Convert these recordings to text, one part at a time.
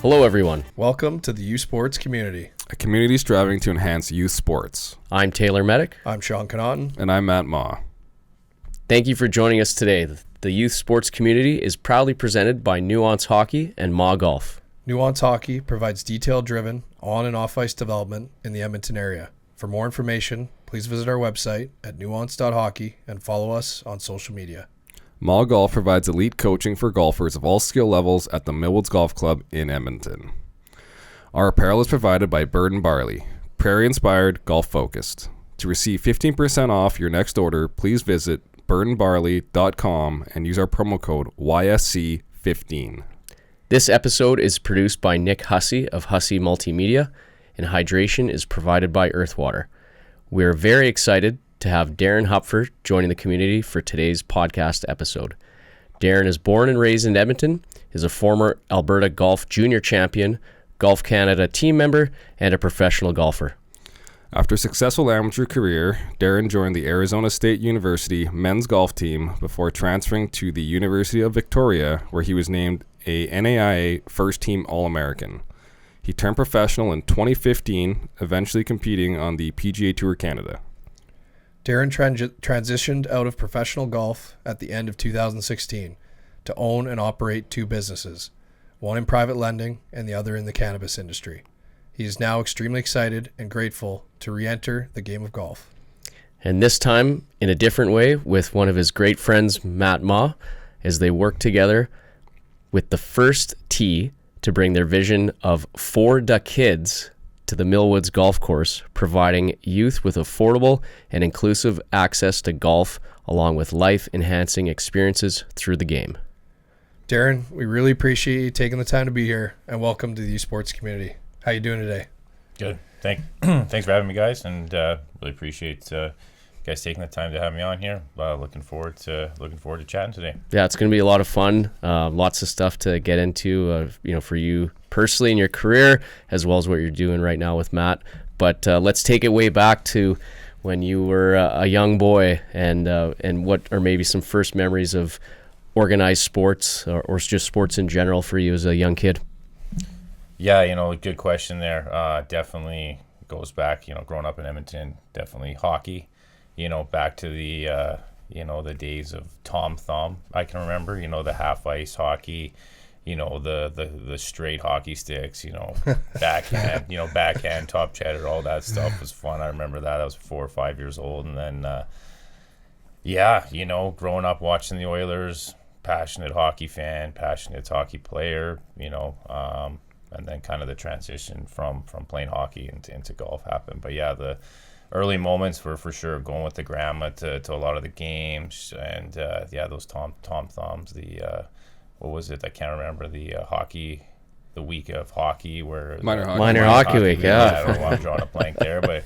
Hello, everyone. Welcome to the youth sports community. A community striving to enhance youth sports. I'm Taylor Medak. I'm Sean Connauton. And I'm Matt Mah. Thank you for joining us today. The youth sports community is proudly presented by Nuance Hockey and Mah Golf. Nuance Hockey provides detail-driven on- and off-ice development in the Edmonton area. For more information, please visit our website at nuance.hockey and follow us on social media. Mah Golf provides elite coaching for golfers of all skill levels at the Millwoods Golf Club in Edmonton. Our apparel is provided by Bird and Barley, prairie-inspired, golf-focused. To receive 15% off your next order, please visit birdandbarley.com and use our promo code YSC15. This episode is produced by Nick Hussey of Hussey Multimedia, and hydration is provided by Earthwater. We are very excited to have Darren Hupfer joining the community for today's podcast episode. Darren is born and raised in Edmonton, is a former Alberta Golf Junior Champion, Golf Canada team member, and a professional golfer. After a successful amateur career, Darren joined the Arizona State University men's golf team before transferring to the University of Victoria, where he was named a NAIA first-team All-American. He turned professional in 2015, eventually competing on the PGA Tour Canada. Darren transitioned out of professional golf at the end of 2016 to own and operate two businesses, one in private lending and the other in the cannabis industry. He is now extremely excited and grateful to re-enter the game of golf. And this time, in a different way, with one of his great friends, Matt Mah, as they work together with the first tee to bring their vision of For Da Kids to the Millwoods Golf Course, providing youth with affordable and inclusive access to golf, along with life-enhancing experiences through the game. Darren, we really appreciate you taking the time to be here, and welcome to the youth sports community. How you doing today? Good. Thanks for having me, guys, and really appreciate you guys taking the time to have me on here. Looking forward to chatting today. Yeah, it's going to be a lot of fun. Lots of stuff to get into, for you personally in your career, as well as what you're doing right now with Matt. But let's take it way back to when you were a young boy, and what are maybe some first memories of organized sports or just sports in general for you as a young kid. Yeah, good question there. Definitely goes back, growing up in Edmonton, definitely hockey. Back to the days of Tom Thumb. I can remember, the half ice hockey, the straight hockey sticks, backhand, top cheddar, all that stuff was fun. I remember that. I was 4 or 5 years old, and then growing up watching the Oilers, passionate hockey fan, passionate hockey player, and then kind of the transition from playing hockey into golf happened. But yeah, the early moments were for sure going with the grandma to a lot of the games, and those Tom Thumbs. What was it? I can't remember the week of hockey where minor hockey week. Yeah, I don't know why I'm drawing a blank there, but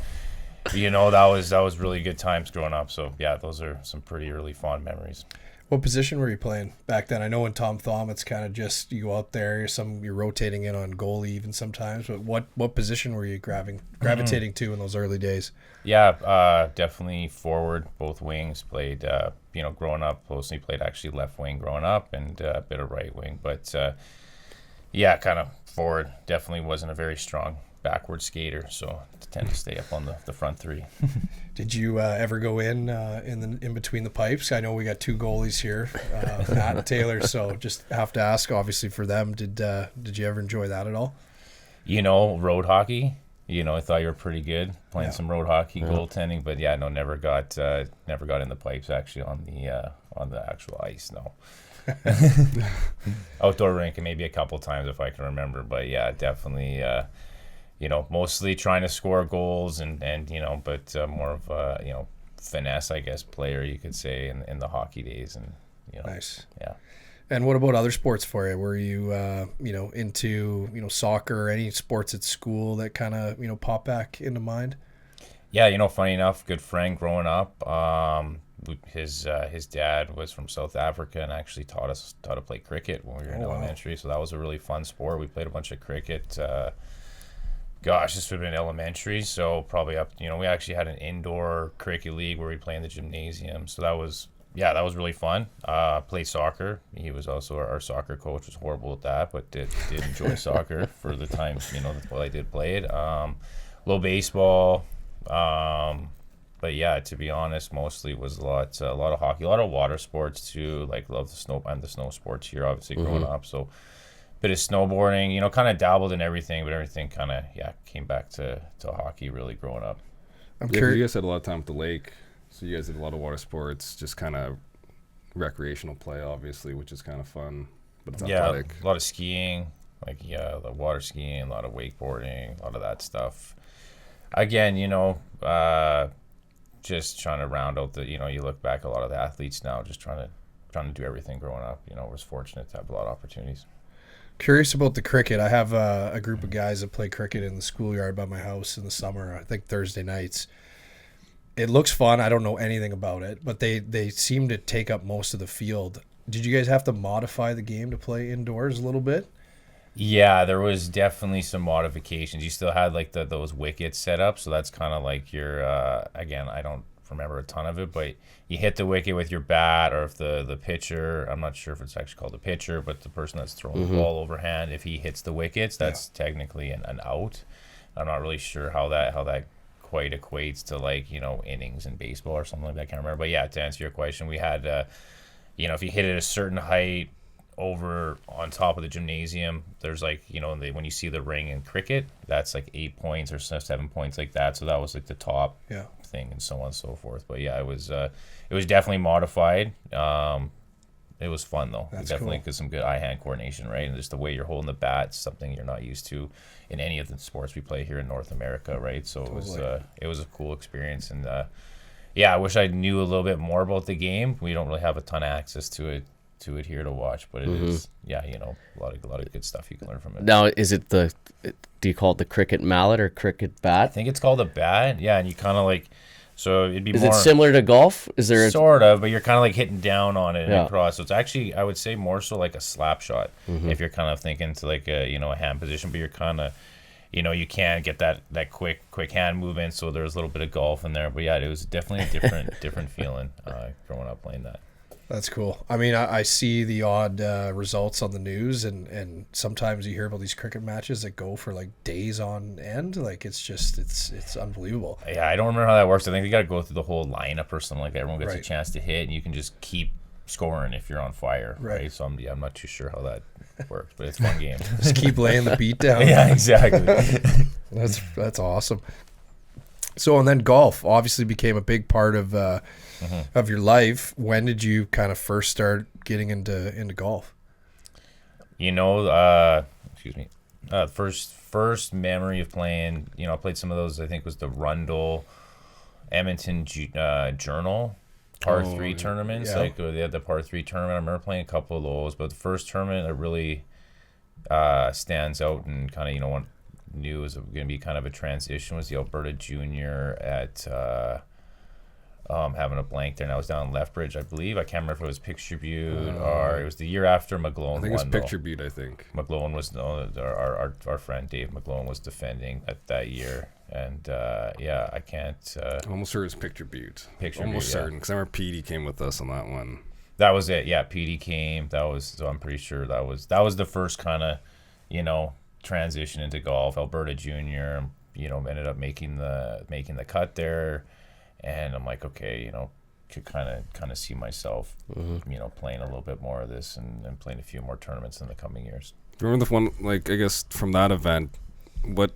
that was really good times growing up. So yeah, those are some pretty early fond memories. What position were you playing back then? I know in Tom Thumb, it's kind of just you go out there, you're rotating in on goalie even sometimes, but what position were you gravitating to in those early days? Yeah, definitely forward, both wings. Played, growing up, mostly played actually left wing growing up and a bit of right wing. But, kind of forward. Definitely wasn't a very strong backward skater, so I tend to stay up on the front three. Did you ever go in between the pipes? I know we got two goalies here, Matt and Taylor, so just have to ask, obviously, for them, did you ever enjoy that at all? Road hockey. I thought you were pretty good playing some road hockey, goaltending, but never got in the pipes actually on the actual ice. No. Outdoor rink and maybe a couple times if I can remember, but yeah, definitely. Mostly trying to score goals and but more of a finesse, I guess, player you could say in the hockey days, and Nice. Yeah. And what about other sports for you? Were you into soccer or any sports at school that kind of pop back into mind? Yeah, funny enough, good friend growing up. His dad was from South Africa and actually taught us how to play cricket when we were in elementary. So that was a really fun sport. We played a bunch of cricket. This would have been elementary, so probably up. We actually had an indoor cricket league where we play in the gymnasium. So that was yeah, that was really fun. Played soccer. He was also our soccer coach. Was horrible at that, but did enjoy soccer for the times while I did play it. Little baseball. But yeah, to be honest, mostly was a lot of hockey, a lot of water sports too. Like love the snow. I'm the snow sports here, obviously growing up. So bit of snowboarding. Kind of dabbled in everything, but everything kind of came back to hockey really growing up. I'm 'cause curious. you guys had a lot of time at the lake, so you guys did a lot of water sports, just kind of recreational play, obviously, which is kind of fun. But it's athletic. A lot of skiing, the water skiing, a lot of wakeboarding, a lot of that stuff. Again, just trying to round out the, you look back, a lot of the athletes now just trying to do everything growing up. Was fortunate to have a lot of opportunities. Curious about the cricket. I have a group of guys that play cricket in the schoolyard by my house in the summer. I think Thursday nights. It looks fun. I don't know anything about it, but they seem to take up most of the field. Did you guys have to modify the game to play indoors a little bit? Yeah, there was definitely some modifications. You still had those wickets set up, so that's kind of like your again, I don't remember a ton of it, but you hit the wicket with your bat, or if the pitcher, I'm not sure if it's actually called a pitcher, but the person that's throwing the ball overhand, if he hits the wickets, that's technically an out. I'm not really sure how that quite equates to innings in baseball or something like that. I can't remember, but yeah, to answer your question, we had if you hit it a certain height over on top of the gymnasium, there's when you see the ring in cricket, that's 8 points or 7 points like that. So that was the top thing, and so on and so forth. But yeah, it was definitely modified. It was fun though. That's definitely cool. Cause some good eye-hand coordination, right? And just the way you're holding the bat, something you're not used to in any of the sports we play here in North America, right? So it was a cool experience, and I wish I knew a little bit more about the game. We don't really have a ton of access to it here to watch, but it is a lot of good stuff you can learn from it. Now, is it do you call it the cricket mallet or cricket I bat? think it's called a bat, and you kind of so it'd be Is more it similar to golf? Is there sort of, but you're kind of hitting down on it and Yeah. across. So it's actually, I would say, more so like a slap shot. If you're kind of thinking to a hand position, but you're kind of you can get that quick hand movement. So there's a little bit of golf in there, but yeah, it was definitely a different feeling growing up playing that. That's cool. I mean, I see the odd results on the news, and sometimes you hear about these cricket matches that go for days on end. It's unbelievable. Yeah, I don't remember how that works. I think you got to go through the whole lineup or something like that. Everyone gets a Right. chance to hit, and you can just keep scoring if you're on fire, Right. right? So I'm not too sure how that works, but it's a fun game. Just keep laying the beat down. Yeah, exactly. That's awesome. So, and then golf obviously became a big part of your life. When did you kind of first start getting into golf? Excuse me. First memory of playing, I played some of those. I think was the Rundle, Edmonton Journal par 3 tournaments. yeah. They had the par 3 tournament. I remember playing a couple of those, but the first tournament that really stands out and kind of knew was going to be kind of a transition was the Alberta Junior at having a blank there, and I was down in Lethbridge, I believe. I can't remember if it was Picture Butte or it was the year after McGlone. I think it's won, though. Picture Butte, I think. McGlone was our friend Dave McGlone was defending that year, and I can't. I'm almost sure it's Picture Butte. Picture almost Butte, yeah. certain, because I remember Petey came with us on that one. That was it. Yeah, Petey came. So I'm pretty sure that was the first kind of transition into golf. Alberta Junior, ended up making the cut there, and I'm like, okay, could kind of see myself, playing a little bit more of this and playing a few more tournaments in the coming years. Remember the one, I guess from that event, did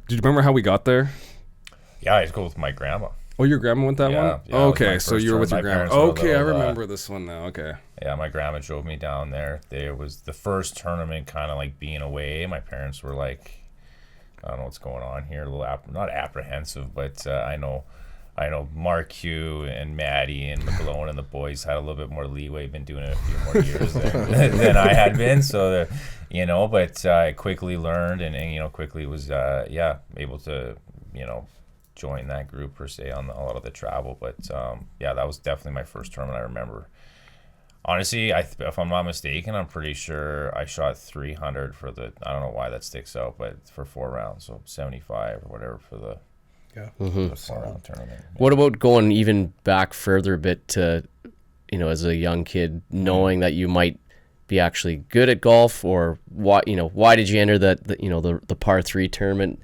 you remember how we got there? Yeah, I just go with my grandma. Oh, your grandma went that Yeah, one? yeah, it was Okay, my so first you were with your tournament. My grandma. parents were a Okay, I little, remember this one now. Okay. Yeah, my grandma drove me down there. There was the first tournament, kind of being away. My parents were like, I don't know what's going on here. A little not apprehensive, but I know Mark Hugh and Maddie and McGlone and the boys had a little bit more leeway, been doing it a few more years than I had been. So, but I quickly learned and quickly was, able to, join that group per se on a lot of the travel. But, that was definitely my first tournament I remember. Honestly, if I'm not mistaken, I'm pretty sure I shot 300 for I don't know why that sticks out, but for 4 rounds, so 75 or whatever for the 4-round tournament. What about going even back further a bit to as a young kid, knowing that you might be actually good at golf, or why did you enter the par 3 tournament?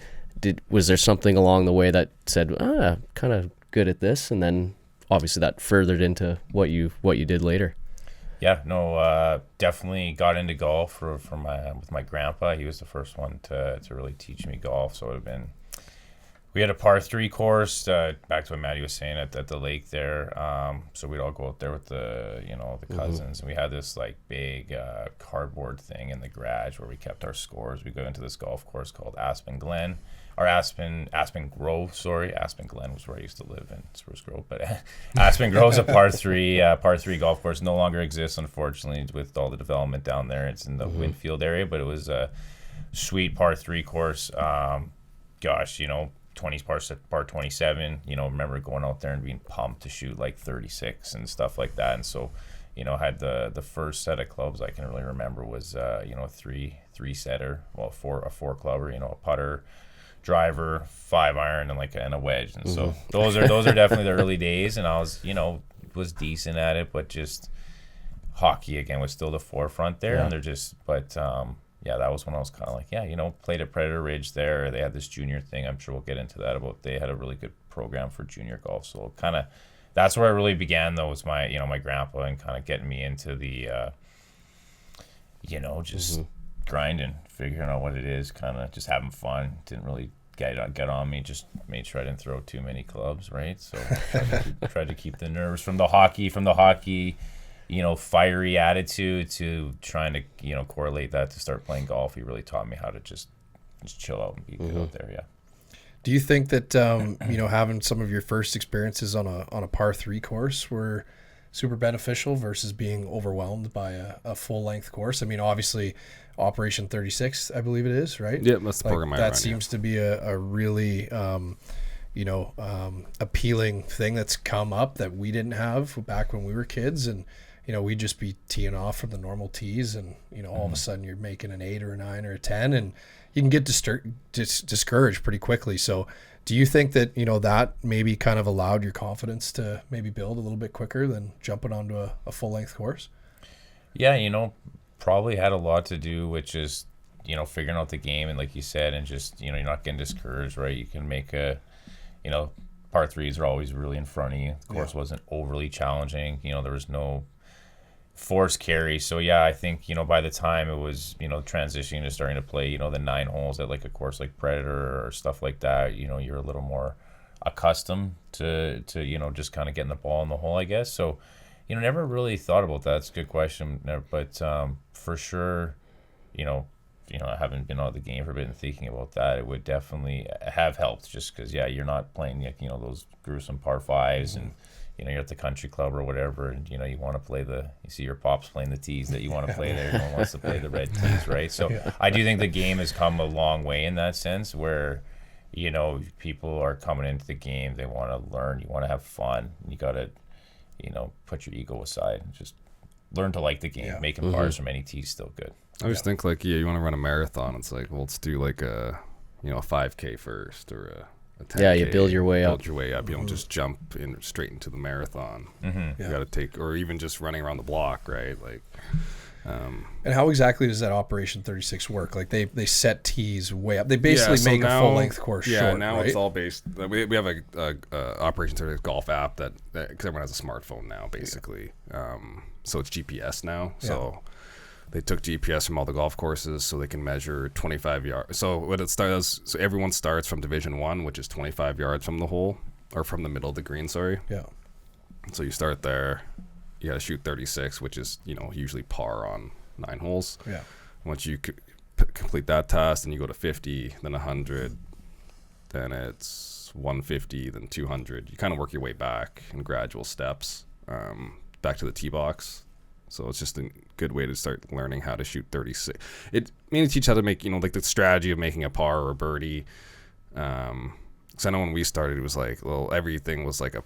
Was there something along the way that said, kind of good at this, and then obviously that furthered into what you did later? Yeah, no, definitely got into golf with my grandpa. He was the first one to really teach me golf. So it would have been, we had a par 3 course, back to what Maddie was saying, at the lake there. So we'd all go out there with the cousins, and we had this like big cardboard thing in the garage where we kept our scores. We go into this golf course called Aspen Grove. Sorry, Aspen Glen was where I used to live in Spruce Grove, but Aspen Grove's a par 3 golf course. No longer exists, unfortunately, with all the development down there. It's in the Winfield area, but it was a sweet par 3 course. 20s par 27. Remember going out there and being pumped to shoot like 36 and stuff like that. And so, I had the first set of clubs I can really remember was a three setter, a four clubber, a putter, driver, 5-iron, and a wedge. And so those are definitely the early days. And I was decent at it, but just hockey again was still the forefront there. Yeah. And that was when I was kind of like, played at Predator Ridge there. They had this junior thing. I'm sure we'll get into that. They had a really good program for junior golf. So kind of that's where I really began, though, was my my grandpa, and kind of getting me into the just grinding, figuring out what it is, kind of just having fun. Didn't really get on me. Just made sure I didn't throw too many clubs, right? So tried to keep the nerves from the hockey, fiery attitude, to trying to correlate that to start playing golf. He really taught me how to just chill out and be good out there. Yeah. Do you think that having some of your first experiences on a par 3 course were super beneficial versus being overwhelmed by a full length course? I mean, obviously, Operation 36, I believe it is, right? Yeah, that's the program I run. That seems to be a really appealing thing that's come up that we didn't have back when we were kids, and we'd just be teeing off from the normal tees, and all of a sudden you're making an 8 or a 9 or a 10, and you can get discouraged pretty quickly. So do you think that that maybe kind of allowed your confidence to maybe build a little bit quicker than jumping onto a full length course? Yeah, probably had a lot to do with just figuring out the game, and like you said, and just you're not getting discouraged, right? You can make par 3s are always really in front of you. The course wasn't overly challenging. There was no force carry. So yeah, I think by the time it was transitioning to starting to play the 9 holes at like a course like Predator or stuff like that, you're a little more accustomed to just kind of getting the ball in the hole, I guess. So never really thought about that. It's a good question, but for sure, I haven't been out of the game for a bit, and thinking about that, it would definitely have helped, just because you're not playing those gruesome par 5s, and you're at the country club or whatever, and you want to play you see your pops playing the tees that you want to play there. No one wants to play the red tees, right? So I do think the game has come a long way in that sense, where people are coming into the game, they want to learn, you want to have fun, you got to put your ego aside and just learn to like the game. Making pars from any tees still good. I just think you want to run a marathon, it's like, well, let's do like a 5K first, or a 10K. Yeah, you build your way up. You don't just jump in straight into the marathon. You got to take, or even just running around the block, right? Like, and how exactly does that Operation 36 work? Like they set tees way up. They basically make a full length course short. Yeah, now it's all based. We have a Operation 36 golf app that because everyone has a smartphone now, basically. So it's GPS now. So they took GPS from all the golf courses, so they can measure 25 yards. So what it starts, so everyone starts from Division 1, which is 25 yards from the hole, or from the middle of the green. Sorry. Yeah. So you start there. You got to shoot 36, which is usually par on 9 holes. Yeah. Once you complete that task, then you go to 50, then 100, then it's 150, then 200. You kind of work your way back in gradual steps, back to the tee box. So it's just a good way to start learning how to shoot 36. It means teach how to make like the strategy of making a par or a birdie. Because I know when we started, it was like, well, everything was like a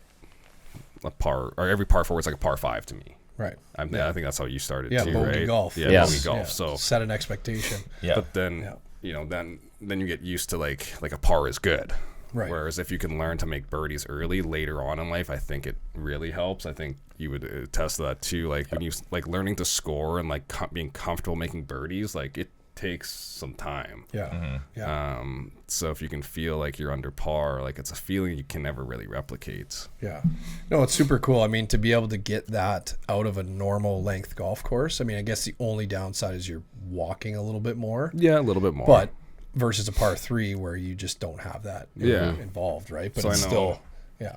par, or every par 4 was like a par 5 to me. Right. I think that's how you started too, bogey right? Golf. Yeah, bogey golf. So set an expectation. But then, then you get used to like a par is good. Right. Whereas if you can learn to make birdies early, later on in life, I think it really helps. I think you would attest to that too. Like when you like learning to score and like being comfortable making birdies, like it takes some time. Yeah. Yeah. So if you can feel like you're under par, like it's a feeling you can never really replicate. Yeah. No, it's super cool. I mean, to be able to get that out of a normal length golf course, I mean, I guess the only downside is you're walking a little bit more. Yeah, a little bit more. But versus a par 3 where you just don't have that involved, right? But So it's I know, still,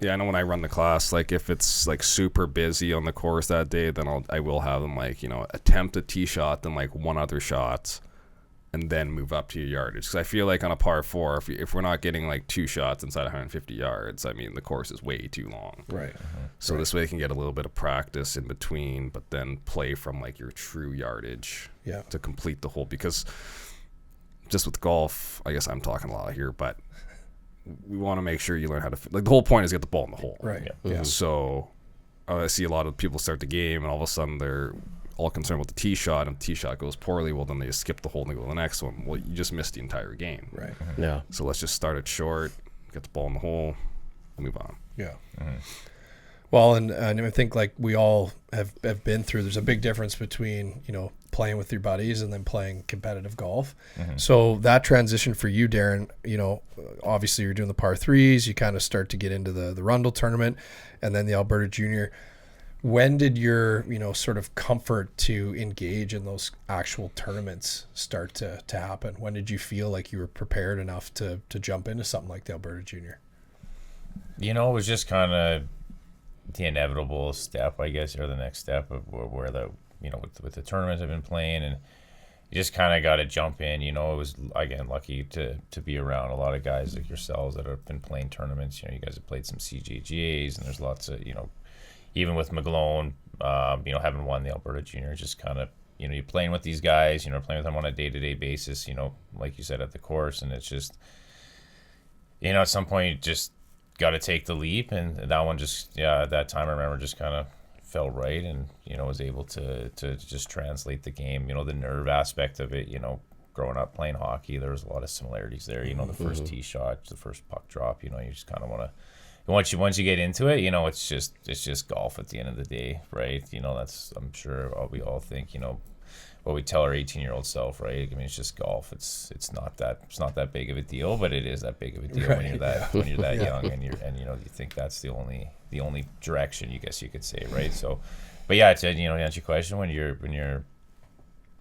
yeah, I know when I run the class, like if it's like super busy on the course that day, then I will have them like, you know, attempt a tee shot, then like one other shot, and then move up to your yardage. Because I feel like on a par 4, if we're not getting like 2 shots inside 150 yards, I mean, the course is way too long. right. So this way you can get a little bit of practice in between, but then play from like your true yardage to complete the hole. Because just with golf, I guess I'm talking a lot here, but we want to make sure you learn how to like the whole point is get the ball in the hole. Right. Yeah. So I see a lot of people start the game and all of a sudden they're all concerned with the tee shot, and the tee shot goes poorly. Well, then they just skip the hole and they go to the next one. Well, you just missed the entire game. Right. Yeah. So let's just start it short, get the ball in the hole, move on. Yeah. Well, and I think like we all have been through, there's a big difference between, you know, playing with your buddies and then playing competitive golf. So that transition for you, Darren, you know, obviously you're doing the par 3s, you kind of start to get into the Rundle tournament and then the Alberta Junior. When did your, you know, sort of comfort to engage in those actual tournaments start to happen? When did you feel like you were prepared enough to jump into something like the Alberta Junior? You know, it was just kind of the inevitable step, I guess, or the next step of where the, you know, with the tournaments I've been playing, and you just kind of got to jump in. You know, it was, again, lucky to be around a lot of guys like yourselves that have been playing tournaments. You know, you guys have played some CJGAs, and there's lots of, you know, even with McGlone, you know, having won the Alberta Junior, just kind of, you know, you're playing with these guys, you know, playing with them on a day-to-day basis, you know, like you said, at the course, and it's just, you know, at some point you just got to take the leap, and that one just, at that time I remember just kind of felt right, and, you know, was able to just translate the game, you know, the nerve aspect of it, you know, growing up playing hockey, there was a lot of similarities there, you know, the first tee shot, the first puck drop, you know, you just kind of want to, once you get into it, you know, it's just golf at the end of the day, right? You know, that's, I'm sure we all think, you know, what we tell our 18-year-old self, right? I mean, it's just golf. It's not that big of a deal, but it is that big of a deal when you're that young, and you know, you think that's the only direction, you guess you could say, right? So, but yeah, to, you know, to answer your question, when you're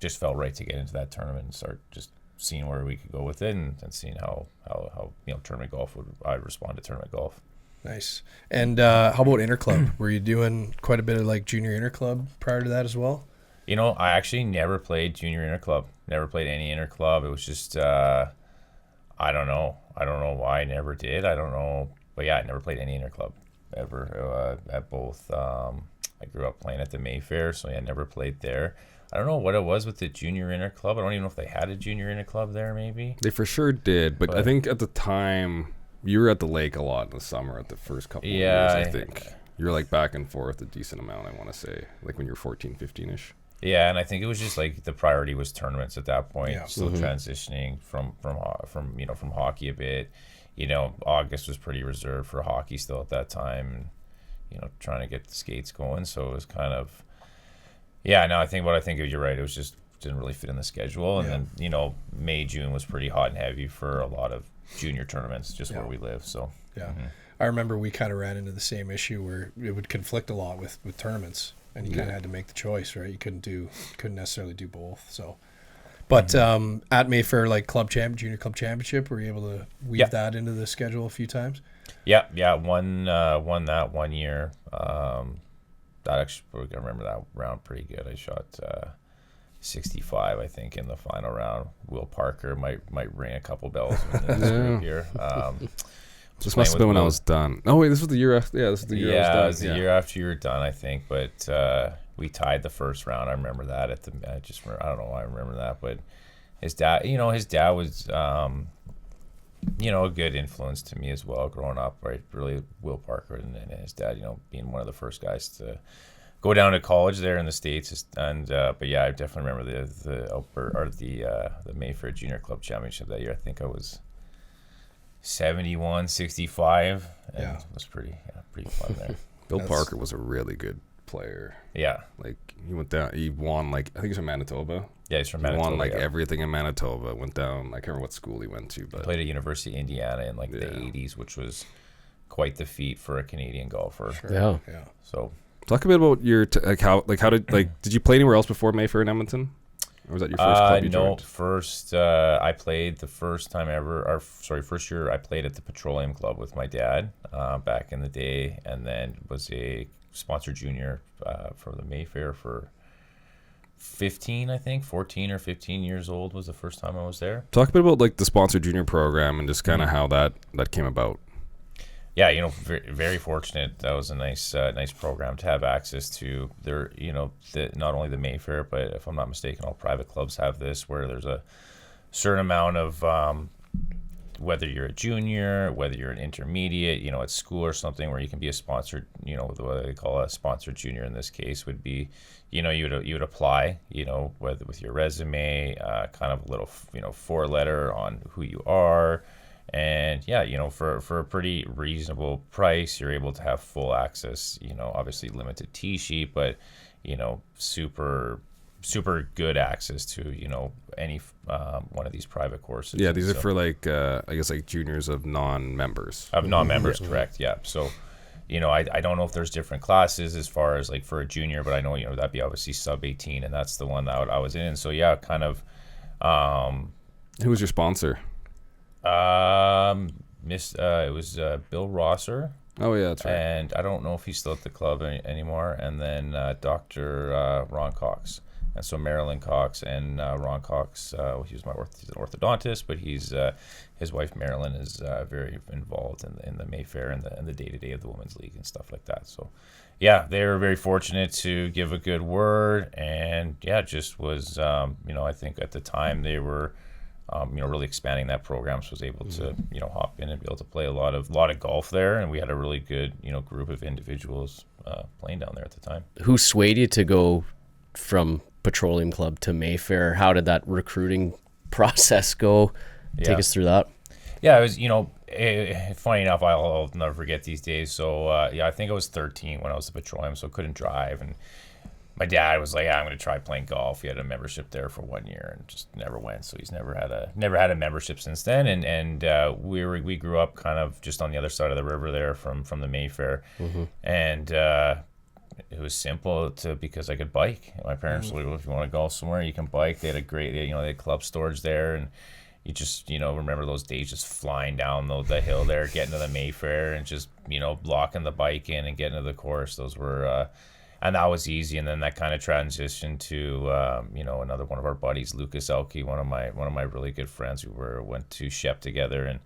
just felt right to get into that tournament and start just seeing where we could go with it, and seeing how you know, tournament golf I'd respond to tournament golf. Nice. And how about interclub? Were you doing quite a bit of like junior interclub prior to that as well? You know, I actually never played junior interclub. Never played any interclub. It was just, I don't know. I don't know why I never did. I don't know. But yeah, I never played any interclub ever at both. I grew up playing at the Mayfair, so yeah, I never played there. I don't know what it was with the junior interclub. I don't even know if they had a junior interclub there, maybe. They for sure did, but I think at the time, you were at the lake a lot in the summer at the first couple of years, I think. You were like back and forth a decent amount, I want to say, like when you were 14, 15-ish. Yeah, and I think it was just like the priority was tournaments at that point. Still transitioning from hockey a bit. You know, August was pretty reserved for hockey still at that time, and, you know, trying to get the skates going. So it was kind of, I think you're right. It was just didn't really fit in the schedule, and then, you know, May, June was pretty hot and heavy for a lot of junior tournaments just where we live. So I remember we kind of ran into the same issue where it would conflict a lot with tournaments, and you kind of had to make the choice, right? You couldn't necessarily do both. So, but at Mayfair, like junior club championship, were you able to weave that into the schedule a few times? Won that one year. That actually, I remember that round pretty good. I shot 65, I think, in the final round. Will Parker might ring a couple bells in this group here. This must have been when I was done. Oh wait, this was the year after. Yeah, this was the year I was done. It was the year after you were done, I think. But we tied the first round. I remember that I don't know why I remember that, but his dad was, you know, a good influence to me as well growing up. Right, really, Will Parker and his dad, you know, being one of the first guys to go down to college there in the States, and but yeah, I definitely remember the Mayfair Junior Club Championship that year. I think I was 71, 65, and Yeah. it was pretty fun there. Bill Parker was a really good player. Yeah. Like, he went down, he won, like, I think he's from Manitoba. Yeah, he's from He Manitoba. won, like, yeah. everything in Manitoba. Went down, I can't remember what school he went to, but Played at University of Indiana in like Yeah. the 80s, which was quite the feat for a Canadian golfer. Sure. Yeah. Yeah. So talk a bit about your, how did you play anywhere else before Mayfair in Edmonton? Or was that your first club you no, joined? first I played the first time ever. First year I played at the Petroleum Club with my dad back in the day, and then was a sponsored junior for the Mayfair for 14 or 15 years old was the first time I was there. Talk a bit about, like, the sponsored junior program and just kind of how that came about. Yeah, very, very fortunate. That was a nice program to have access to. There, not only the Mayfair, but if I'm not mistaken, all private clubs have this, where there's a certain amount of whether you're a junior, whether you're an intermediate, at school or something, where you can be a sponsored, what they call a sponsored junior in this case would be, you would apply, whether with your resume, kind of a little, 4-letter on who you are. And yeah, for a pretty reasonable price, you're able to have full access, obviously limited tee sheet, but, super good access to, any one of these private courses. Yeah, these are for, like, I guess, like, juniors of non-members. Of non-members, correct, yeah. So, I don't know if there's different classes as far as, like, for a junior, but I know, that'd be obviously sub-18, and that's the one that I was in. And so, yeah, kind of... Who was your sponsor? It was Bill Rosser. Oh, yeah, that's right. And I don't know if he's still at the club anymore. And then Dr. Ron Cox. And so Marilyn Cox and Ron Cox, he was he's an orthodontist, but his wife Marilyn is very involved in the Mayfair and the day-to-day of the Women's League and stuff like that. So, yeah, they were very fortunate to give a good word. And, yeah, just was, I think at the time they were... really expanding that program, so was able to, hop in and be able to play a lot of golf there, and we had a really good, group of individuals playing down there at the time. Who swayed you to go from Petroleum Club to Mayfair? How did that recruiting process go? Take us through that. Yeah, it was, funny enough, I'll never forget these days. So, I think I was 13 when I was at Petroleum, so couldn't drive, and my dad was like, I'm going to try playing golf. He had a membership there for 1 year and just never went. So he's never had a membership since then. And we grew up kind of just on the other side of the river there from the Mayfair. Mm-hmm. And it was simple because I could bike. My parents were like, well, if you want to golf somewhere, you can bike. They had they had club storage there, and you just, remember those days just flying down the hill there, getting to the Mayfair and just, locking the bike in and getting to the course. Those were, and that was easy. And then that kind of transitioned to, another one of our buddies, Lucas Elke, one of my really good friends who went to Shep together,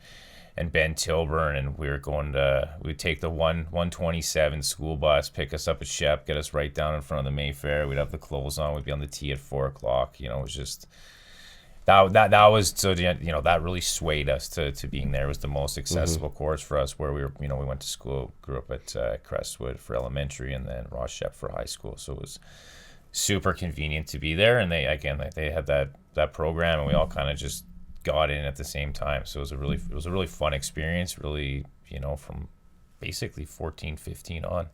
and Ben Tilburn, and we'd take the 127 school bus, pick us up at Shep, get us right down in front of the Mayfair. We'd have the clothes on. We'd be on the tee at 4:00. It was just, that was, so, that really swayed us to being there. It was the most accessible course for us, where we went to school, grew up at Crestwood for elementary, and then Ross Shep for high school. So it was super convenient to be there. And they had that program, and we all kind of just got in at the same time. So it was a really fun experience, really, from basically 14, 15 on.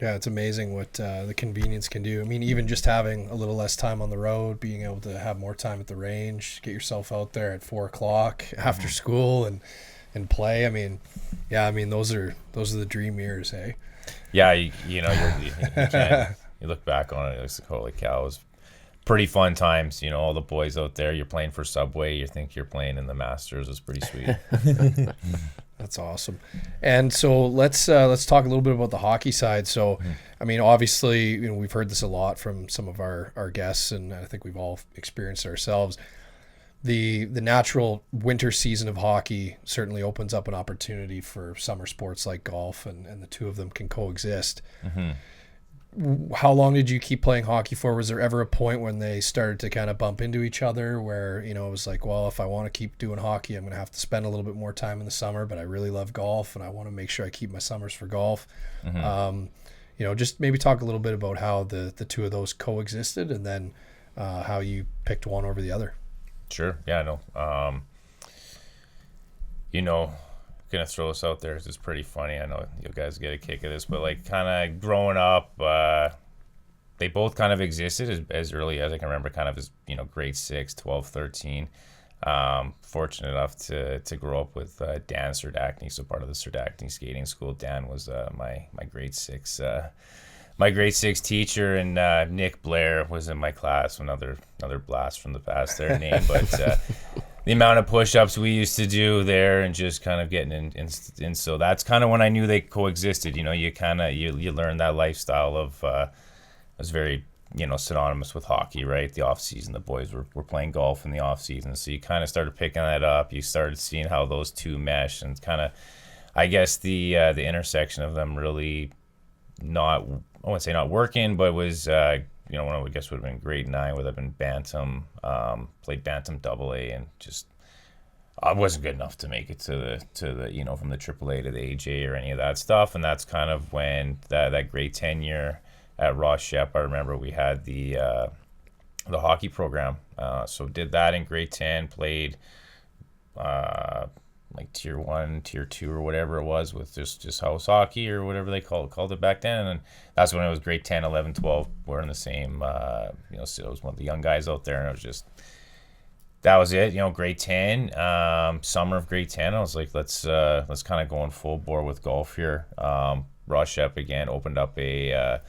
Yeah, it's amazing what the convenience can do. I mean, even just having a little less time on the road, being able to have more time at the range, get yourself out there at 4:00 after school and play. I mean, those are the dream years, hey? Yeah, you look back on it, it's like, holy cow, it was pretty fun times. All the boys out there, you're playing for Subway, you think you're playing in the Masters. It's pretty sweet. That's awesome. And so let's talk a little bit about the hockey side. So, I mean, obviously, we've heard this a lot from some of our guests, and I think we've all experienced it ourselves. The natural winter season of hockey certainly opens up an opportunity for summer sports like golf, and the two of them can coexist. Mm-hmm. How long did you keep playing hockey for? Was there ever a point when they started to kind of bump into each other where, it was like, well, if I want to keep doing hockey, I'm going to have to spend a little bit more time in the summer, but I really love golf and I want to make sure I keep my summers for golf. Mm-hmm. Just maybe talk a little bit about how the two of those coexisted, and then how you picked one over the other. Sure. Yeah, I know. gonna throw this out there 'cause it's pretty funny. I know you guys get a kick of this, but like kind of growing up, they both kind of existed as early as I can remember, kind of as grade 6, 12, 13. Fortunate enough to grow up with Dan Serdachny, so part of the Serdachny skating school. Dan was my grade 6 teacher, and Nick Blair was in my class. Another blast from the past there name, but the amount of push-ups we used to do there, and just kind of getting in. So that's kind of when I knew they coexisted. You kind of you learn that lifestyle of was very synonymous with hockey, right? The off season, the boys were playing golf in the off season, so you kind of started picking that up. You started seeing how those two mesh, and kind of, I guess the intersection of them really I wouldn't say not working, but was when I guess would have been grade 9, would have been bantam, played bantam AA, and just I wasn't good enough to make it to the from the AAA to the AJ or any of that stuff. And that's kind of when that grade 10 year at Ross Shep, I remember we had the hockey program, so did that in grade 10, played like tier 1, tier 2, or whatever it was, with just house hockey or whatever they called it back then. And that's when it was grade 10, 11, 12. We're in the same, so it was one of the young guys out there, and it was just, that was it. Grade 10, summer of grade 10, I was like, let's kind of go in full bore with golf here. Ross Shep again opened up a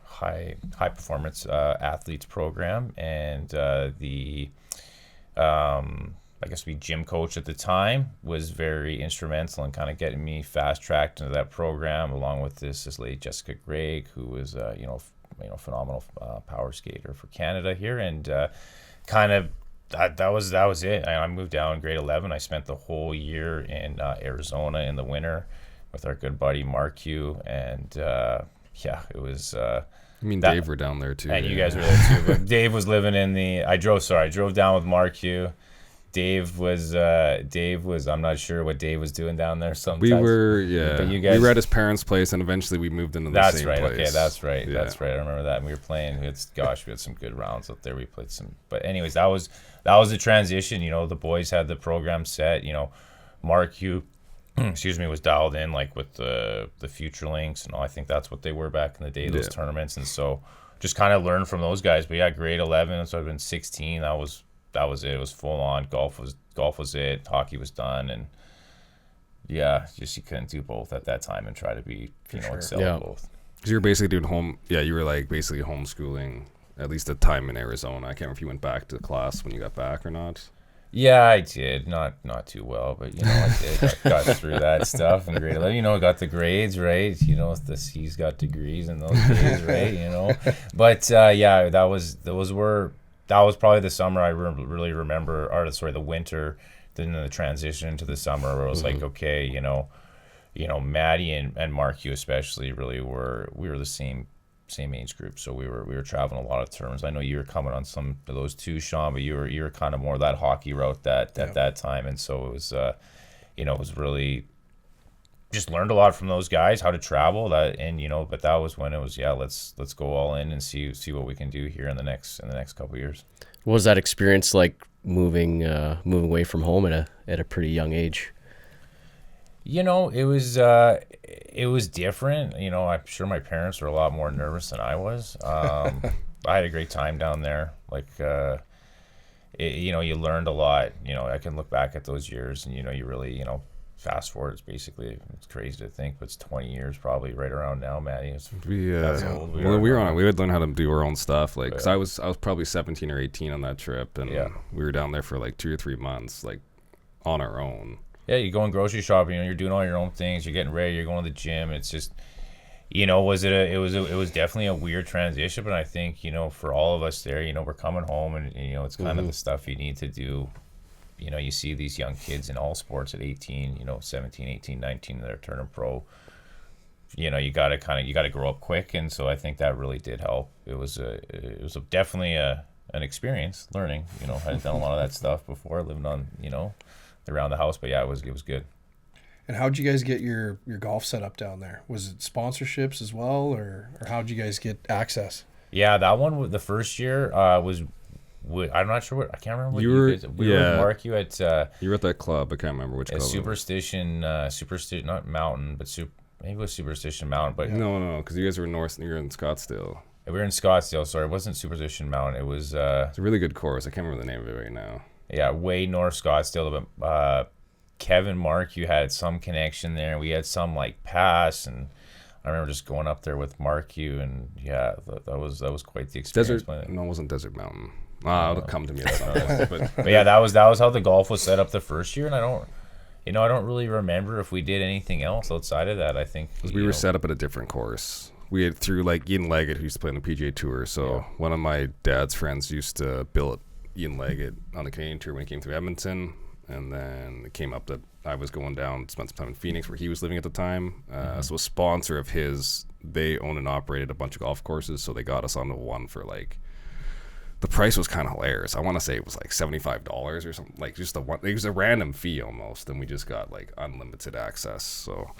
high performance athletes program, and the I guess the gym coach at the time was very instrumental in kind of getting me fast tracked into that program, along with this lady Jessica Gregg, who was phenomenal power skater for Canada here, and kind of that was it. I moved down in grade 11. I spent the whole year in Arizona in the winter with our good buddy Mark Hugh, and it was. Dave were down there too. And you guys were there too. But Dave was living in the. I drove down with Mark Hugh. Dave was. I'm not sure what Dave was doing down there. Sometimes we were. But you guys, we were at his parents' place, and eventually we moved into the same place. That's right. Okay, that's right. Yeah. That's right. I remember that. And we were playing. We had some good rounds up there. We played some. But anyways, that was the transition. The boys had the program set. Mark Hugh. Was dialed in like with the Future Links, and I think that's what they were back in the day, those tournaments. And so just kind of learned from those guys. But yeah, grade 11, so I've been 16. That was it. It was full on. Golf was it. Hockey was done, and yeah, just you couldn't do both at that time and try to be excel at both. Because you were basically doing you were like basically homeschooling at least a time in Arizona. I can't remember if you went back to class when you got back or not. Yeah, I did. Not too well, but I did. Got through that stuff in grade 11. Got the grades, right? He's got degrees in those days, right? But that was probably the summer I really remember, or the winter, then the transition into the summer, where it was like, okay, Maddie and Mark Hugh especially really we were the same age group, so we were traveling a lot of tournaments. I know you were coming on some of those too, Sean, but you were kind of more that hockey route at that time, and so it was it was really just learned a lot from those guys, how to travel that, and but that was when it was let's go all in and see what we can do here in the next couple of years. What was that experience like, moving away from home at a pretty young age? It was different. I'm sure my parents were a lot more nervous than I was. I had a great time down there. Like, you learned a lot. I can look back at those years, and you really, fast forward. It's crazy to think, but it's 20 years probably right around now, Maddie. We would learn how to do our own stuff. Like, cause I was probably 17 or 18 on that trip, and we were down there for like 2 or 3 months, like on our own. Yeah, you're going grocery shopping, you're doing all your own things, you're getting ready, you're going to the gym. It's just, it was definitely a weird transition, but I think, for all of us there, we're coming home, and, it's kind of the stuff you need to do. You see these young kids in all sports at 18, 17, 18, 19, they're turning pro. You got to grow up quick, and so I think that really did help. It was definitely an experience learning. I hadn't done a lot of that stuff before, living on, around the house, but yeah, it was good. And how'd you guys get your golf set up down there? Was it sponsorships as well, or how'd you guys get access? Yeah, that one, the first year, was I'm not sure what I can't remember. What You were- guys, we were yeah. with Mark. You at You were at that club. I can't remember which club. Superstition, not Mountain, but maybe it was Superstition Mountain. But No, because you guys were north. You were in Scottsdale. we were in Scottsdale. Sorry, it wasn't Superstition Mountain. It was It's a really good course. I can't remember the name of it right now. way north Scottsdale. But Kevin, Mark, you had some connection there. We had some like pass, and I remember just going up there with Mark, and that was quite the experience. No, it wasn't Desert Mountain. It'll come to me at some point. But yeah, that was how the golf was set up the first year, and I don't really remember if we did anything else outside of that. I think We were set up at a different course. We had through like Ian Leggett, who used to play on the PGA Tour. So one of my dad's friends used to bill Ian Leggett on the Canadian Tour when he came through Edmonton, and then it came up that I was going down, spent some time in Phoenix where he was living at the time. So a sponsor of his, they own and operated a bunch of golf courses, so they got us onto one for like. The price was kind of hilarious. I want to say it was like $75 or something, like just it was a random fee almost, and we just got like unlimited access. So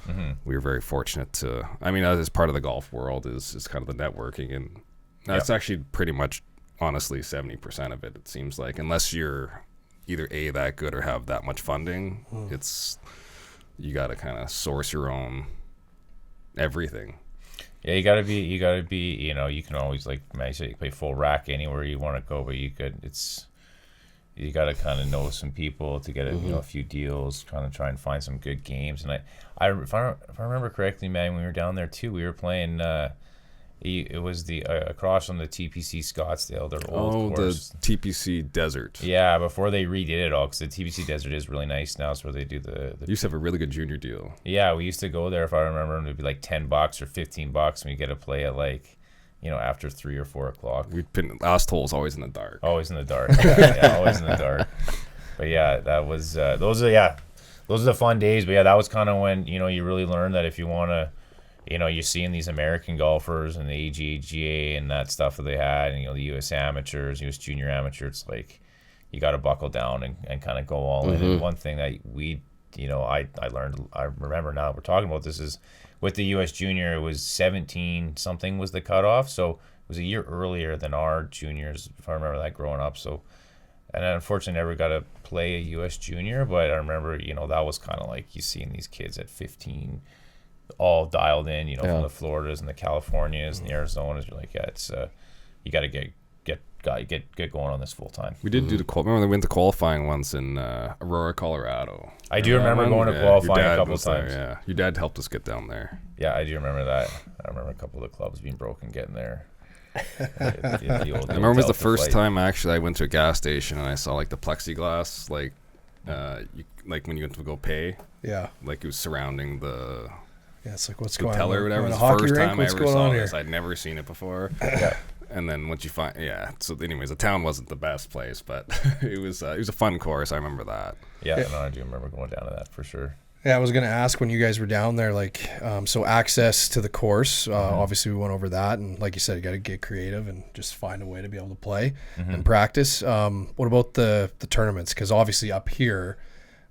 we were very fortunate to. I mean, as part of the golf world is kind of the networking, and that's actually pretty much, honestly, 70% of it. It seems like, unless you're either that good or have that much funding, it's you got to kind of source your own everything. Yeah, you gotta be. You can always, like I said, you play full rack anywhere you want to go, but you gotta kind of know some people to get a few deals, trying to try and find some good games. And if I remember correctly, man, when we were down there too, we were playing. It was the across from the TPC Scottsdale, their old course. The TPC Desert. Yeah, before they redid it all, because the TPC Desert is really nice now. It's where they do the You used to have a really good junior deal. Yeah, we used to go there. If I remember, it would be like $10 or $15, and we get to play at like, after 3 or 4 o'clock. We'd been last hole's always in the dark. Always in the dark. Yeah, always in the dark. But yeah, that was those are the fun days. But yeah, that was kind of when you really learn that if you want to. You're seeing these American golfers and the AGA and that stuff that they had, and the U.S. amateurs, U.S. junior amateur. It's like you got to buckle down and kind of go all in. And one thing that I learned, I remember now that we're talking about this, is with the U.S. junior, it was 17 something was the cutoff, so it was a year earlier than our juniors, if I remember that growing up. So, and I unfortunately never got to play a U.S. junior, but I remember that was kind of like you seeing these kids at 15. All dialed in, from the Floridas and the Californias and the Arizonas. You're like, it's you got to get going on this full time. We did do remember they went to qualifying once in Aurora, Colorado. I do remember going to qualifying a couple of times. Yeah, your dad helped us get down there. Yeah, I do remember that. I remember a couple of the clubs being broken getting there. I remember it was the first time actually I went to a gas station and I saw like the plexiglass, like when you went to go pay. Yeah. Like it was surrounding the. Yeah, it's like, what's the going teller on? or whatever. It It was was a the hockey first rink? time I What's ever going saw on this. here? I'd never seen it before. Yeah. And then once you find, so anyways, the town wasn't the best place, but it was a fun course. I remember that. Yeah, no, I do remember going down to that for sure. Yeah, I was going to ask when you guys were down there, like, so access to the course, obviously we went over that, and like you said, you got to get creative and just find a way to be able to play and practice. What about the tournaments? Because obviously up here,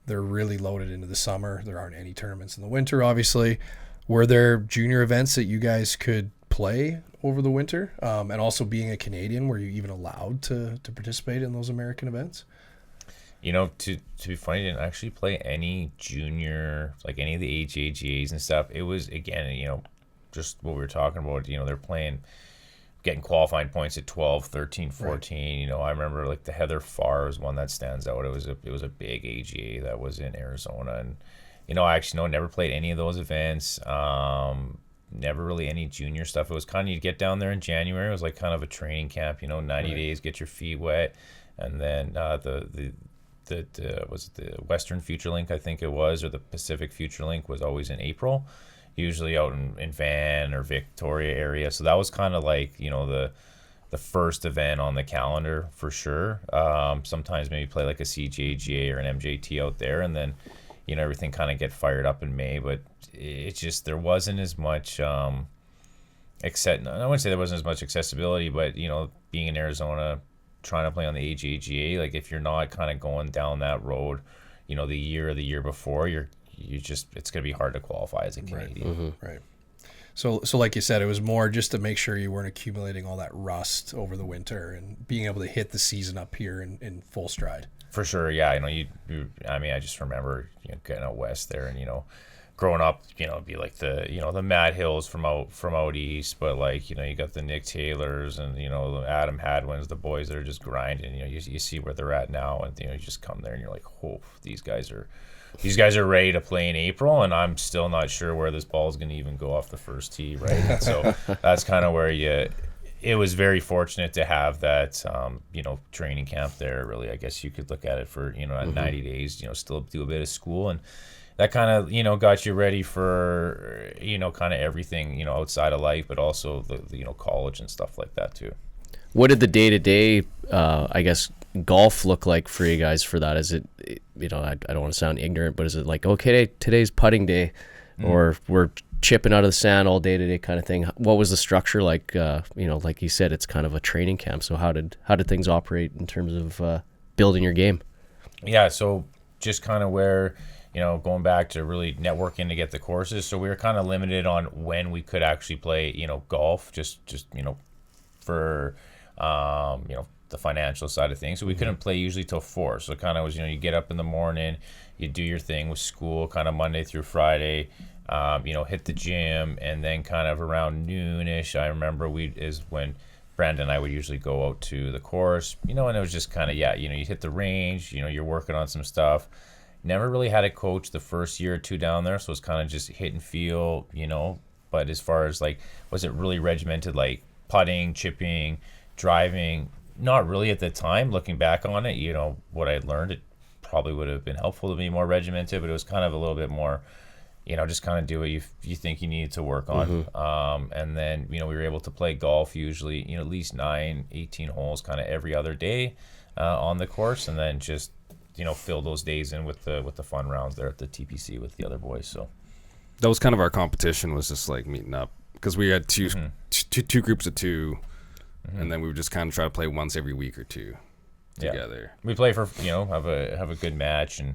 they're really loaded into the summer. There aren't any tournaments in the winter, obviously. Were there junior events that you guys could play over the winter? And also being a Canadian, were you even allowed to participate in those American events? To be funny, I didn't actually play any junior, like any of the HAGAs and stuff. It was, again, just what we were talking about, they're getting qualifying points at 12, 13, 14. Right. I remember like the Heather Farr is one that stands out. It was a big AGA that was in Arizona. And, I actually never played any of those events. Never really any junior stuff. It was kind of, you'd get down there in January. It was like kind of a training camp, 90 days, get your feet wet. And then was it the Western Future Link, I think it was, or the Pacific Future Link was always in April, usually out in Van or Victoria area. So that was kind of like, the first event on the calendar for sure. Sometimes maybe play like a CJGA or an MJT out there, and then, everything kind of get fired up in May. But it just, there wasn't as much, I wouldn't say there wasn't as much accessibility, but, being in Arizona, trying to play on the AGA, like if you're not kind of going down that road, the year before, it's going to be hard to qualify as a Canadian. Right. So like you said, it was more just to make sure you weren't accumulating all that rust over the winter and being able to hit the season up here in full stride. For sure, yeah. I mean, I just remember getting out west there, and growing up, it'd be like the Matt Hills from out east, but like you got the Nick Taylors and the Adam Hadwins, the boys that are just grinding. You see where they're at now, and you just come there and you're like, oh, these guys are ready to play in April, and I'm still not sure where this ball is going to even go off the first tee, right? And so that's kind of where it was very fortunate to have that, training camp there. Really, I guess you could look at it for 90 days. Still do a bit of school, and that kind of got you ready for kind of everything outside of life, but also the college and stuff like that too. What did the day-to-day, I guess, golf look like for you guys for that? Is it, I don't want to sound ignorant, but is it like, okay, today's putting day, or we're chipping out of the sand all day today kind of thing? What was the structure like? Like you said, it's kind of a training camp. So how did things operate in terms of building your game? Yeah, so just kind of where, going back to really networking to get the courses. So we were kind of limited on when we could actually play, golf, just for the financial side of things. So we couldn't play usually till 4. So it kind of was, you get up in the morning, you do your thing with school, kind of Monday through Friday, hit the gym, and then kind of around noonish, I remember is when Brandon and I would usually go out to the course, and it was just kind of, you hit the range, you're working on some stuff. Never really had a coach the first year or two down there, so it's kind of just hit and feel, but as far as like, was it really regimented, like putting, chipping, driving? Not really at the time. Looking back on it, what I learned, it probably would have been helpful to be more regimented, but it was kind of a little bit more, just kind of do what you think you needed to work on. And then, we were able to play golf usually, at least 18 holes kind of every other day on the course, and then just, fill those days in with the fun rounds there at the TPC with the other boys. So that was kind of our competition, was just like meeting up, because we had two groups of 2. And then we would just kind of try to play once every week or 2 together. We play for have a good match, and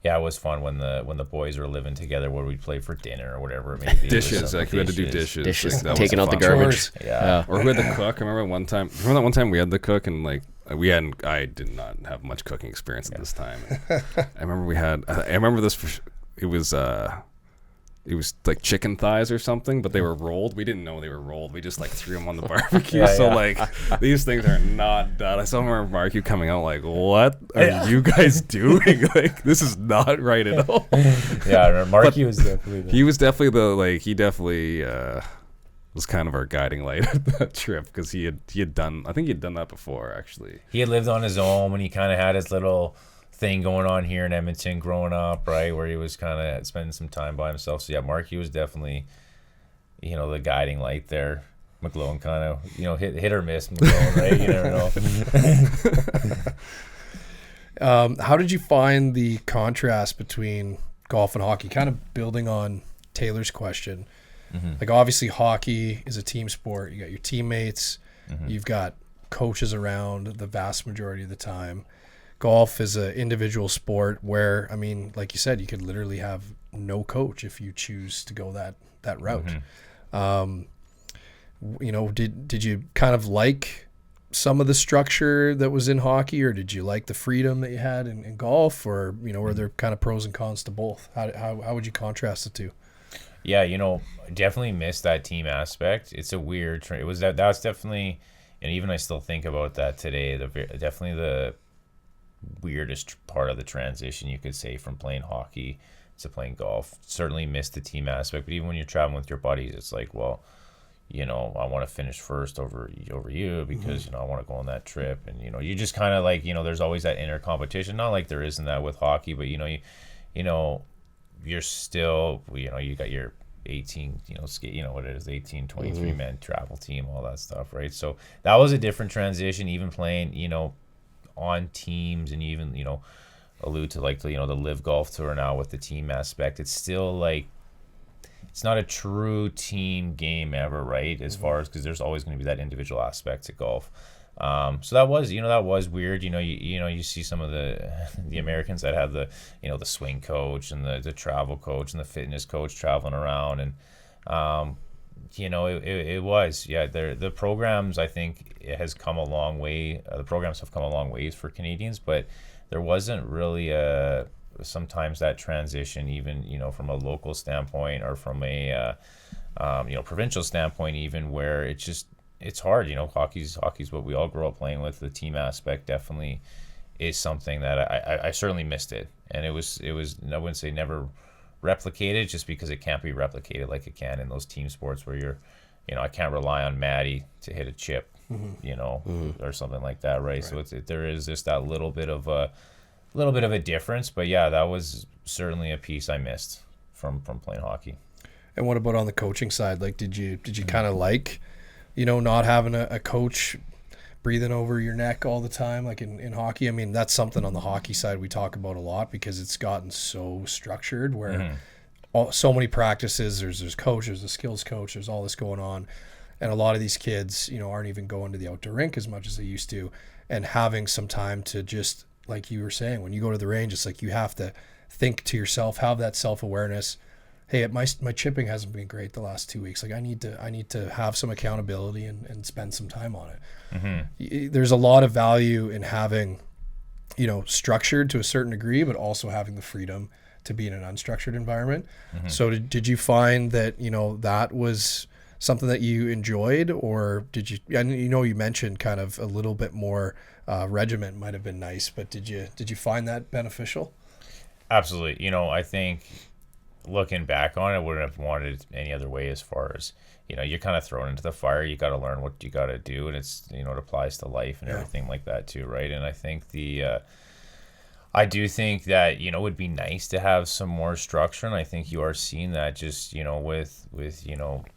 it was fun when the boys were living together, where we'd play for dinner or whatever it may be. Dishes, like we had to do dishes. Like, taking out the garbage. Yeah. Or who had the cook? I remember that one time we had the cook, and like I did not have much cooking experience at this time. I remember this. It was like chicken thighs or something, but they were rolled. We didn't know they were rolled. We just like threw them on the barbecue. Like these things are not done. I still remember barbecue coming out like, what are you guys doing? Like, this is not right at all. Yeah, I remember Marky was definitely he definitely was kind of our guiding light at that trip, because he had done that before, actually. He had lived on his own when he kind of had his little thing going on here in Edmonton growing up, right, where he was kind of spending some time by himself. So Marky was definitely the guiding light there. McGlone kind of hit or miss McGlone, right? You never know. How did you find the contrast between golf and hockey, kind of building on Taylor's question? Like, obviously hockey is a team sport. You got your teammates, you've got coaches around the vast majority of the time. Golf is an individual sport where, I mean, like you said, you could literally have no coach if you choose to go that route. Did you kind of like some of the structure that was in hockey, or did you like the freedom that you had in golf, or were there kind of pros and cons to both? How would you contrast the two? Yeah, definitely missed that team aspect. It's a weird it was that's definitely, and even I still think about that today. Definitely the weirdest part of the transition, you could say, from playing hockey to playing golf. Certainly missed the team aspect, but even when you're traveling with your buddies, it's like, well, I want to finish first over you because I want to go on that trip, and you just kind of like, there's always that inner competition. Not like there isn't that with hockey, but you're still, you got your 18, what it is, 18, 23 man travel team, all that stuff, right? So that was a different transition, even playing, on teams, and even allude to like the the Live Golf Tour now with the team aspect. It's still like, it's not a true team game ever, right? As far as, because there's always going to be that individual aspect to golf. So that was weird. You see some of the Americans that have the the swing coach and the travel coach and the fitness coach traveling around, and It was, the programs, I think it has come a long way. The programs have come a long ways for Canadians, but there wasn't really sometimes that transition, even, from a local standpoint or from a, provincial standpoint, even, where it's hard. Hockey's what we all grow up playing with. The team aspect definitely is something that I certainly missed it. And it was, I wouldn't say never replicated, just because it can't be replicated like it can in those team sports where you're, I can't rely on Maddie to hit a chip, or something like that, right? So there is just that little bit of a difference, but yeah, that was certainly a piece I missed from playing hockey. And what about on the coaching side? Like, did you kind of like, not having a coach breathing over your neck all the time, like in hockey? I mean, that's something on the hockey side we talk about a lot, because it's gotten so structured where so many practices, there's coaches, the skills coach, there's all this going on. And a lot of these kids, aren't even going to the outdoor rink as much as they used to. And having some time to just, like you were saying, when you go to the range, it's like you have to think to yourself, have that self-awareness. Hey, my chipping hasn't been great the last 2 weeks. Like, I need to have some accountability and spend some time on it. There's a lot of value in having, structured to a certain degree, but also having the freedom to be in an unstructured environment. So did you find that, that was something that you enjoyed, or did you, you mentioned kind of a little bit more regiment might have been nice, but did you find that beneficial? Absolutely. I think looking back on it, I wouldn't have wanted it any other way, as far as, you're kind of thrown into the fire. You got to learn what you got to do, and it's, it applies to life and everything like that too, right? And I think I do think that, it would be nice to have some more structure, and I think you are seeing that just, with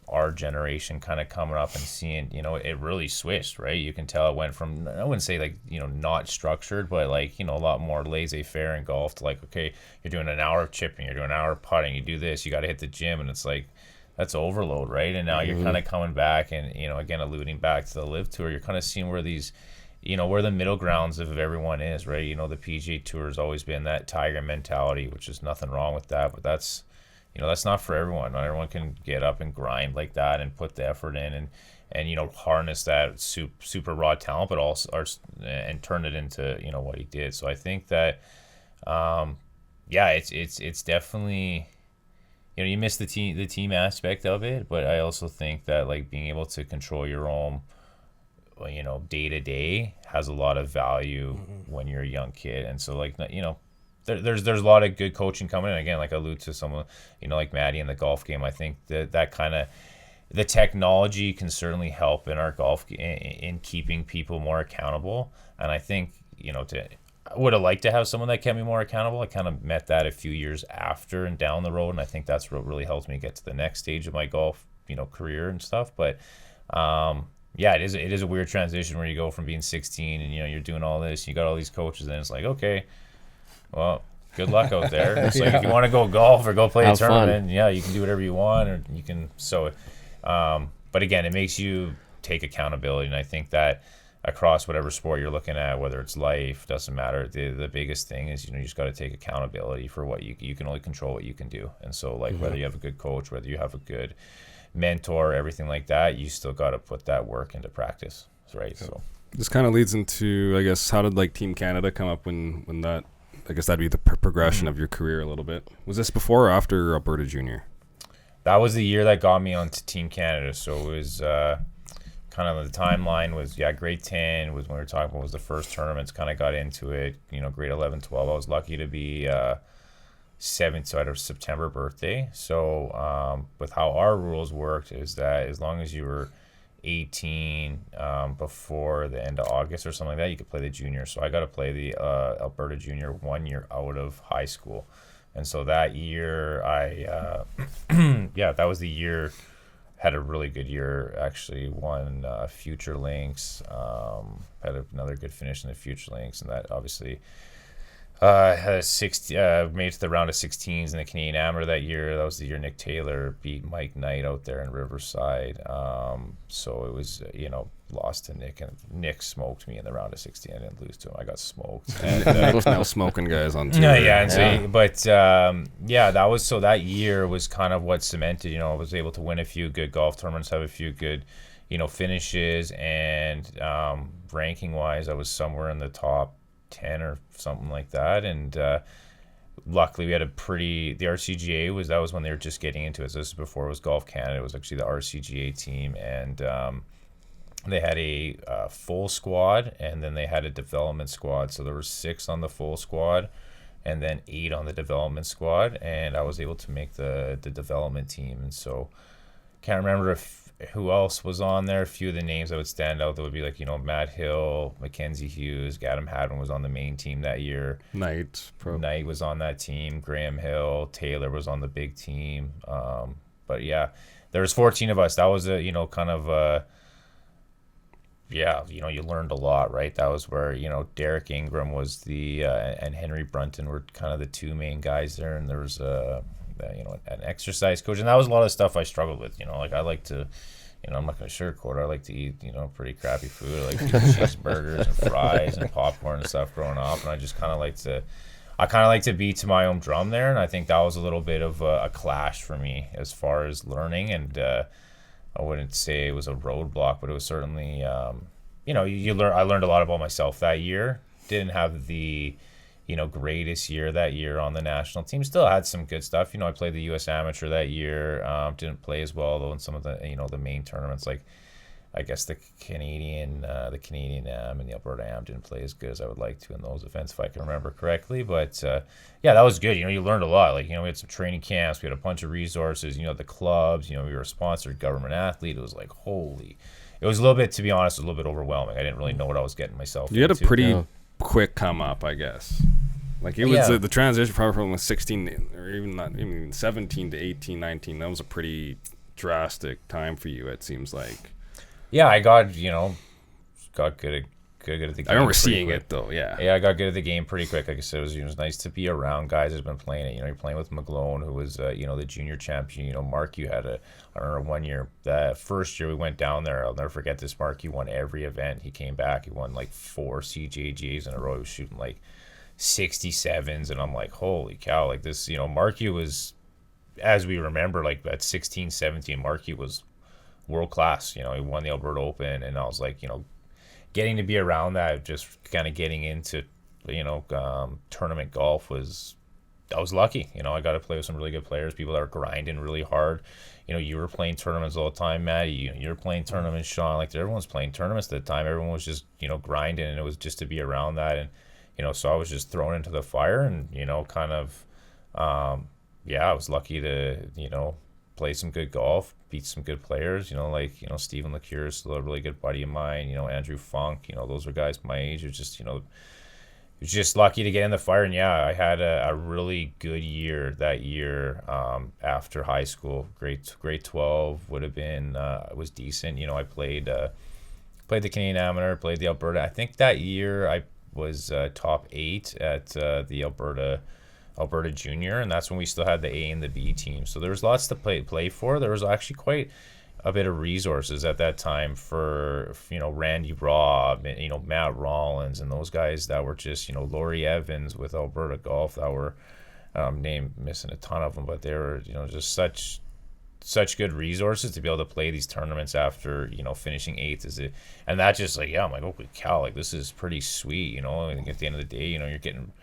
our generation kind of coming up and seeing, it really switched, right? You can tell it went from, I wouldn't say like, not structured, but like, a lot more laissez-faire in golf, to like, okay, you're doing an hour of chipping, you're doing an hour of putting, you do this, you got to hit the gym, and it's like, that's overload, right? And now you're kind of coming back and, again, alluding back to the Live Tour, you're kind of seeing where these, where the middle grounds of everyone is, right? The PGA Tour has always been that tiger mentality, which is nothing wrong with that, but that's not for everyone. Not everyone can get up and grind like that and put the effort in and harness that super raw talent, but also and turn it into what he did. So I think that it's definitely, you miss the team aspect of it, but I also think that like being able to control your own day to day has a lot of value when you're a young kid. And so like, there's a lot of good coaching coming in. Again, like I allude to someone, like Maddie in the golf game. I think that kind of, the technology can certainly help in our golf in keeping people more accountable. And I think, I would have liked to have someone that kept me more accountable. I kind of met that a few years after and down the road. And I think that's what really helped me get to the next stage of my golf, career and stuff. But, it is a weird transition where you go from being 16 and you're doing all this, you got all these coaches, and it's like, okay, well, good luck out there. It's like, if you want to go golf or go play a tournament, you can do whatever you want, or you can. So, but again, it makes you take accountability, and I think that across whatever sport you're looking at, whether it's life, doesn't matter. The biggest thing is you just got to take accountability for what you can only control what you can do, and so like whether you have a good coach, whether you have a good mentor, everything like that, you still got to put that work into practice, right? So this kind of leads into, I guess, how did like Team Canada come up when that, I guess that'd be the progression of your career a little bit. Was this before or after Alberta Junior? That was the year that got me onto Team Canada. So it was kind of the timeline was, grade 10 was when we were talking about, was the first tournaments, kind of got into it, grade 11, 12. I was lucky to be 7th, so I had a September birthday. So with how our rules worked is that as long as you were 18 before the end of August or something like that, you could play the junior. So I got to play the Alberta Junior 1 year out of high school. And so that year I that was the year, had a really good year, actually won Future Links, had another good finish in the Future Links, and that obviously Had a made it to the round of 16s in the Canadian Amateur that year. That was the year Nick Taylor beat Mike Knight out there in Riverside. So it was, lost to Nick, and Nick smoked me in the round of 16. I didn't lose to him. I got smoked. And, Nick was now smoking guys on tour. yeah. And so, but that year was kind of what cemented. I was able to win a few good golf tournaments, have a few good, finishes, and ranking wise, I was somewhere in the top 10 or something like that. And luckily we had the RCGA that was when they were just getting into it. So this is before it was Golf Canada. It was actually the RCGA team, and they had a full squad, and then they had a development squad. So there were 6 on the full squad and then 8 on the development squad, and I was able to make the development team. And so can't remember who else was on there. A few of the names that would stand out that would be like, Matt Hill, Mackenzie Hughes, Adam Hadwin was on the main team that year. Knight was on that team. Graham Hill, Taylor was on the big team. But yeah, there was 14 of us. That was you learned a lot, right? That was where, Derek Ingram was and Henry Brunton were kind of the 2 main guys there. And there was an exercise coach, and that was a lot of stuff I struggled with. I like to, I'm not gonna sugarcoat it. I like to eat, pretty crappy food. I like to eat cheeseburgers and fries and popcorn and stuff growing up, and I just kind of like to beat to my own drum there. And I think that was a little bit of a clash for me as far as learning, and I wouldn't say it was a roadblock, but it was certainly, you learn. I learned a lot about myself that year. Didn't have the greatest year that year on the national team. Still had some good stuff. I played the U.S. Amateur that year. Didn't play as well though in some of the the main tournaments, like I guess the Canadian Am and the Alberta Am didn't play as good as I would like to in those events, if I can remember correctly. But that was good. You learned a lot. Like we had some training camps. We had a bunch of resources. The clubs. We were a sponsored government athlete. It was like holy. It was a little bit, to be honest, a little bit overwhelming. I didn't really know what I was getting myself into. You had a pretty quick come up, I guess. Like it was the transition probably from 16 or even 17 to 18, 19. That was a pretty drastic time for you, it seems like. Yeah, I got good at the game. I remember seeing it though. Yeah, I got good at the game pretty quick. Like I said, it was nice to be around guys that've been playing it. You're playing with McGlone, who was the junior champion. Mark, you had I remember one year, the first year we went down there. I'll never forget this. Mark, he won every event. He came back. He won like 4 CJGAs in a row. He was shooting like 67s, and I'm like, holy cow, like this, Markey was, as we remember, like at 16, 17, Markey was world class. He won the Alberta Open, and I was like, getting to be around that, just kind of getting into, tournament golf I was lucky. I got to play with some really good players, people that are grinding really hard. You were playing tournaments all the time, Maddie. You were playing tournaments, Sean. Like everyone was playing tournaments at the time. Everyone was just, grinding, and it was just to be around that. And so I was just thrown into the fire, and I was lucky to play some good golf, beat some good players. Stephen LaCure is still a really good buddy of mine. Andrew Funk. Those are guys my age. It's just just lucky to get in the fire. And I had a really good year that year after high school. Grade 12 would have been was decent. I played the Canadian Amateur, played the Alberta. I think that year I was top 8 at the Alberta Junior, and that's when we still had the A and the B team. So there was lots to play for. There was actually quite a bit of resources at that time for Randy Robb and Matt Rollins and those guys that were just Laurie Evans with Alberta Golf that were missing a ton of them, but they were just such good resources to be able to play these tournaments after finishing 8th. And that just like I'm like, holy cow, like this is pretty sweet. I think at the end of the day you're getting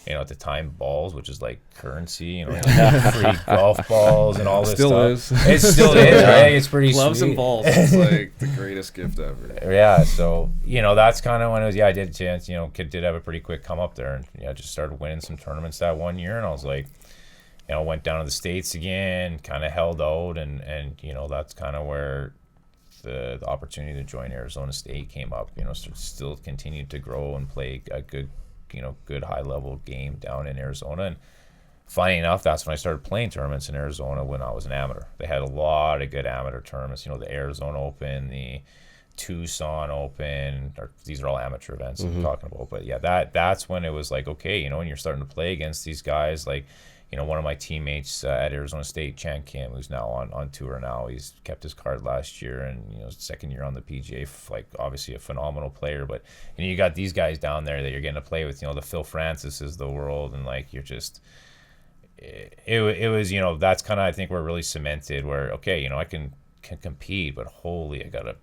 at the time balls, which is like currency, free golf balls and all this stuff. It still is, right? It's pretty gloves sweet. And balls. It's like the greatest gift ever. Yeah, so that's kind of when it was. I did a chance. Kid did have a pretty quick come up there, and just started winning some tournaments that one year, and I was like, went down to the States again, kind of held out, and that's kind of where the opportunity to join Arizona State came up. Still continued to grow and play a good high level game down in Arizona. And funny enough, that's when I started playing tournaments in Arizona when I was an amateur. They had a lot of good amateur tournaments. The Arizona Open, the Tucson Open, or these are all amateur events I'm talking about, but yeah, that's when it was like, okay, you know, when you're starting to play against these guys, like, you know, one of my teammates at Arizona State, Chan Kim, who's now on tour now, he's kept his card last year, and, you know, second year on the PGA, like, obviously a phenomenal player, but, you know, you got these guys down there that you're getting to play with, you know, the Phil Francises of the world, and, like, you're just, it was, you know, that's kind of, I think, where it really cemented, where, okay, you know, I can compete, but holy, I gotta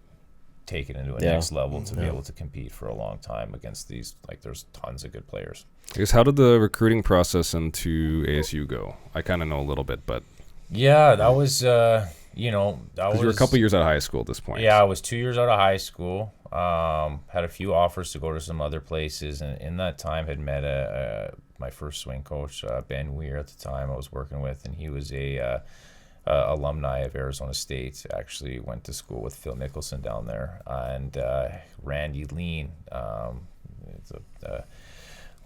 take it into a next level to be able to compete for a long time against these, like, there's tons of good players. I guess, how did the recruiting process into ASU go? I kind of know a little bit, but yeah, that was you know, that was, you were a couple years out of high school at this point. Yeah, I was 2 years out of high school. Had a few offers to go to some other places, and in that time had met my first swing coach, Ben Weir, at the time I was working with, and he was a alumni of Arizona State. Actually went to school with Phil Mickelson down there, and Randy Lean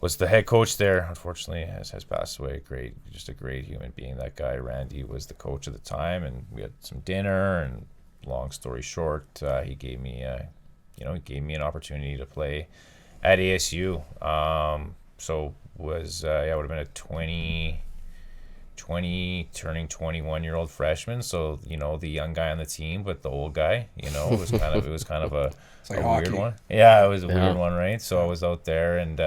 was the head coach there. Unfortunately, has passed away. Just a great human being. That guy Randy was the coach at the time, and we had some dinner. And long story short, he gave me an opportunity to play at ASU. So was I would have been a 20 turning 21-year-old freshman, so, you know, the young guy on the team but the old guy, you know, it was kind of a, like a hockey. weird one. Yeah, it was a weird one, right? So I was out there, and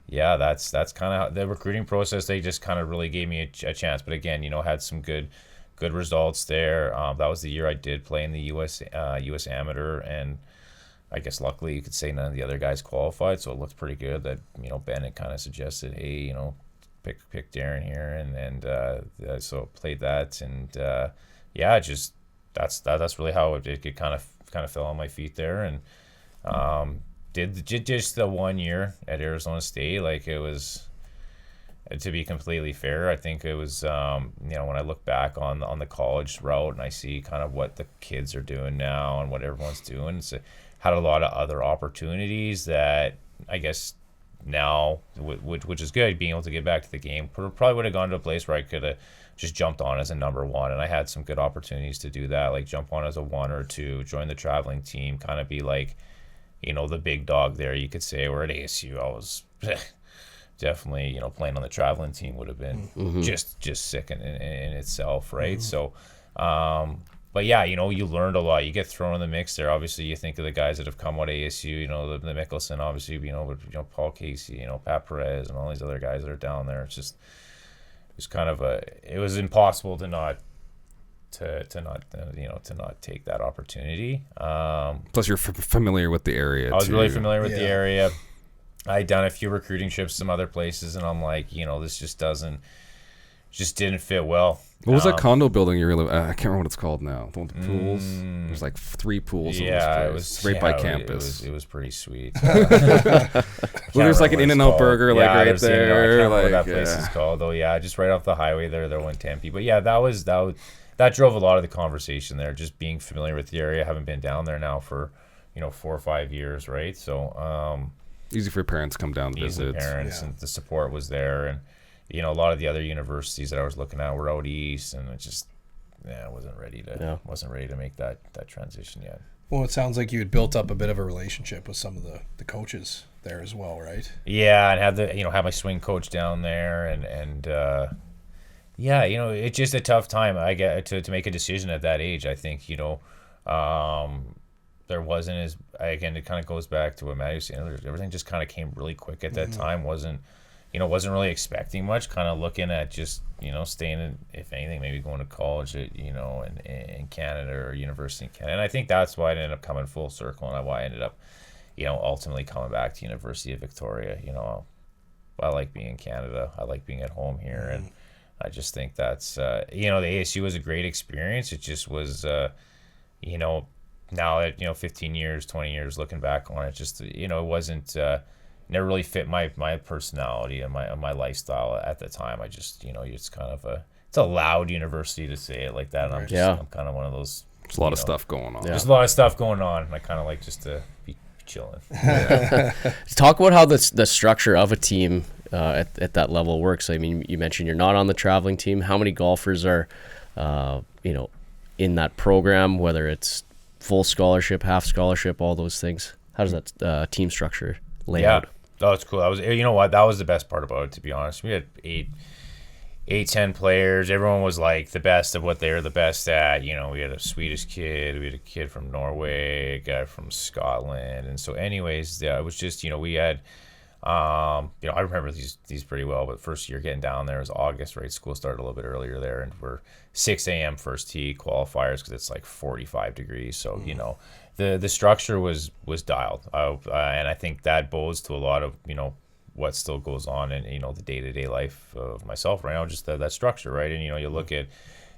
yeah, that's kind of the recruiting process. They just kind of really gave me a chance, but again, you know, had some good results there. That was the year I did play in the US Amateur, and I guess luckily you could say none of the other guys qualified, so it looked pretty good. That, you know, Ben had kind of suggested, hey, you know, pick Darren here, and so played that, and yeah, just that's really how it kind of fell on my feet there, and did just the 1 year at Arizona State. Like, it was, to be completely fair, I think it was, you know, when I look back on the college route and I see kind of what the kids are doing now and what everyone's doing, so had a lot of other opportunities that I guess now, which is good, being able to get back to the game. Probably would have gone to a place where I could have just jumped on as a number one, and I had some good opportunities to do that, like jump on as a 1 or 2, join the traveling team, kind of be like, you know, the big dog there, you could say. Or at ASU, I was definitely, you know, playing on the traveling team would have been just sick in itself, right? So, but yeah, you know, you learned a lot. You get thrown in the mix there. Obviously, you think of the guys that have come out of ASU, you know, the Mickelson, obviously, you know, Paul Casey, you know, Pat Perez, and all these other guys that are down there. It was kind of it was impossible to not take that opportunity. Plus, you're familiar with the area. I was too. really familiar with the area. I had done a few recruiting trips some other places, and I'm like, you know, this just didn't fit well. What was that condo building you really? I can't remember what it's called now. The one with the pools. There's like 3 pools. Yeah, in this place. Right by campus. It was pretty sweet. Well, there's like an In-N-Out burger, like right there. I can't remember what like, that place is called, though. Yeah, just right off the highway there went Tempe. But yeah, that drove a lot of the conversation there. Just being familiar with the area, haven't been down there now for, you know, 4 or 5 years, right? So easy for parents to come down to visit. And the support was there, and, you know, a lot of the other universities that I was looking at were out east, and it just, I wasn't ready to make that transition yet. Well, it sounds like you had built up a bit of a relationship with some of the coaches there as well, right? Yeah, and had my swing coach down there, and yeah, you know, it's just a tough time. I get to make a decision at that age. I think, you know, there wasn't as, again, it kind of goes back to what Matt was saying. Everything just kind of came really quick at that time. Wasn't really expecting much, kind of looking at just, you know, staying in, if anything, maybe going to college at, you know, in Canada or university in Canada. And I think that's why it ended up coming full circle, and why I ended up, you know, ultimately coming back to University of Victoria. You know, I like being in Canada. I like being at home here, and I just think that's, you know, the ASU was a great experience. It just was, you know, now that, you know, 15 years, 20 years looking back on it, just, you know, it wasn't, never really fit my personality and my lifestyle at the time. I just, you know, it's kind of it's a loud university to say it like that. And I'm kind of one of those. There's a lot of stuff going on. There's a lot of stuff going on. And I kind of like just to be chilling. Talk about how the structure of a team at that level works. I mean, you mentioned you're not on the traveling team. How many golfers are, you know, in that program, whether it's full scholarship, half scholarship, all those things? How does that team structure lay Yeah. out? Oh, it's cool. You know what? That was the best part about it, to be honest. We had 10 players. Everyone was like the best of what they were the best at. You know, we had a Swedish kid, we had a kid from Norway, a guy from Scotland. And so anyways, it was just, we had, I remember these pretty well, but first year getting down there was August, right? School started a little bit earlier there, and we're 6 a.m. first tee qualifiers because it's like 45 degrees. So, the structure was dialed. And I think that bodes to a lot of, what still goes on in, the day-to-day life of myself right now, just that structure, right? And, you look at,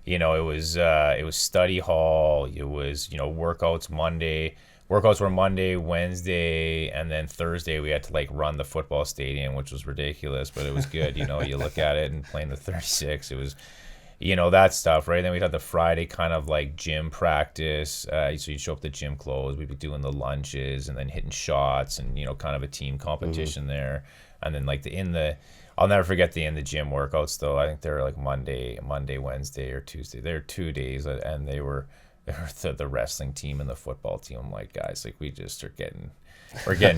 it was study hall, it was, workouts Monday. Workouts were Monday, Wednesday, and then Thursday we had to like run the football stadium, which was ridiculous, but it was good. You look at it and playing the 36, it was, that stuff, right? Then we'd have the Friday kind of like gym practice. So you'd show up the gym clothes, we'd be doing the lunches and then hitting shots and, kind of a team competition there. And then like I'll never forget the in the gym workouts though. I think they were like Monday, Wednesday, or Tuesday. They were 2 days, and they were the wrestling team and the football team. I'm like, guys, like we're getting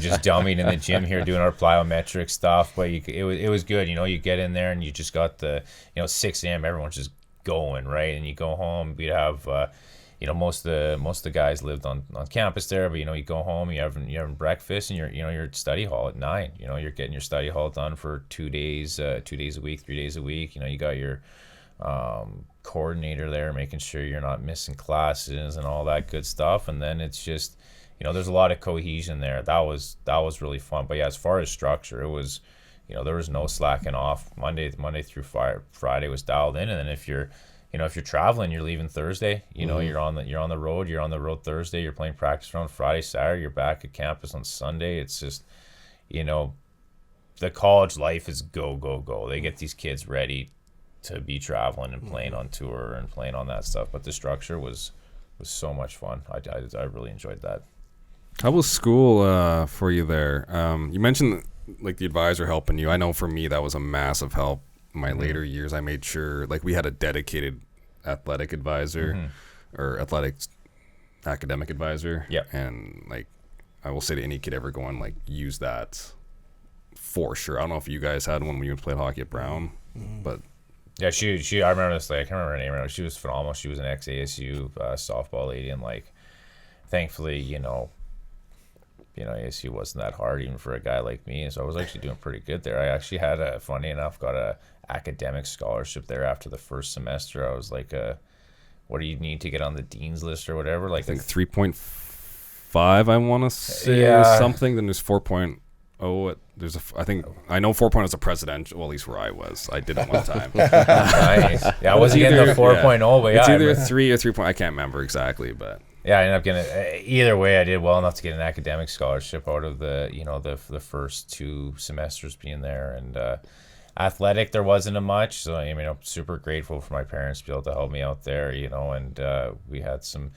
just dummied in the gym here doing our plyometric stuff. But it was good. You get in there and you just got the 6 a.m. everyone's just going, right? And you go home. We'd have most of the guys lived on campus there, but you go home, you're having breakfast, and you're at study hall at 9. You're getting your study hall done for 2 days, 2 days a week, 3 days a week. You got your coordinator there making sure you're not missing classes and all that good stuff. And then it's just there's a lot of cohesion there. That was really fun. But yeah, as far as structure, it was there was no slacking off. Monday through Friday was dialed in. And then if you're traveling, you're leaving Thursday, you're on the road Thursday, you're playing practice round Friday, Saturday, you're back at campus on Sunday. It's just the college life is go. They get these kids ready to be traveling and playing on tour and playing on that stuff. But the structure was so much fun. I really enjoyed that. How was school for you there? You mentioned like the advisor helping you. I know for me that was a massive help. In my later years, I made sure like we had a dedicated athletic advisor or academic advisor. Yeah. And like I will say to any kid ever going, like use that for sure. I don't know if you guys had one when you played hockey at Brown, but yeah, she I remember this, like I can't remember her name right now. She was phenomenal. She was an ex-ASU softball lady, and like thankfully, ASU wasn't that hard even for a guy like me, and so I was actually doing pretty good there. I actually had funny enough, got a academic scholarship there after the first semester. I was like, what do you need to get on the dean's list or whatever? Like I think 3.5, I want to say, or something. Then there's 4.0. I know 4.0 is a presidential, well, at least where I was. I did it one time. Nice. Yeah, I wasn't getting the 4.0, but yeah. It's either 3 or 3. I can't remember exactly, but yeah, I ended up getting either way. I did well enough to get an academic scholarship out of the first 2 semesters being there, and athletic there wasn't a much. So I'm super grateful for my parents to be able to help me out there. And we had some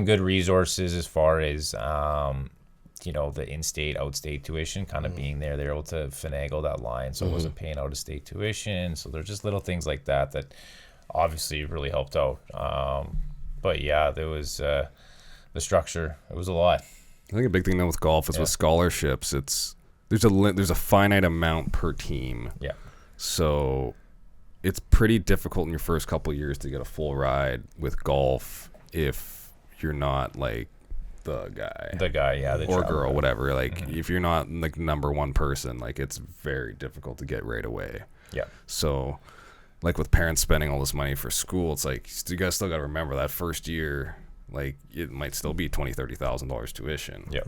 good resources as far as the in-state, out-state tuition kind of being there. They're able to finagle that line, so I wasn't paying out-of-state tuition. So there's just little things like that obviously really helped out. But yeah, there was the structure. It was a lot. I think a big thing though with golf is with scholarships. There's a finite amount per team. Yeah. So it's pretty difficult in your first couple of years to get a full ride with golf if you're not like the guy, yeah, or girl, whatever. Like if you're not like number one person, like it's very difficult to get right away. Yeah. So like with parents spending all this money for school, it's like you guys still got to remember that first year, like it might still be $20,000-$30,000 tuition. Yeah.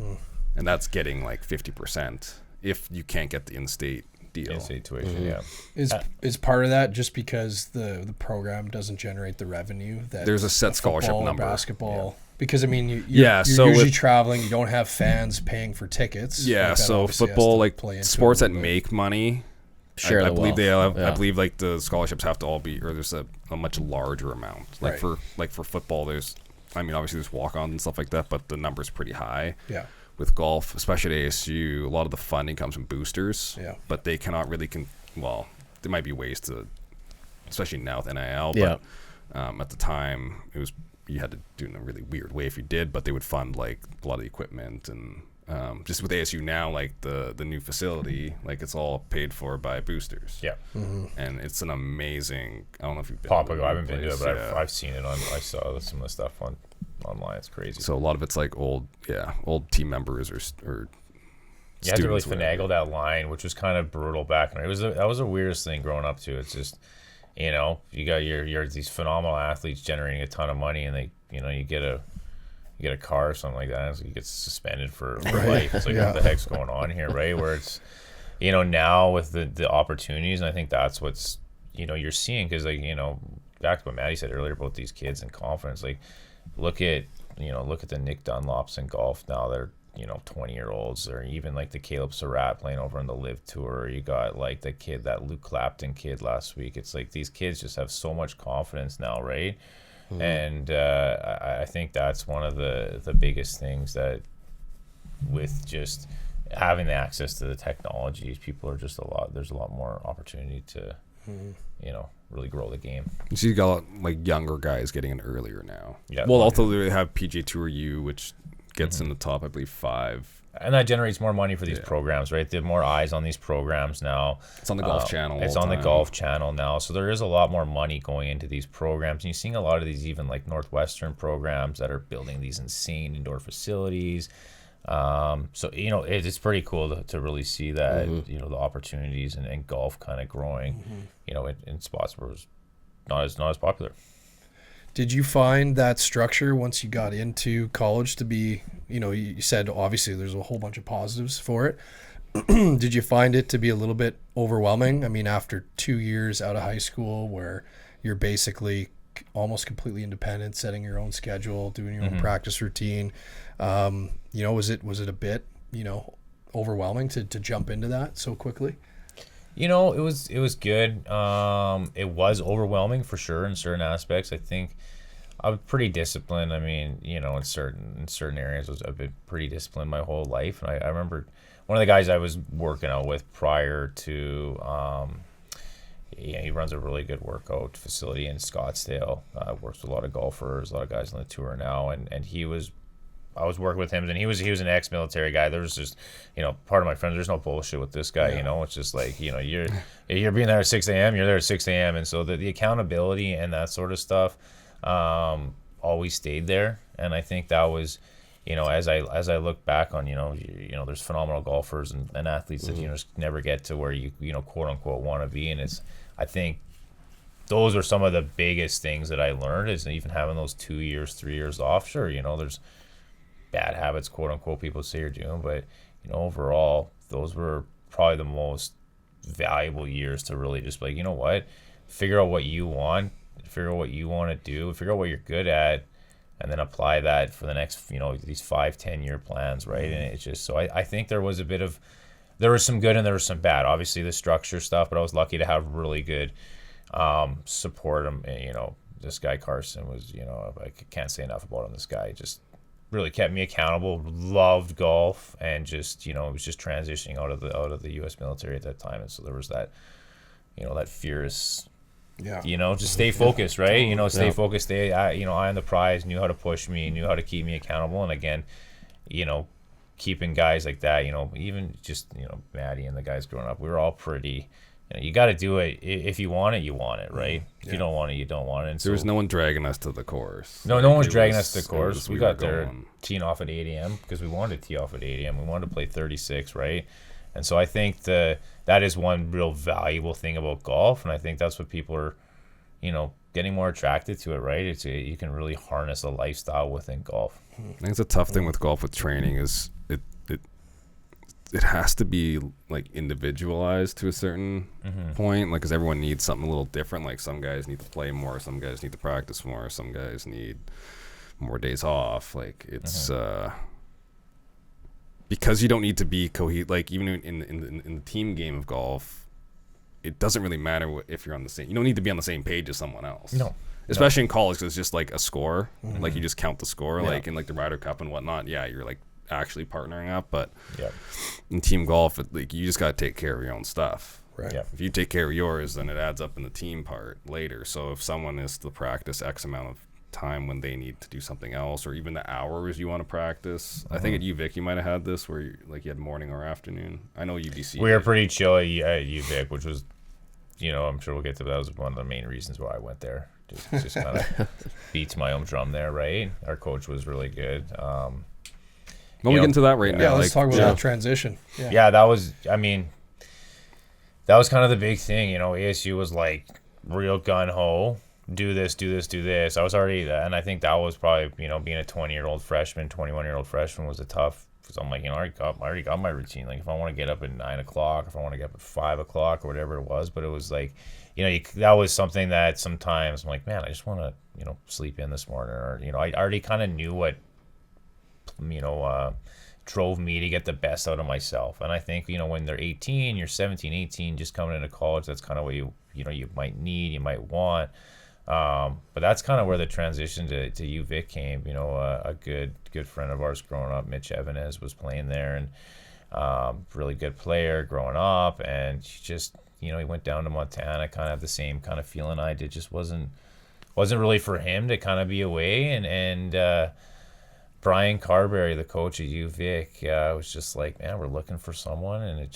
And that's getting like 50% if you can't get the in-state deal. In-state tuition, yeah. Is part of that just because the program doesn't generate the revenue that there's a set scholarship football, number. Because I mean, you're so usually traveling. You don't have fans paying for tickets. Yeah, like so football, like sports that make money. Share I the believe wealth. I believe like the scholarships have to all be, or there's a much larger amount. Like for football, obviously there's walk-ons and stuff like that, but the number's pretty high. Yeah. With golf, especially at ASU, a lot of the funding comes from boosters. Yeah. But they cannot really there might be ways to, especially now with NIL. But at the time, it was you had to do it in a really weird way if you did, but they would fund like a lot of the equipment and just with ASU now, like the new facility, like it's all paid for by boosters. Yeah. And it's an amazing. I don't know if you've been. Papago, I haven't been to it, but yeah. I've seen it on. I saw some of the stuff online. It's crazy. So a lot of it's like old team members or you had to really students, finagle that line, which was kind of brutal back then. That was the weirdest thing growing up too. It's just, you know, you got your these phenomenal athletes generating a ton of money, and they, you know, you get a car or something like that, and so you get suspended for life. It's like, what the heck's going on here, right? Where it's, you know, now with the opportunities, and I think that's what's, you know, you're seeing, because, like, you know, back to what Maddie said earlier about these kids and confidence, like, look at the Nick Dunlops in golf now. They're, you know, 20-year-olds, or even like the Caleb Surratt playing over on the Live Tour. You got like the kid, that Luke Clapton kid last week. It's like these kids just have so much confidence now, right? And I think that's one of the biggest things, that with just having the access to the technologies, people are just there's a lot more opportunity to, you know, really grow the game. So you got like younger guys getting in earlier now. Yeah. Well, also they have PGA Tour U, which gets in the top, I believe, 5. And that generates more money for these programs, right? There are more eyes on these programs now. It's on the Golf Channel. It's on the Golf Channel now. So there is a lot more money going into these programs. And you're seeing a lot of these, even like Northwestern programs, that are building these insane indoor facilities. So, you know, it's pretty cool to really see that, you know, the opportunities and golf kind of growing, you know, in spots where it's not as popular. Did you find that structure once you got into college to be, you know, you said obviously there's a whole bunch of positives for it. Did you find it to be a little bit overwhelming? I mean, after 2 years out of high school where you're basically almost completely independent, setting your own schedule, doing your own practice routine, you know, was it a bit, you know, overwhelming to jump into that so quickly? You know, it was good. It was overwhelming for sure in certain aspects. I think I was pretty disciplined. I mean, you know, in certain areas, I've been pretty disciplined my whole life. And I remember one of the guys I was working out with prior to, he runs a really good workout facility in Scottsdale. Works with a lot of golfers, a lot of guys on the tour now, and I was working with him, and he was an ex-military guy. There was just, you know, part of my friends, there's no bullshit with this guy, you know. It's just like, you know, you're being there at 6 a.m., you're there at 6 a.m. And so the accountability and that sort of stuff always stayed there. And I think that was, you know, as I look back on, you know, there's phenomenal golfers and athletes that, you know, just never get to where you know, quote unquote want to be. And I think those are some of the biggest things that I learned, is even having those 2 years, 3 years off. Sure, you know, there's bad habits, quote unquote, people say you're doing, but, you know, overall, those were probably the most valuable years to really just, like, you know what, figure out what you want, figure out what you want to do, figure out what you're good at, and then apply that for the next, you know, these 5-10 year plans, right? And it's just, so I think there was some good and there was some bad. Obviously the structure stuff, but I was lucky to have really good support. You know, this guy Carson was, you know, I can't say enough about him. This guy just really kept me accountable, loved golf, and just, you know, it was just transitioning out of the U.S. military at that time. And so there was that, you know, that fierce, you know, just stay focused, right? You know, stay focused, you know, eye on the prize, knew how to push me, knew how to keep me accountable. And again, you know, keeping guys like that, you know, even just, you know, Maddie and the guys growing up, we were all pretty, you know, you got to do it. If you want it, you want it, right? If you don't want it, you don't want it. And there was no one dragging us to the course. No one was dragging us to the course. We got there teeing off at 8 a.m. because we wanted to tee off at 8 a.m. We wanted to play 36, right? And so I think that is one real valuable thing about golf, and I think that's what people are, you know, getting more attracted to it, right? You can really harness a lifestyle within golf. I think it's a tough thing with golf with training is it has to be like individualized to a certain point, like, because everyone needs something a little different. Like, some guys need to play more, some guys need to practice more, some guys need more days off. Like, it's because you don't need to be like, even in the team game of golf, it doesn't really matter if you're on the same. You don't need to be on the same page as someone else. No. Especially in college, because it's just like a score. Like, you just count the score, like in like the Ryder Cup and whatnot. Yeah, you're like actually partnering up, but in team golf, like, you just got to take care of your own stuff. Right. If you take care of yours, then it adds up in the team part later. So if someone is to practice X amount of time when they need to do something else, or even the hours you want to practice. I think at UVic you might have had this where you had morning or afternoon. I know UBC. We were pretty chill at UVic, which was, I'm sure we'll get to that. Was one of the main reasons why I went there. Just kind of beats my own drum there, right? Our coach was really good. We get into that right now. Yeah, let's talk about that transition. Yeah, that was kind of the big thing. ASU was like real gun ho, do this. I was already, and I think that was probably, being a 21-year-old freshman was a tough, because I'm like, I already got my routine. Like if I want to get up at 9 o'clock, if I want to get up at 5 o'clock or whatever it was, but it was like, that was something that sometimes I'm like, man, I just want to, sleep in this morning, or, I already kind of knew what, drove me to get the best out of myself. And I think, when they're 18, you're 17, 18, just coming into college, that's kind of what you might need, you might want. But that's kind of where the transition to UVic came. A good friend of ours growing up, Mitch Evanes, was playing there, and really good player growing up. And just, he went down to Montana, kind of had the same kind of feeling I did. Just wasn't really for him to kind of be away. And Brian Carberry, the coach at UVic, was just like, man, we're looking for someone. And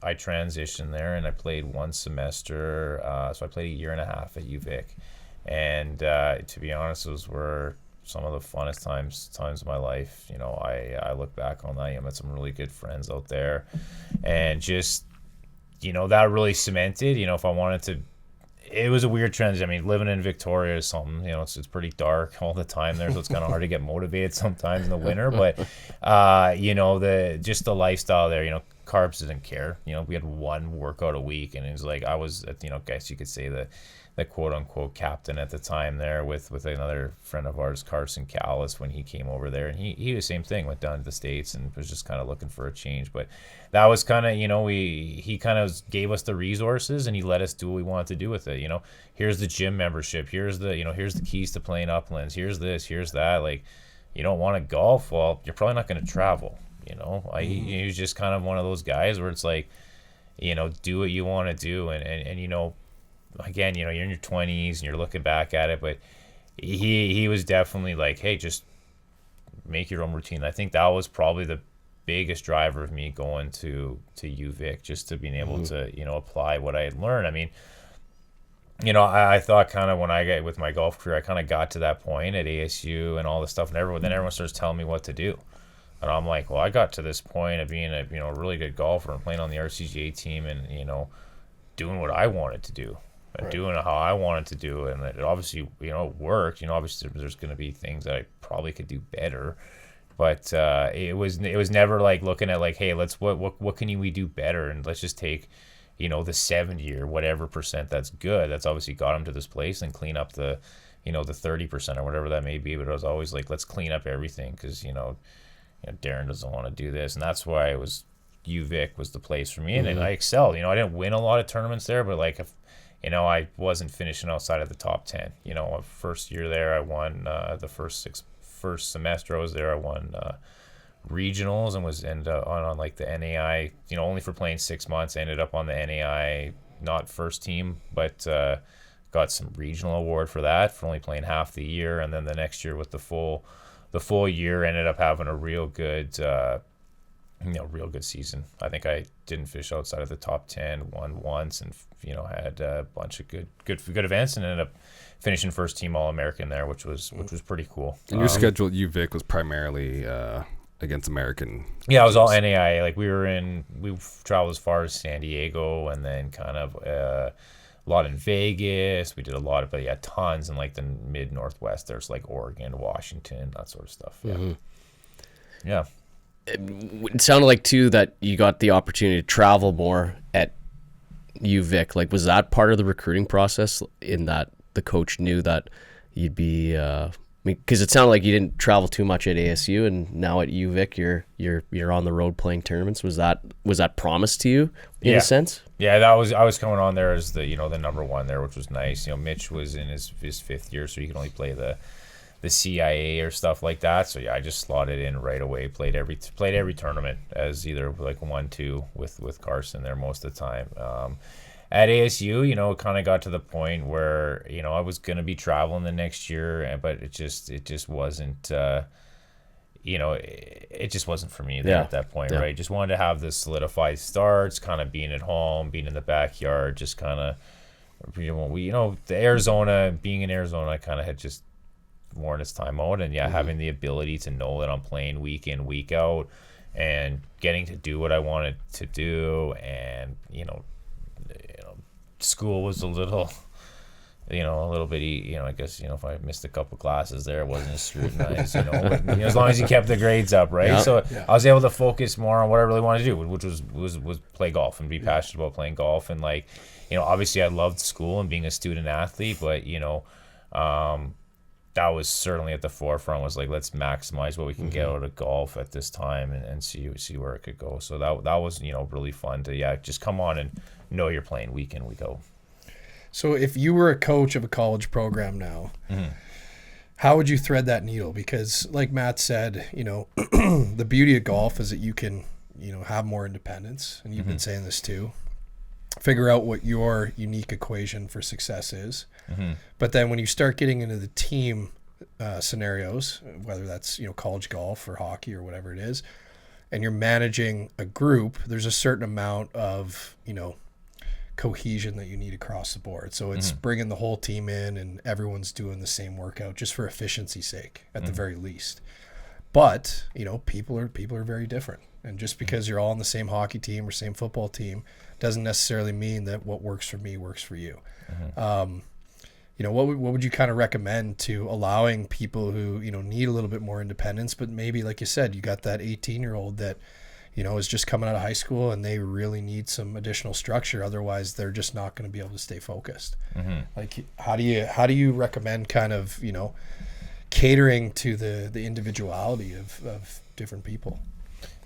I transitioned there, and I played one semester. So I played a year and a half at UVic. And to be honest, those were some of the funnest times of my life. I look back on that. I met some really good friends out there. And just, that really cemented, if I wanted to. It was a weird transition. I mean, living in Victoria is something, it's pretty dark all the time there, so it's kind of hard to get motivated sometimes in the winter. But, the lifestyle there, Carbs didn't care. We had one workout a week, and it was like I was, guess you could say the quote unquote captain at the time there with another friend of ours, Carson Callis, when he came over there, and he was the same thing, went down to the States and was just kind of looking for a change. But that was kind of, he kind of gave us the resources, and he let us do what we wanted to do with it. Here's the gym membership, here's the keys to playing Uplands, here's this, here's that. Like, you don't want to golf, well, you're probably not going to travel. He was just kind of one of those guys where it's like, do what you want to do, and again, you're in your 20s and you're looking back at it, but he was definitely like, hey, just make your own routine. I think that was probably the biggest driver of me going to UVic, just to being able to, apply what I had learned. I mean, I thought kind of when I got with my golf career, I kind of got to that point at ASU and all this stuff, and everyone starts telling me what to do. And I'm like, well, I got to this point of being a, really good golfer and playing on the RCGA team and, doing what I wanted to do. And doing it how I wanted to do it, and it obviously, worked. Obviously there's going to be things that I probably could do better, but it was never like looking at like, hey, let's what can we do better, and let's just take, the 70 or whatever percent that's good. That's obviously got him to this place, and clean up the, the 30% or whatever that may be. But I was always like, let's clean up everything, because Darren doesn't want to do this, and that's why it was UVic was the place for me, and I excelled. I didn't win a lot of tournaments there, but like if I wasn't finishing outside of the top 10. First year there, I won the first semester I was there. I won regionals and was on like the NAI. Only for playing 6 months. I ended up on the NAI, not first team, but got some regional award for that for only playing half the year. And then the next year with the full year, ended up having a real good. Real good season. I think I didn't fish outside of the top 10, won once, and had a bunch of good events, and ended up finishing first team All-American there, which was pretty cool. And your schedule at UVic was primarily against American. Yeah, it was all NAIA. Like we traveled as far as San Diego, and then kind of a lot in Vegas. We did a lot of, but yeah, tons in like the mid Northwest. There's like Oregon, Washington, that sort of stuff. Yeah. Yeah. It sounded like too that you got the opportunity to travel more at UVic. Like, was that part of the recruiting process, in that the coach knew that you'd be? Because it sounded like you didn't travel too much at ASU, and now at UVic you're on the road playing tournaments. Was that promised to you in a sense? Yeah, I was coming on there as the the number one there, which was nice. Mitch was in his fifth year, so he could only play the CIA or stuff like that. So yeah, I just slotted in right away. Played every tournament as either like 1-2 with Carson there most of the time. at ASU, you know, it kind of got to the point where, you know, I was going to be traveling the next year, but it just wasn't, you know, it just wasn't for me there at that point, right? Just wanted to have this solidified starts, kind of being at home, being in the backyard, just kind of, you know, being in Arizona, I kind of had just worn its time out, and having the ability to know that I'm playing week in, week out, and getting to do what I wanted to do, and you know, school was a little bit, you know, I guess, you know, if I missed a couple classes there, it wasn't as scrutinized, you know, but, you know, as long as you kept the grades up, right? So I was able to focus more on what I really wanted to do, which was play golf and be passionate about playing golf. And like, you know, obviously I loved school and being a student athlete, but you know, that was certainly at the forefront, was like, let's maximize what we can get out of golf at this time, and see where it could go. So that was, you know, really fun to just come on and know you're playing week in, week out. So if you were a coach of a college program now, how would you thread that needle? Because like Matt said, you know, the beauty of golf is that you can, you know, have more independence, and you've been saying this too. Figure out what your unique equation for success is. But then when you start getting into the team scenarios, whether that's, you know, college golf or hockey or whatever it is, and you're managing a group, there's a certain amount of, you know, cohesion that you need across the board. So it's bringing the whole team in and everyone's doing the same workout just for efficiency's sake at the very least. But, you know, people are very different. And just because you're all on the same hockey team or same football team doesn't necessarily mean that what works for me works for you. You know, what would you kind of recommend to allowing people who, you know, need a little bit more independence, but maybe, like you said, you got that 18-year-old that, you know, is just coming out of high school and they really need some additional structure. Otherwise, they're just not going to be able to stay focused. Like, how do you recommend kind of, you know, catering to the individuality of different people?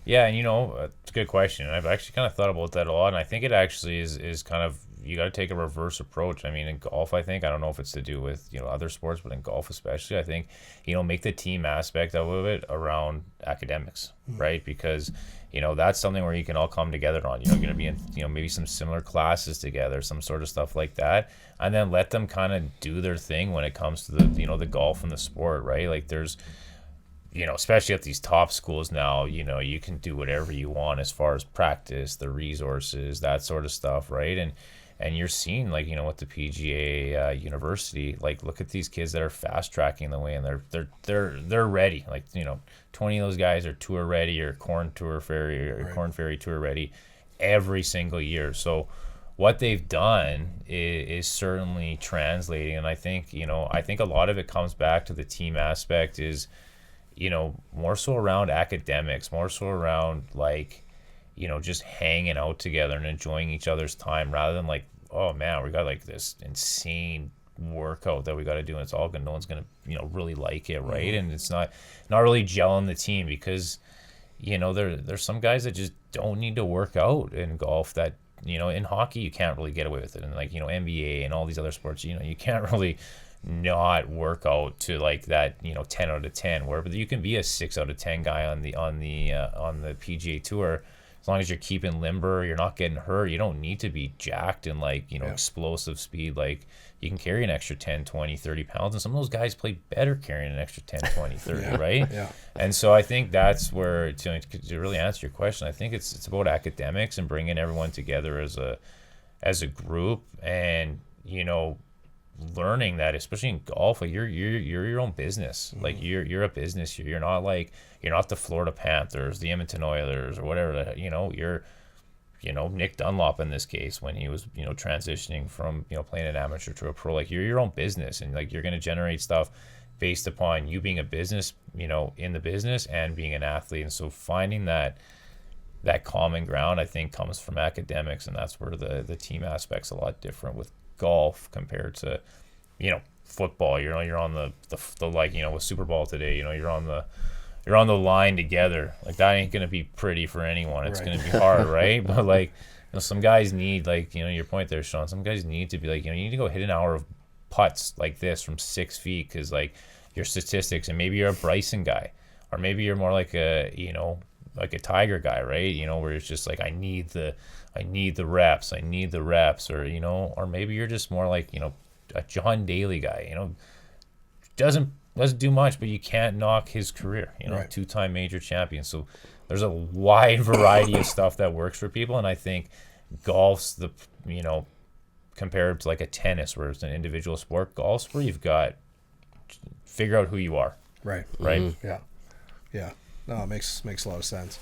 Yeah, and you know, it's a good question. I've actually kind of thought about that a lot, and I think it actually is kind of, you got to take a reverse approach. I mean, in golf, I don't know if it's to do with, you know, other sports, but in golf especially, I think, you know, make the team aspect of it around academics, right? Because, you know, that's something where you can all come together on. You're going to be in, you know, maybe some similar classes together, some sort of stuff like that, and then let them kind of do their thing when it comes to the, you know, the golf and the sport, right? Like there's, you know, especially at these top schools now, you know, you can do whatever you want as far as practice, the resources, that sort of stuff, right? And you're seeing, like, you know, with the PGA university, like, look at these kids that are fast tracking the way, and they're ready. Like, you know, 20 of those guys are tour ready or Corn Ferry tour ready every single year. So what they've done is certainly translating, and I think a lot of it comes back to the team aspect, is, you know, more so around academics, more so around, like, you know, just hanging out together and enjoying each other's time, rather than like, oh man, we got like this insane workout that we got to do, and it's all good, no one's gonna, you know, really like it, right? And it's not really gelling the team, because, you know, there's some guys that just don't need to work out in golf, that, you know, in hockey you can't really get away with it, and like, you know, NBA and all these other sports, you know, you can't really not work out to like that, you know, 10 out of 10, where you can be a 6 out of 10 guy on the PGA Tour. As long as you're keeping limber, you're not getting hurt, you don't need to be jacked and, like, you know, explosive speed. Like, you can carry an extra 10, 20, 30 pounds, and some of those guys play better carrying an extra 10, 20, 30, right? Yeah. And so I think that's where, to really answer your question, I think it's about academics and bringing everyone together as a group, and, you know, learning that, especially in golf, like you're your own business. Like you're a business. You're not the Florida Panthers, the Edmonton Oilers, or whatever. You know, you're, you know, Nick Dunlop in this case, when he was, you know, transitioning from, you know, playing an amateur to a pro. Like, you're your own business, and like you're going to generate stuff based upon you being a business, you know, in the business, and being an athlete. And so finding that common ground, I think, comes from academics, and that's where the team aspect's a lot different with golf compared to, you know, football. You know, you're on the like, you know, with Super Bowl today, you know, you're on the line together. Like, that ain't gonna be pretty for anyone. It's gonna be hard, right? But like, you know, some guys need, like, you know, your point there, Sean, some guys need to be like, you know, you need to go hit an hour of putts like this from 6 feet, because like your statistics, and maybe you're a Bryson guy, or maybe you're more like a, you know, like a Tiger guy, right? You know, where it's just like I need the reps, or you know, or maybe you're just more like, you know, a John Daly guy, you know, doesn't do much, but you can't knock his career, you know, 2-time major champion. So there's a wide variety of stuff that works for people, and I think golf's you know, compared to like a tennis where it's an individual sport, golf's where you've got figure out who you are. Right. Mm-hmm. Yeah. No, it makes a lot of sense.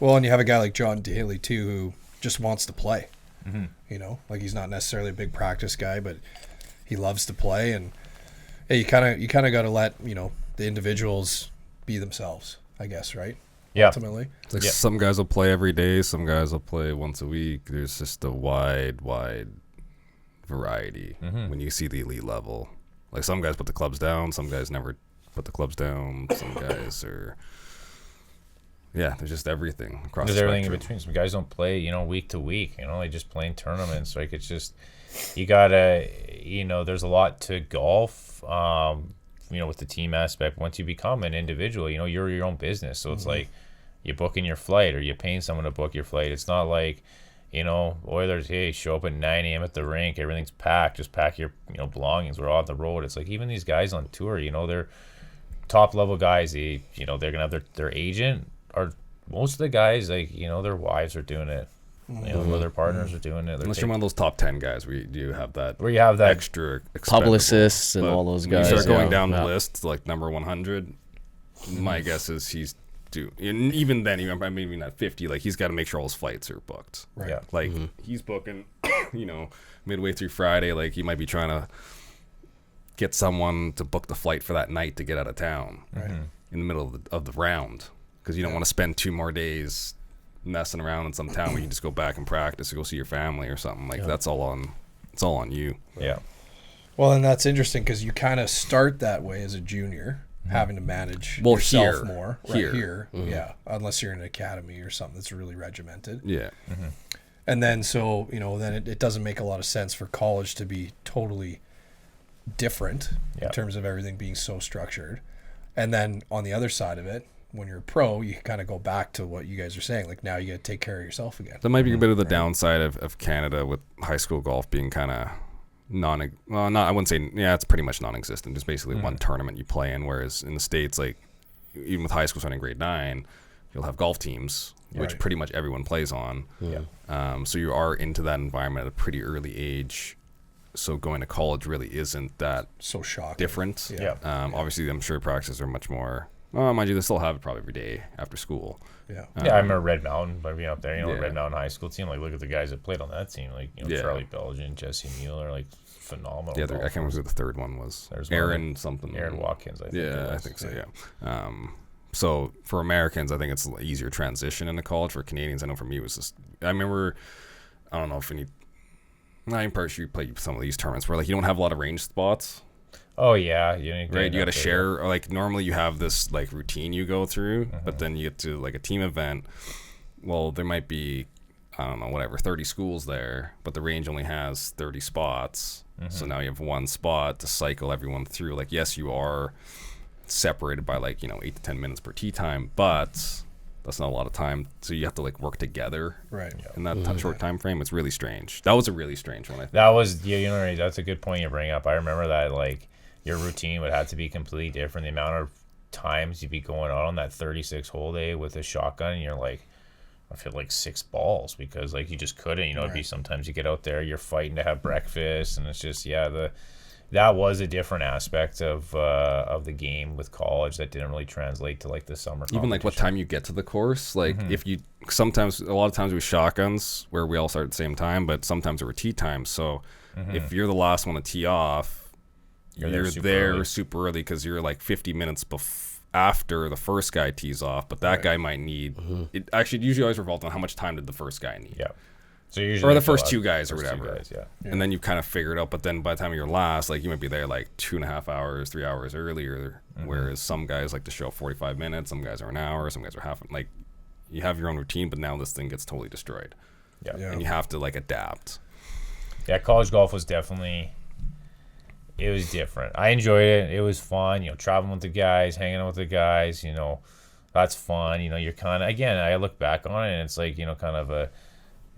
Well, and you have a guy like John Daly too, who just wants to play. Mm-hmm. You know, like he's not necessarily a big practice guy, but he loves to play. And hey, you kind of got to let, you know, the individuals be themselves, I guess, right? Yeah. Ultimately, It's like some guys will play every day, some guys will play once a week. There's just a wide variety when you see the elite level. Like some guys put the clubs down, some guys never put the clubs down, some guys are, there's just everything across There's the everything in spectrum. between. Some guys don't play, you know, week to week, you know, they just play in tournaments. Like it's just, you gotta, you know, there's a lot to golf, you know, with the team aspect. Once you become an individual, you know, you're your own business. So it's like you're booking your flight or you're paying someone to book your flight. It's not like, you know, Oilers, hey, show up at 9 a.m. at the rink, everything's packed, just pack your, you know, belongings, we're on the road. It's like even these guys on tour, you know, they're top level guys, you know, they're gonna have their agent, or most of the guys, like, you know, their wives are doing it, you know, or their partners are doing it. Unless you're one of those top 10 guys where you have that extra expendable. Publicists and But all those when guys. you start going yeah. down the Yeah. list to like number 100, my guess is he's due. And even then, maybe not 50, like he's got to make sure all his flights are booked. Right. Yeah. Like he's booking, you know, midway through Friday, like he might be trying to get someone to book the flight for that night to get out of town in the middle of the round, because you don't want to spend 2 more days messing around in some town where you can just go back and practice or go see your family or something. Like it's all on you. Yeah. well, and that's interesting because you kind of start that way as a junior, having to manage yourself more. Here. Yeah, unless you're in an academy or something that's really regimented. Yeah. And then, so, you know, then it doesn't make a lot of sense for college to be totally different in terms of everything being so structured. And then on the other side of it, when you're a pro, you kind of go back to what you guys are saying. Like now you got to take care of yourself again. That might be a bit of the downside of Canada with high school golf being kind of I wouldn't say, it's pretty much non-existent. Just basically one tournament you play in, whereas in the States, like even with high school starting grade 9, you'll have golf teams, which pretty much everyone plays on. Yeah. So you are into that environment at a pretty early age. So going to college really isn't that So shocking. different. Yeah. Obviously, I'm sure practices are much more. Well, mind you, they still have it probably every day after school. Yeah. Yeah, I remember Red Mountain, by being up there, you know, Yeah. Red Mountain High School team. Like, look at the guys that played on that team. Like, you know, Yeah. Charlie Belgian, Jesse Mueller, like, phenomenal. Yeah, I can't remember golfers. who the third one was. There's one Aaron something. Aaron Watkins, I think. it Yeah, I was. think so. Yeah. So for Americans, I think it's an easier transition into college. For Canadians, I know for me it was just. I remember, I don't know if I'm pretty sure you play some of these tournaments where like you don't have a lot of range spots. Oh, yeah. You Right, you got to share. Or like normally you have this like routine you go through, but then you get to like a team event. Well, there might be, I don't know, whatever, 30 schools there, but the range only has 30 spots. So now you have one spot to cycle everyone through. Like, yes, you are separated by like 8 to 10 minutes per tee time, but that's not a lot of time. So you have to like work together. Right. In that short time frame. It's really strange. That was a really strange one, I think. That was, you know, that's a good point you bring up. I remember that, like, your routine would have to be completely different. The amount of times you'd be going out on that 36 hole day with a shotgun, and you're like, I feel like 6 balls because, like, you just couldn't. You know, it'd be sometimes you get out there, you're fighting to have breakfast, and it's just, that was a different aspect of the game with college that didn't really translate to like the summer. Even like what time you get to the course, like if you a lot of times with shotguns where we all start at the same time, but sometimes there were tee times. So if you're the last one to tee off, you're there super early because you're like 50 minutes after the first guy tees off, but that guy might need it. Actually, it usually always revolves on how much time did the first guy need. Yeah. So usually Or the first 2 guys or whatever. Guys, yeah. And then you kind of figure it out. But then by the time you're last, like you might be there like 2.5 hours, 3 hours earlier. Whereas some guys like to show 45 minutes. Some guys are an hour. Some guys are half. Like you have your own routine, but now this thing gets totally destroyed. Yeah. And you have to like adapt. Yeah, college golf was definitely, it was different. I enjoyed it. It was fun, you know, traveling with the guys, hanging out with the guys, you know. that's fun. You know, you're kind of, again, I look back on it and it's like, you know, kind of a,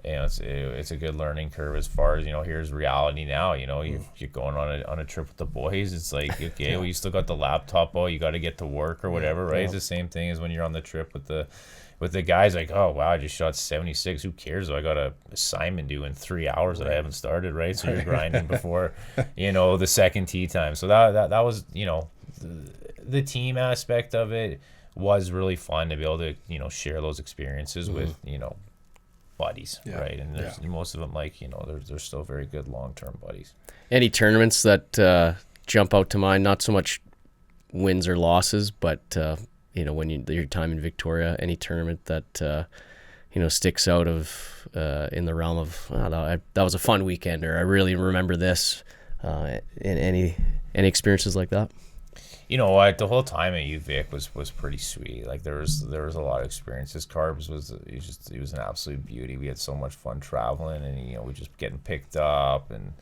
you know, it's a good learning curve as far as, you know, here's reality now. You know, you're going on a trip with the boys. It's like, okay, well, you still got the laptop out, you got to get to work or whatever, right? It's the same thing as when you're on the trip with the guys. Like, oh wow, I just shot 76. Who cares? I got a assignment due in 3 hours that I haven't started, right? So you're grinding before, you know, the second tee time. So that was, you know, the team aspect of it was really fun to be able to, you know, share those experiences with, you know, buddies, right? And there's most of them, like, you know, they're still very good long-term buddies. Any tournaments that jump out to mind? Not so much wins or losses, but you know, when your time in Victoria, any tournament that you know, sticks out of in the realm of, oh, that was a fun weekend, or I really remember this. In any experiences like that? You know what, the whole time at UVic was pretty sweet. Like there was a lot of experiences. Carbs it was an absolute beauty. We had so much fun traveling, and you know, we just getting picked up. And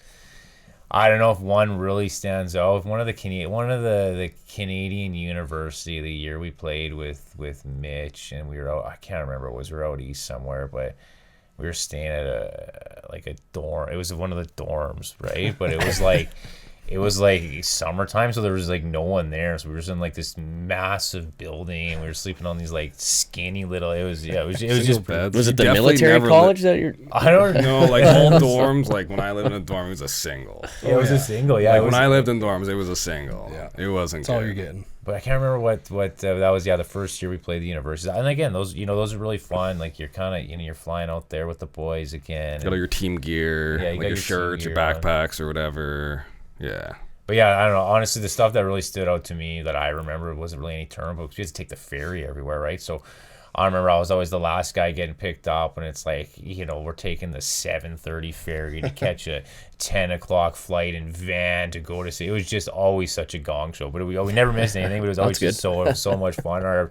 I don't know if one really stands out. One of the Canadian University, the year we played with Mitch, and we were out, I can't remember, we were out east somewhere, but we were staying at a dorm. It was one of the dorms, right? But it was like it was like summertime, so there was like no one there. So we were just in like this massive building, and we were sleeping on these like skinny little. It was just bad. Was it the military college that you're? I don't know. Like whole dorms. Like when I lived in a dorm, it was a single. Yeah, it was a single. Yeah, like when I lived in dorms, it was a single. Yeah, it wasn't. That's all you're getting. But I can't remember what that was. Yeah, the first year we played the university, and again, those are really fun. Like you're kind of, you know, you're flying out there with the boys again. Got all your team gear, yeah, like your shirts, your backpacks, or whatever. Yeah. But yeah, I don't know. Honestly, the stuff that really stood out to me that I remember wasn't really any tournament books. We had to take the ferry everywhere, right? So I remember I was always the last guy getting picked up, and it's like, you know, we're taking the 7:30 ferry to catch a 10 o'clock flight in van to go to see. It was just always such a gong show. But we never missed anything. But it was always just so much fun. Our,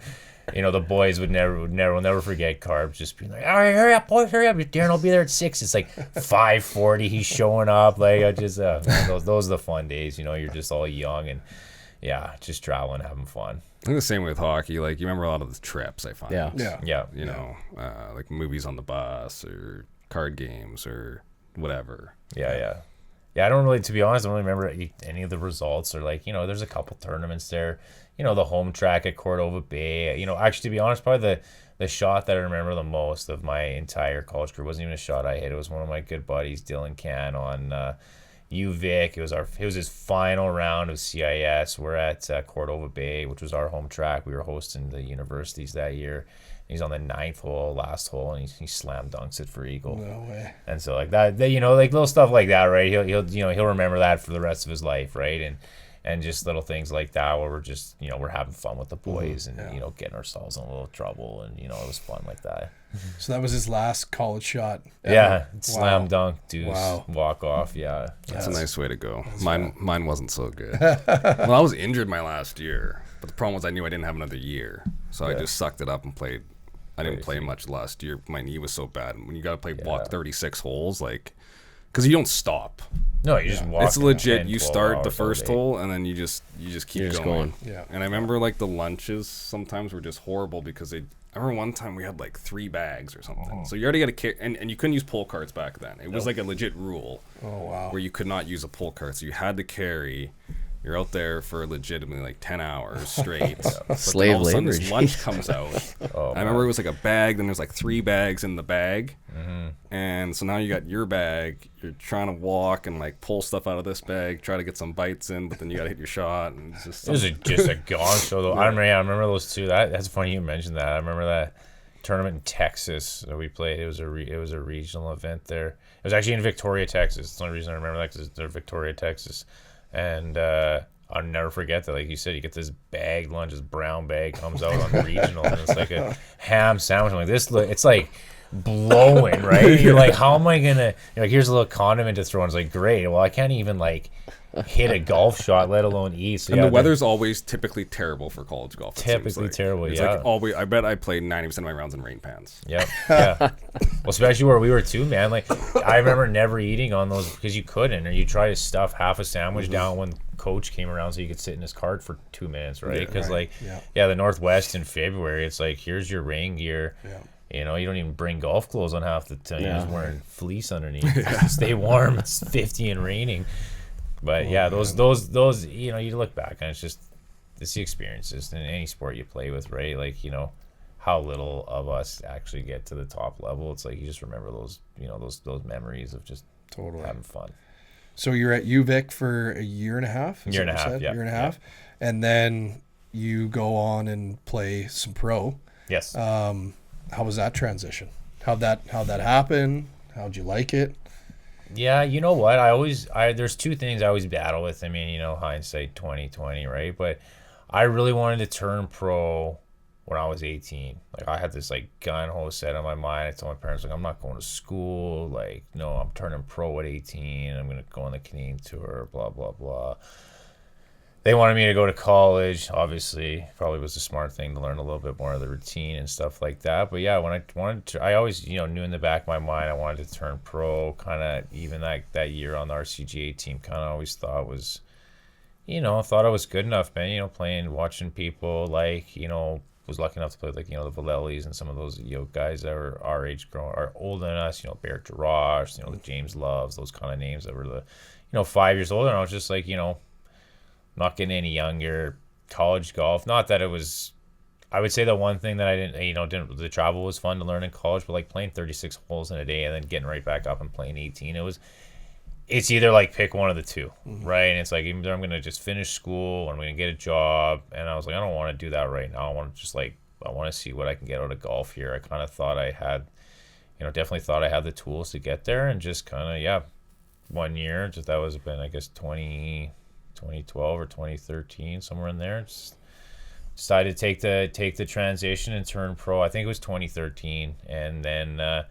you know, the boys will never forget Carbs just being like, all right, hurry up, boys, hurry up. Darren will be there at 6. It's like 5:40. He's showing up. Like, I just, those are the fun days. You know, you're just all young and, yeah, just traveling, having fun. I think the same with hockey. Like, you remember a lot of the trips, I find. Yeah. You know, like movies on the bus or card games or whatever. Yeah, I don't really, to be honest, I don't really remember any of the results, or like, you know, there's a couple tournaments there. You know, the home track at Cordova Bay. You know, actually, to be honest, probably the shot that I remember the most of my entire college career wasn't even a shot I hit. It was one of my good buddies, Dylan Can, on UVic. It was his final round of CIS. We're at Cordova Bay, which was our home track. We were hosting the universities that year. He's on the 9th hole, last hole, and he slam dunks it for eagle. No way. And so like that, you know, like little stuff like that, right? He'll remember that for the rest of his life, right? And just little things like that where we're just, you know, we're having fun with the boys and, you know, getting ourselves in a little trouble, and, you know, it was fun like that. So that was his last college shot ever. Yeah, slam dunk, deuce, walk off. Yeah, that's a nice way to go. Mine wasn't so good. Well, I was injured my last year, but the problem was I knew I didn't have another year, so I just sucked it up and played. I didn't play much last year. My knee was so bad. When you got to play walk 36 holes, like, because you don't stop. No, you just walk. It's legit. You start the first hole, and then you just keep going. Yeah. And I remember like the lunches sometimes were just horrible because I remember one time we had like 3 bags or something. So you already got to carry, and you couldn't use pull carts back then. It was like a legit rule. Oh wow. Where you could not use a pull cart, so you had to carry. You're out there for legitimately like 10 hours straight. Slave labor. This lunch comes out. I remember it was like a bag, then there's like 3 bags in the bag. Mm-hmm. And so now you got your bag. You're trying to walk and like pull stuff out of this bag, try to get some bites in, but then you got to hit your shot. And it's just it was just a gong show, though. I remember those two. That's funny you mentioned that. I remember that tournament in Texas that we played. It was a regional event there. It was actually in Victoria, Texas. That's the only reason I remember that, because they're Victoria, Texas. And I'll never forget that. Like you said, you get this bag lunch, this brown bag comes out on the regional, and it's like a ham sandwich. I'm like, it's like blowing, right? You're like, how am I gonna? You're like, here's a little condiment to throw in. It's like, great. Well, I can't even like hit a golf shot, let alone eat. So, and the weather's always typically terrible for college golf. Typically terrible. It's like always. I bet I played 90% of my rounds in rain pants. Yep. Yeah. Well, especially where we were too, man. Like I remember never eating on those because you couldn't, or you try to stuff half a sandwich down one coach came around so you could sit in his cart for 2 minutes, right? Because Yeah. the Northwest in February, it's like, here's your rain gear. Yeah. You know, you don't even bring golf clothes on half the time. You're just wearing fleece underneath to stay warm. It's 50 and raining. But those you know, you look back and it's the experiences in any sport you play with, right? Like, you know, how little of us actually get to the top level. It's like you just remember those, you know, those memories of just having fun. So you're at UVic for a year and a half? Year and a half, yeah. Year and a half. And then you go on and play some pro. Yes. How was that transition? How'd that happen? How'd you like it? Yeah, you know what? There's two things I always battle with. I mean, you know, hindsight 2020, right? But I really wanted to turn pro when I was 18. Like, I had this like gun ho set on my mind. I told my parents, like, I'm not going to school. Like, no, I'm turning pro at 18. I'm gonna go on the Canadian tour. Blah blah blah. They wanted me to go to college. Obviously, probably was a smart thing to learn a little bit more of the routine and stuff like that. But yeah, when I wanted to, I always, you know, knew in the back of my mind I wanted to turn pro. Kind of even that year on the RCGA team, kind of always thought was, you know, thought I was good enough, man. You know, playing, watching people, like, you know, was lucky enough to play, like, you know, the Valellis and some of those, you know, guys that were our age, are older than us. You know, Barrett Jarash, you know, the James Loves, those kind of names that were the, you know, 5 years older. And I was just like, you know, not getting any younger. College golf, not that it was, I would say the one thing that I didn't, the travel was fun to learn in college, but like playing 36 holes in a day and then getting right back up and playing 18, it's either like pick one of the two, right? And it's like, either I'm going to just finish school or I'm going to get a job. And I was like, I don't want to do that right now. I want to just like, I want to see what I can get out of golf here. I kind of thought I had, you know, definitely thought I had the tools to get there, and just kind of, 1 year, just that was been, I guess, 2012 or 2013, somewhere in there. Just decided to take the transition and turn pro. I think it was 2013, and then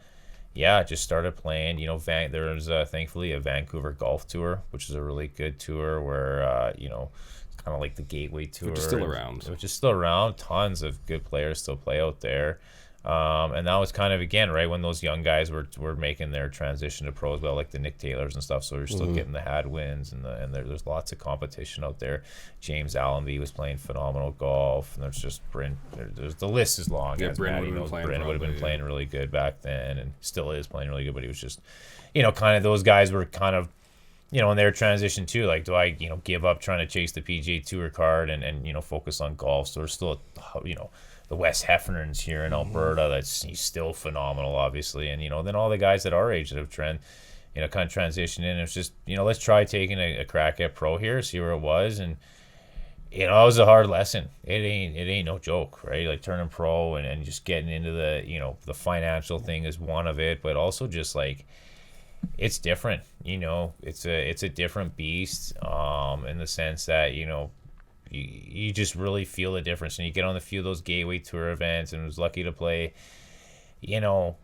just started playing. You know, there was thankfully a Vancouver golf tour, which is a really good tour where you know, it's kind of like the gateway tour, Which is still around. Which is still around. Tons of good players still play out there. And that was kind of, again, right when those young guys were making their transition to pro as well, like the Nick Taylors and stuff. So you're still getting the Hadwins, and there's lots of competition out there. James Allenby was playing phenomenal golf, and there's just the list is long. Yeah, as Bryn Maddie would have knows. been Bryn would have been playing playing really good back then, and still is playing really good. But he was just, you know, kind of, those guys were kind of, you know, in their transition too. Like, do I, you know, give up trying to chase the PGA Tour card and you know, focus on golf? So there's still, you know, the Wes Heffernan's here in Alberta. He's still phenomenal, obviously. And, you know, then all the guys at our age that have kind of transitioned in. It's just, you know, let's try taking a crack at pro here, see where it was. And, you know, it was a hard lesson. It ain't no joke, right? Like, turning pro and just getting into the, you know, the financial thing is one of it, but also just like, it's different, you know, it's a different beast, in the sense that, you know, you just really feel the difference, and you get on a few of those gateway tour events, and was lucky to play, you know,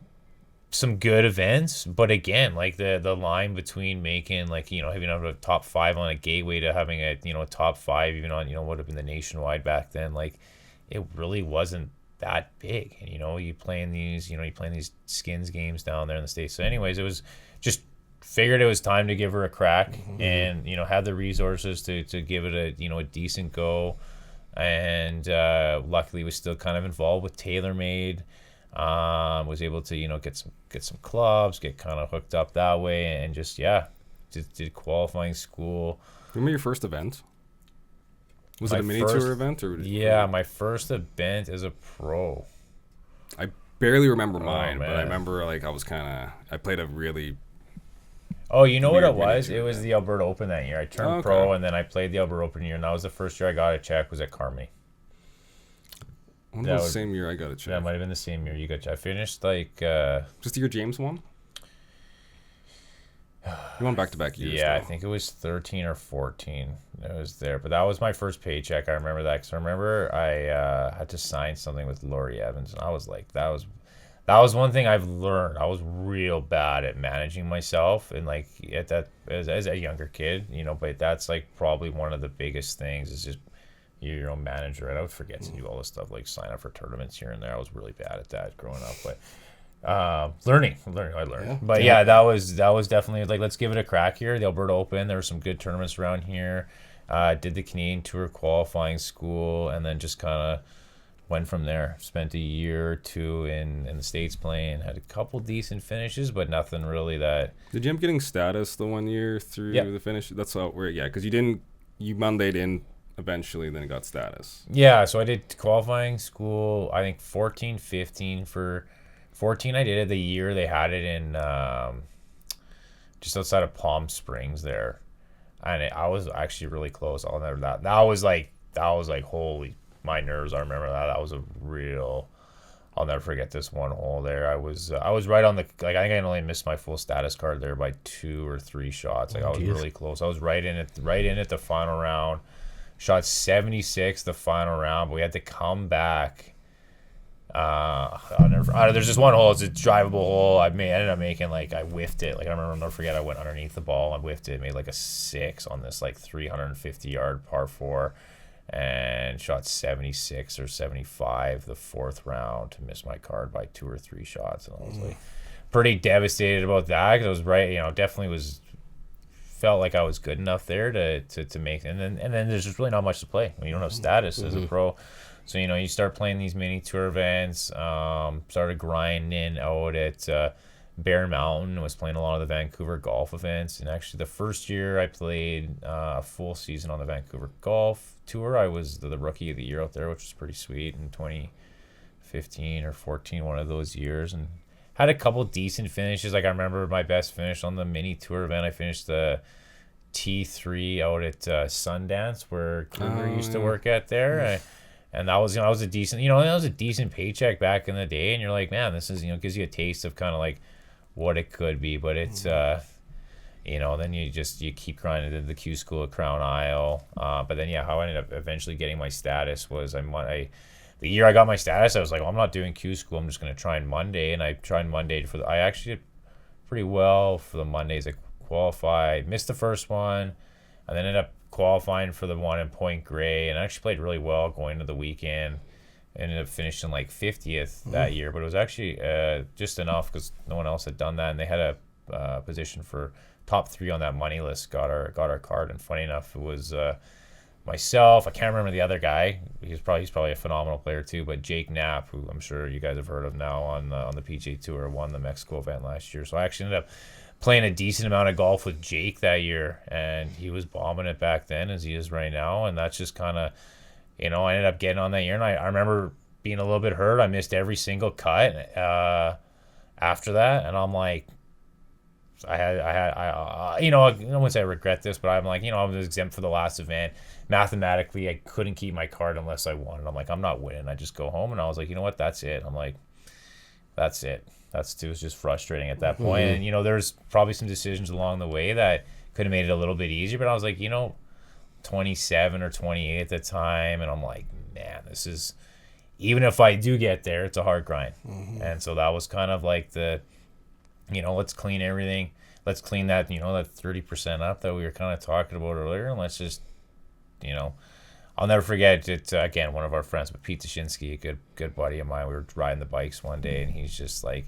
some good events. But again, like the line between making, like, you know, having a top 5 on a gateway to having a, you know, a top 5 even on, you know, would have been the nationwide back then, like, it really wasn't that big. And, you know, you playing these skins games down there in the States. So anyways, it was just, figured it was time to give her a crack, and, you know, had the resources to give it a, you know, a decent go. And luckily was still kind of involved with TaylorMade, was able to, you know, get some clubs, get kind of hooked up that way, and just did qualifying school. Remember your first event? Was it a mini tour event, or? Yeah, my first event as a pro. I barely remember mine, but man. I remember, like, I played a really. Oh, you know what it Weird was? mini It was tour the Alberta Open that year. I turned okay. pro, and then I played the Alberta Open year, and that was the first year I got a check, was at Carmody. I wonder if it was the same year I got a check. That might have been the same year you got. I finished like. Just the year James won. You won back-to-back years. Yeah, though. I think it was 13 or 14. It was there, but that was my first paycheck. I remember that because I remember I had to sign something with Laurie Evans, and I was like, that was one thing I've learned. I was real bad at managing myself, and like at that as a younger kid, you know. But that's like probably one of the biggest things is just you're your own manager. And I would forget to do all this stuff, like sign up for tournaments here and there. I was really bad at that growing up, but learning, I learned. Yeah. But yeah, that was definitely like, let's give it a crack here. The Alberta Open, there were some good tournaments around here. Did the Canadian Tour qualifying school, and then just kind of went from there. Spent a year or two in the States playing. Had a couple decent finishes, but nothing really that. Did you end up getting status the 1 year through the finish? That's how because you Monday'd in eventually, then got status. Yeah, so I did qualifying school, I think 14, 15. For 14, I did it the year they had it in just outside of Palm Springs there. And I was actually really close. I'll never that was like holy, my nerves. I remember that was a real. I'll never forget this one hole there. I was right on the, like, I think I only missed my full status card there by 2 or 3 shots. Like, I was really close. I was right in it the final round. Shot 76 the final round, but we had to come back. There's this one hole. It's a drivable hole. I ended up making, like, I whiffed it. Like, I remember, I'll never forget, I went underneath the ball and whiffed it. Made like a 6 on this, like, 350-yard par 4. And shot 76 or 75 the 4th round to miss my card by 2 or 3 shots. And I was like pretty devastated about that, because I was right, definitely felt like I was good enough there to make, and then there's just really not much to play when you don't have status as a pro. So you start playing these mini tour events. Started grinding out at Bear Mountain, was playing a lot of the Vancouver golf events, and actually the first year I played a full season on the Vancouver golf tour, I was the rookie of the year out there, which was pretty sweet in 2015 or 14, one of those years, and had a couple decent finishes. Like, I remember my best finish on the mini tour event, I finished the T3 out at Sundance, where Kruger used to work at there. And that was, a decent, that was a decent paycheck back in the day. And you're like, man, this is, gives you a taste of kind of like what it could be. But it's, then you keep grinding to the Q School at Crown Isle. But then, how I ended up eventually getting my status was the year I got my status, I was like, well, I'm not doing Q School. I'm just going to try on Monday. And I tried Monday I actually did pretty well for the Mondays. I qualified, missed the first one, and then ended up qualifying for the one in Point Grey, and I actually played really well going into the weekend. Ended up finishing like 50th that year, but it was actually just enough because no one else had done that, and they had a position for top 3 on that money list. Got our card, and funny enough, it was myself. I can't remember the other guy. He's probably a phenomenal player too, but Jake Knapp, who I'm sure you guys have heard of now on the PGA Tour, won the Mexico event last year. So I actually ended up playing a decent amount of golf with Jake that year, and he was bombing it back then as he is right now. And that's just kind of, I ended up getting on that year, and I remember being a little bit hurt. I missed every single cut after that, and I'm like, I wouldn't say I regret this, but I'm like, I was exempt for the last event. Mathematically, I couldn't keep my card unless I won. And I'm like, I'm not winning. I just go home, and I was like, you know what? That's it. I'm like, that's it. It was just frustrating at that point. And, there's probably some decisions along the way that could have made it a little bit easier. But I was like, 27 or 28 at the time. And I'm like, man, this is, even if I do get there, it's a hard grind. And so that was kind of like the, let's clean everything. Let's clean that, that 30% up that we were kind of talking about earlier. And let's just, I'll never forget it. Again, one of our friends, but Pete Tashinsky, a good buddy of mine, we were riding the bikes one day, and he's just like,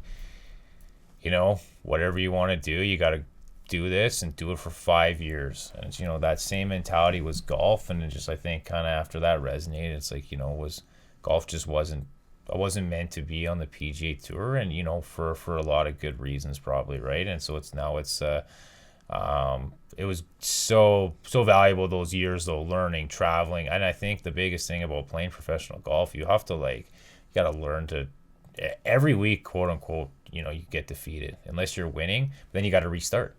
whatever you want to do, you got to do this and do it for 5 years. And it's, that same mentality was golf. And it just, I think kind of after that resonated, it's like, golf just wasn't meant to be on the PGA Tour, and, for a lot of good reasons probably. Right. And so it was so valuable those years though, learning, traveling. And I think the biggest thing about playing professional golf, you have to you got to learn to every week, quote unquote, you get defeated unless you're winning, then you got to restart.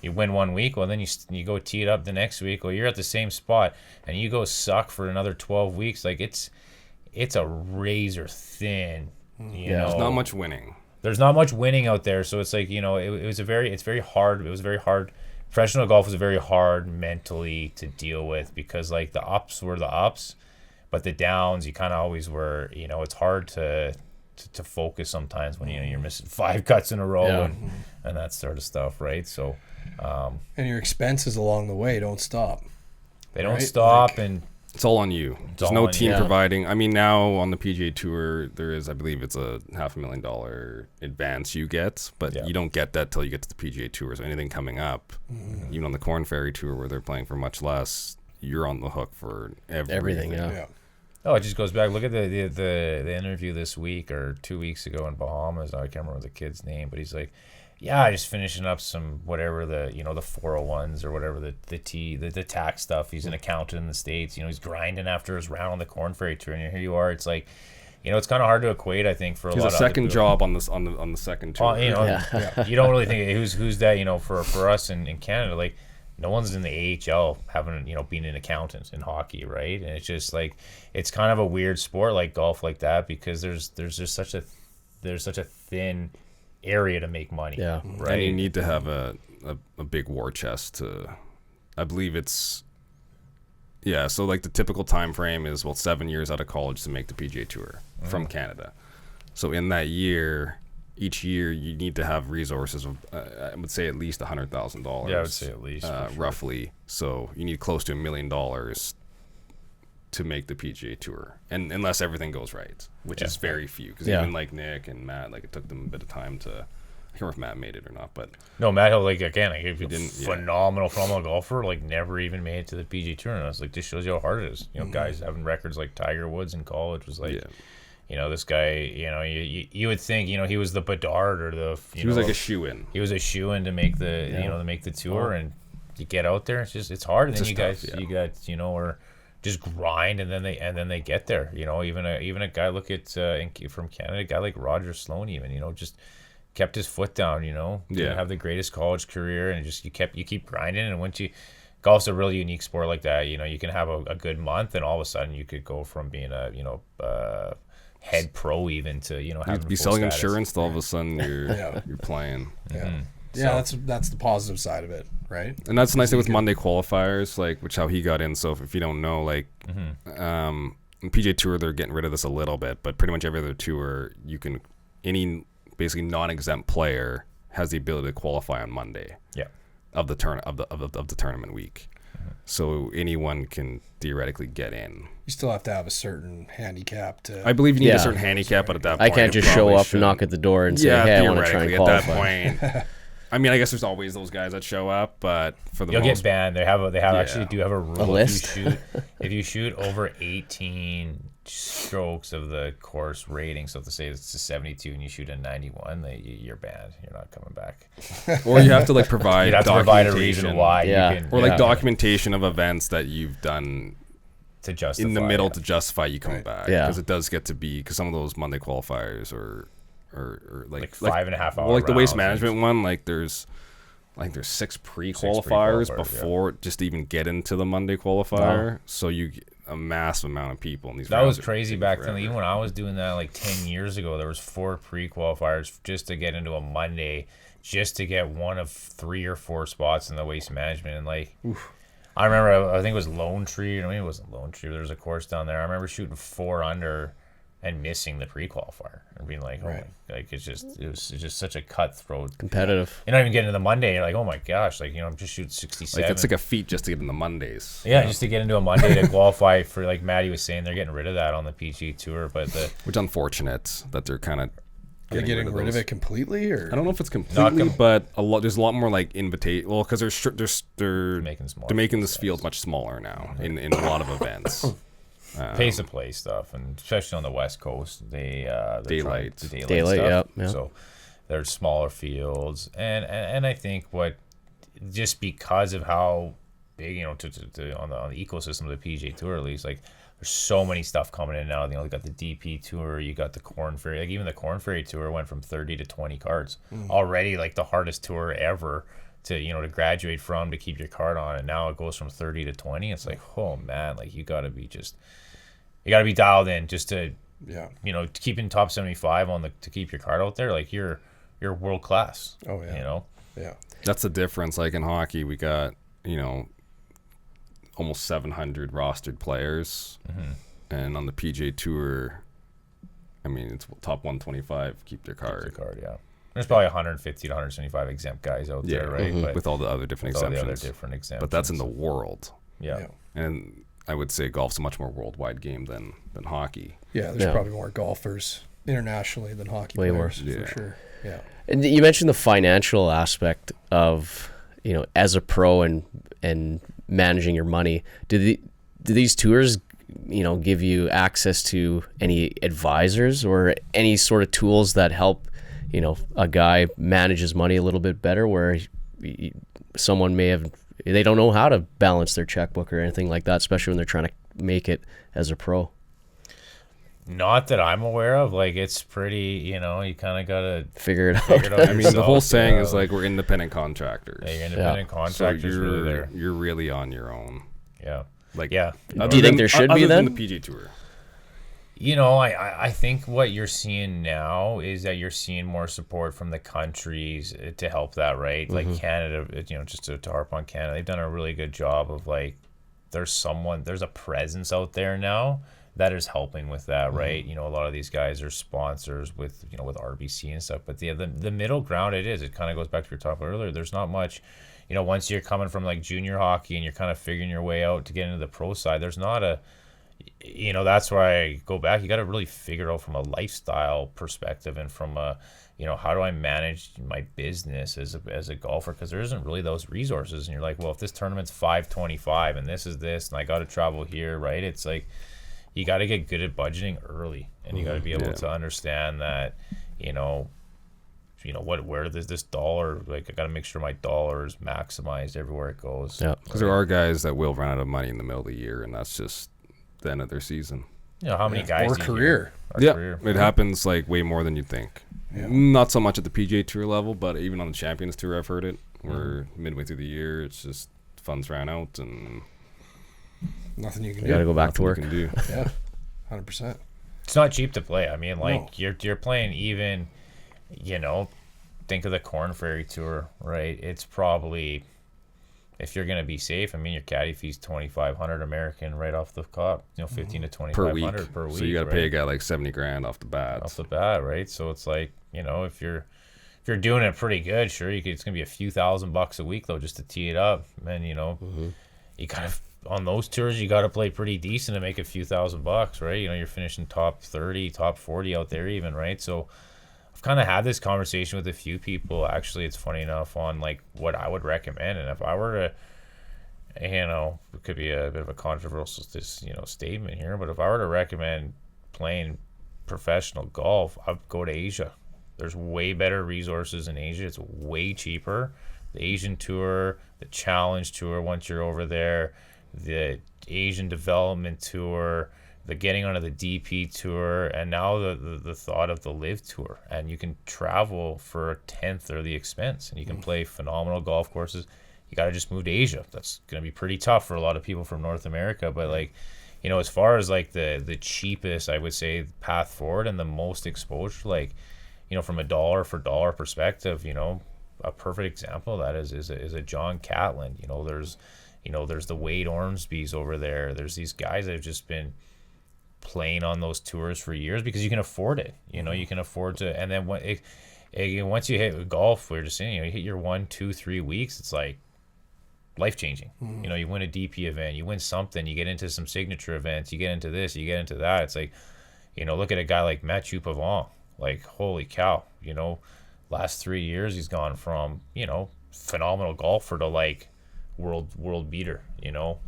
You win one week, well, then you go tee it up the next week, or you're at the same spot and you go suck for another 12 weeks. Like it's a razor thin, there's not much winning. There's not much winning out there. So it's like, it's very hard. Professional golf was very hard mentally to deal with, because like the ups were the ups, but the downs, you kind of always were, it's hard to focus sometimes when, you're missing 5 cuts in a row and that sort of stuff. Right. So, and your expenses along the way don't stop. They don't stop. And it's all on you. There's no team providing. I mean, now on the PGA Tour, there is, I believe it's a $500,000 advance you get, but you don't get that till you get to the PGA Tour. So anything coming up, even on the Corn Ferry Tour where they're playing for much less, you're on the hook for Everything, yeah. Yeah. Oh, it just goes back. Look at the interview this week or 2 weeks ago in Bahamas. I can't remember the kid's name, but he's like, yeah, just finishing up some whatever the 401s or whatever the tax stuff. He's an accountant in the States. He's grinding after his round on the Corn Ferry Tour, and here you are. It's like, it's kind of hard to equate. I think for a lot of second job on this on the second tour. You don't really think who's that. For us in Canada, like no one's in the AHL having being an accountant in hockey, right? And it's just like it's kind of a weird sport like golf like that because there's just such a thin area to make money. Yeah. Right. And you need to have a big war chest to, I believe it's, yeah, so like the typical time frame is 7 years out of college to make the PGA Tour from Canada. So in that year, each year you need to have resources of I would say at least $100,000. Yeah, I would say at least roughly. So you need close to $1 million to make the PGA Tour, and unless everything goes right, which is very few. Because even like Nick and Matt, like it took them a bit of time to. I can't remember if Matt made it or not, but no, Matt Hill, like again, like if he phenomenal golfer, like never even made it to the PGA Tour, and I was like, this shows you how hard it is. Guys having records like Tiger Woods in college was like, this guy, you would think, he was the Bedard or the. He was like a shoe-in. He was a shoe-in to make the, to make the tour, and you get out there, it's hard, and then you got, or just grind, and then they get there. Even a guy, look at from Canada, a guy like Roger Sloan, even just kept his foot down. Didn't have the greatest college career, and just you keep grinding, and once golf's a really unique sport like that. You can have a good month, and all of a sudden you could go from being a head pro even to having you'd be selling insurance, to all of a sudden you're playing. Yeah. Yeah, that's the positive side of it, right? And that's the nice thing with Monday qualifiers, like how he got in. So if you don't know, like in PGA Tour, they're getting rid of this a little bit, but pretty much every other tour, any basically non-exempt player has the ability to qualify on Monday. Yeah. Of the tournament week. So anyone can theoretically get in. You still have to have a certain handicap to. I believe you need a certain handicap, but at that point, I can't just show up and knock at the door and say, "Hey, I want to try and qualify." At that point, I mean, I guess there's always those guys that show up, but for the you'll get banned. They actually do have a rule. A list? If you shoot over 18 strokes of the course rating, so to say it's a 72 and you shoot a 91, you're banned. You're not coming back. Or you have to provide. You have to provide a reason why. Yeah. You can, or documentation of events that you've done to justify in the middle to justify you coming back. Yeah. Because it does get to be some of those Monday qualifiers or like 5.5 hours. Well, like the waste management one, there's 6 pre-qualifiers before just to even get into the Monday qualifier. Wow. So you get a massive amount of people in these. That was crazy back then. Even when I was doing that 10 years ago, there was 4 pre-qualifiers just to get into a Monday, just to get one of 3 or 4 spots in the waste management. And I remember, I think it was Lone Tree. I mean, it wasn't Lone Tree. There was a course down there. I remember shooting 4 under and missing the pre-qualifier and being like, it was just such a cutthroat, competitive. You're not even getting into the Monday. You're like, oh my gosh, I'm just shooting 67. It's like a feat just to get in the Mondays. Yeah, just to get into a Monday to qualify for, like Maddie was saying, they're getting rid of that on the PGA Tour, but which unfortunate that they're kind of. Are they getting rid of it completely, or I don't know if it's completely, but there's a lot more invitation. Well, because they're making this field much smaller now in a lot of events. Pace of play stuff, and especially on the West Coast, daylight stuff. Yeah. So there's smaller fields, and I think just because of how big, on the ecosystem of the PGA Tour, at least, there's so many stuff coming in now. You got the DP Tour, you got the Corn Ferry. Even the Corn Ferry Tour went from 30 to 20 cards already, the hardest tour ever to graduate from, to keep your card on, and now it goes from 30 to 20. It's oh man, you gotta be dialed in just to to keep in top 75 to keep your card out there. You're world class. Oh yeah. Yeah. That's the difference. In hockey, we got almost 700 rostered players, and on the PGA Tour, I mean, it's top 125 keep their card. Yeah. There's probably 150 to 175 exempt guys out there, right? But with all the other different exemptions. But that's in the world. Yeah. And I would say golf's a much more worldwide game than hockey. Yeah, there's probably more golfers internationally than hockey Way players, more. for sure. Yeah. And you mentioned the financial aspect of, as a pro and managing your money. Do these tours, give you access to any advisors or any sort of tools that help, a guy manage his money a little bit better, where someone they don't know how to balance their checkbook or anything like that, especially when they're trying to make it as a pro? Not that I'm aware of. Like, it's pretty, you kind of got to figure it out. I mean, the whole saying is like, we're independent contractors. Yeah, you're independent contractors. So really there. You're really on your own. Yeah. Like, yeah. Do you think there should be other then? than the PG Tour? I think what you're seeing now is that you're seeing more support from the countries to help that, right? Like Canada, just to harp on Canada, they've done a really good job of like, there's a presence out there now that is helping with that, right? A lot of these guys are sponsors with RBC and stuff, but the middle ground, it kind of goes back to your talk earlier. There's not much, once you're coming from like junior hockey and you're kind of figuring your way out to get into the pro side, there's not a, that's where I go back. You got to really figure out from a lifestyle perspective and from a, how do I manage my business as a golfer? Because there isn't really those resources. And you're like, well, if this tournament's $525 and this is this, and I got to travel here, right? It's like, you got to get good at budgeting early, and you got to be able to understand that, where does this dollar, like, I got to make sure my dollar is maximized everywhere it goes. Yeah. Because there are guys that will run out of money in the middle of the year, and that's just the end of their season. How many guys? Or career. It happens like way more than you think. Yeah. Not so much at the PGA Tour level, but even on the Champions Tour, I've heard it. Where midway through the year, it's just funds ran out and nothing you can do. You got to go back to work. You can do. Yeah, 100%. It's not cheap to play. I mean, like, you're playing even, think of the Corn Ferry Tour, right? It's probably, if you're going to be safe, I mean, your caddy fee's $2,500 American right off the top, $1,500 to $2,500 per week. So you got to pay a guy like $70,000 off the bat. Right? So it's like, if you're doing it pretty good, sure, it's going to be a few $1,000 a week though, just to tee it up. And you kind of, on those tours, you got to play pretty decent to make a few $1,000, right? You're finishing top 30, top 40 out there even, right? So I've kind of had this conversation with a few people. Actually, it's funny enough on like what I would recommend. And if I were to, it could be a bit of a controversial, statement here, but if I were to recommend playing professional golf, I'd go to Asia. There's way better resources in Asia. It's way cheaper. The Asian Tour, the Challenge Tour, once you're over there, the Asian Development Tour, the getting onto the DP Tour, and now the thought of the Live Tour. And you can travel for a tenth of the expense, and you can play phenomenal golf courses. You got to just move to Asia. That's going to be pretty tough for a lot of people from North America. But, like, as far as, like, the cheapest, I would say, path forward and the most exposure, like, from a dollar for dollar perspective, a perfect example of that is a John Catlin. There's the Wade Ormsbys over there. There's these guys that have just been playing on those tours for years because you can afford it. You can afford to. And then once you hit golf, we're just saying, you hit your 1, 2, 3 weeks, it's like life changing. You win a DP event, you win something, you get into some signature events, you get into this, you get into that. It's like, look at a guy like Mathieu Pavon. Like, holy cow, last 3 years he's gone from, phenomenal golfer to like world beater,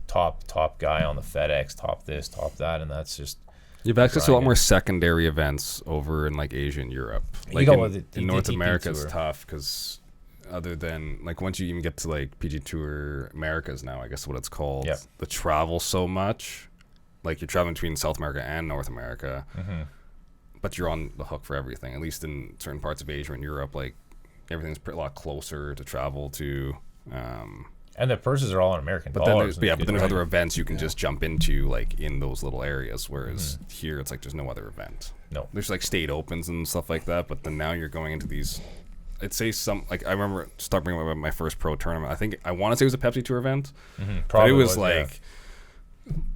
top guy on the FedEx, top this, top that, and that's just. You have access to a lot more secondary events over in like Asia and Europe. Like in North America, it's tough because other than like once you even get to like PG Tour Americas now, I guess what it's called, the travel so much, like you're traveling between South America and North America. But you're on the hook for everything. At least in certain parts of Asia and Europe, like everything's a lot closer to travel to. And the purses are all in American dollars. But then there's other events you can just jump into, like in those little areas. Whereas here, it's like there's no other event. No, there's like state opens and stuff like that. But then now you're going into these. I'd say I remember starting my first pro tournament. I want to say it was a Pepsi Tour event. But it was like. Yeah.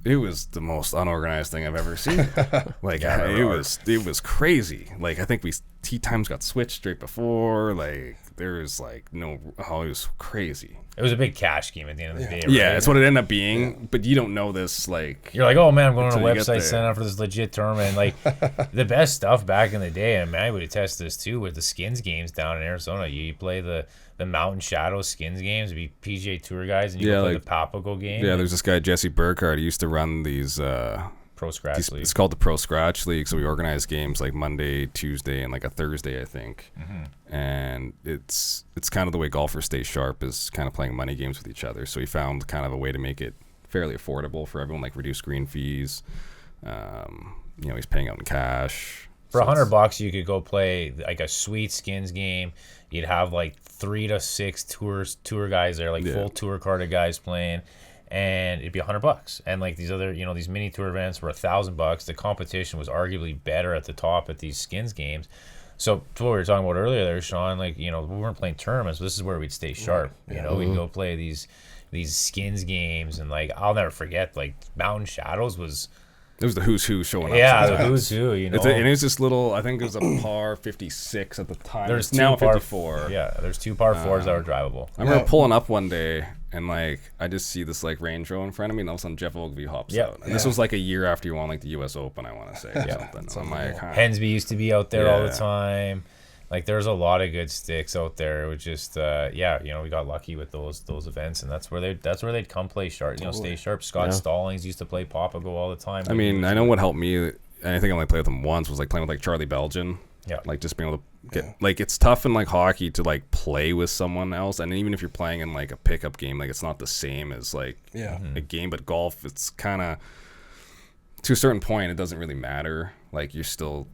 It was the most unorganized thing I've ever seen. Like it was crazy. Like I think tee times got switched straight before. Like there's like no, it was crazy. It was a big cash game at the end of the day. Yeah, right? it's what it ended up being, but you don't know this, like... You're like, oh, man, I'm going on a until you get website, there. signing up for this legit tournament. Like, the best stuff back in the day, and man, I would attest to this too, with the skins games down in Arizona. You play the Mountain Shadow skins games, it'd be PGA Tour guys, and you go play the Papago game. Yeah, there's this guy, Jesse Burkhardt, he used to run these... Pro Scratch League. It's called the Pro Scratch League, so we organize games like Monday, Tuesday, and like a Thursday, I think. And it's kind of the way golfers stay sharp, is kind of playing money games with each other. So we found kind of a way to make it fairly affordable for everyone, like reduce green fees. He's paying out in cash. For $100, you could go play like a sweet skins game. You'd have like 3 to 6 tour guys there, like full tour carded guys playing. And it'd be $100, and like these other, these mini tour events were $1,000. The competition was arguably better at the top at these skins games. So to what we were talking about earlier there, Sean, like we weren't playing tournaments. But this is where we'd stay sharp. We'd go play these skins games, and like I'll never forget, like Mountain Shadows was. It was the who's who showing up. Yeah, the who's who. And it was this little. I think it was a par 56 at the time. There's now 54. Yeah, there's 2 par 4s that were drivable. I remember pulling up one day, and like I just see this like Range Rover in front of me, and all of a sudden Jeff Ogilvy hops out. And this was like a year after you won like the U.S. Open, I want to say, or something. So I'm like, Hensby used to be out there all the time. Like there's a lot of good sticks out there. It was just we got lucky with those events, and that's where they'd come play sharp, stay sharp. Scott Stallings used to play Papago all the time. I mean, I know what helped me, and I think I only played with him once, was like playing with like Charlie Belgian. Yeah. Like just being able to get like, it's tough in like hockey to like play with someone else, and even if you're playing in like a pickup game, like it's not the same as like a game. But golf, it's kind of, to a certain point, it doesn't really matter. Like you're just still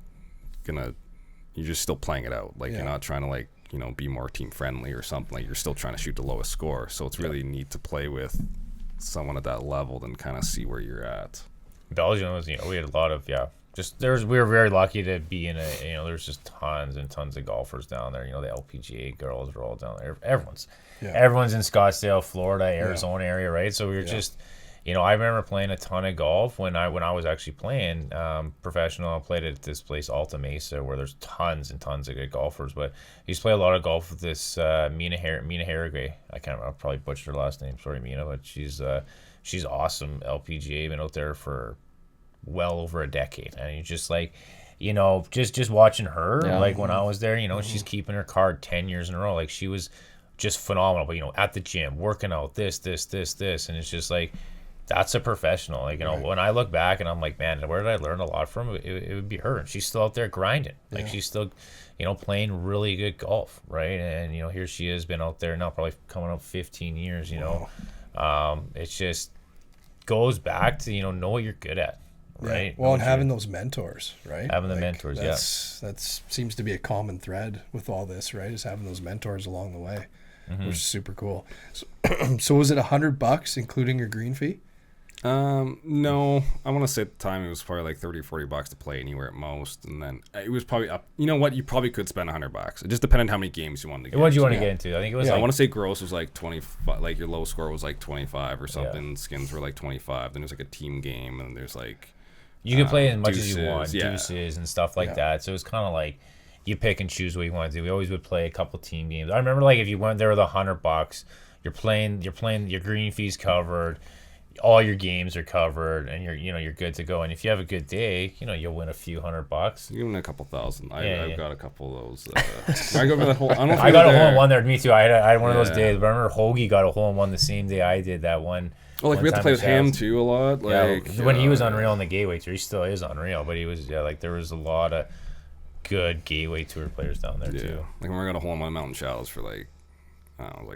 playing it out. Like you're not trying to like, be more team friendly or something. Like you're still trying to shoot the lowest score. So it's really neat to play with someone at that level and kind of see where you're at. Belgium was, we had a lot of, we were very lucky to be in there's just tons and tons of golfers down there. The LPGA girls are all down there. Everyone's in Scottsdale, Florida, Arizona area, right? So we were just, I remember playing a ton of golf when I was actually playing professional. I played at this place, Alta Mesa, where there's tons and tons of good golfers. But I used to play a lot of golf with this Mina Harrigrey. I'll probably butcher her last name. Sorry, Mina, but she's awesome. LPGA, been out there for well over a decade, and you just like, just watching her, like when I was there, she's keeping her card 10 years in a row. Like she was just phenomenal. But at the gym, working out, this, and it's just like, that's a professional. Like, when I look back and I'm like, man, where did I learn a lot from? It would be her. And she's still out there grinding. Like, she's still, playing really good golf, right? And, here she has been out there now probably coming up 15 years, It just goes back to, know what you're good at, right? Well, and having those mentors, right? Having the mentors, That seems to be a common thread with all this, right? Is having those mentors along the way, which is super cool. So was it $100 including your green fee? No, I want to say at the time it was probably like $30 or $40 to play anywhere at most, and then it was probably up. You know what? You probably could spend $100. It just depended on how many games you wanted to get. What did you want to get into? I think it was. I want to say gross was like 25. Like your low score was like 25 or something. Skins were like 25. Then there's like a team game, and there's like you could play as much deuces, as you want, deuces and stuff like that. So it was kind of like you pick and choose what you want to do. We always would play a couple team games. I remember like if you went there with $100, you're playing your green fees covered. All your games are covered, and you're good to go. And if you have a good day, you'll win a few $100. You win a couple thousand. I've got a couple of those. I go for that whole. I got a hole in one there. Me too. I had one of those days. But I remember Hoagie got a hole in one the same day I did that one. Well, like we had to play with him too a lot. Like when he was unreal in the Gateway Tour, he still is unreal. But he was like there was a lot of good Gateway Tour players down there too. Like when we got a hole in one Mountain Shadows for like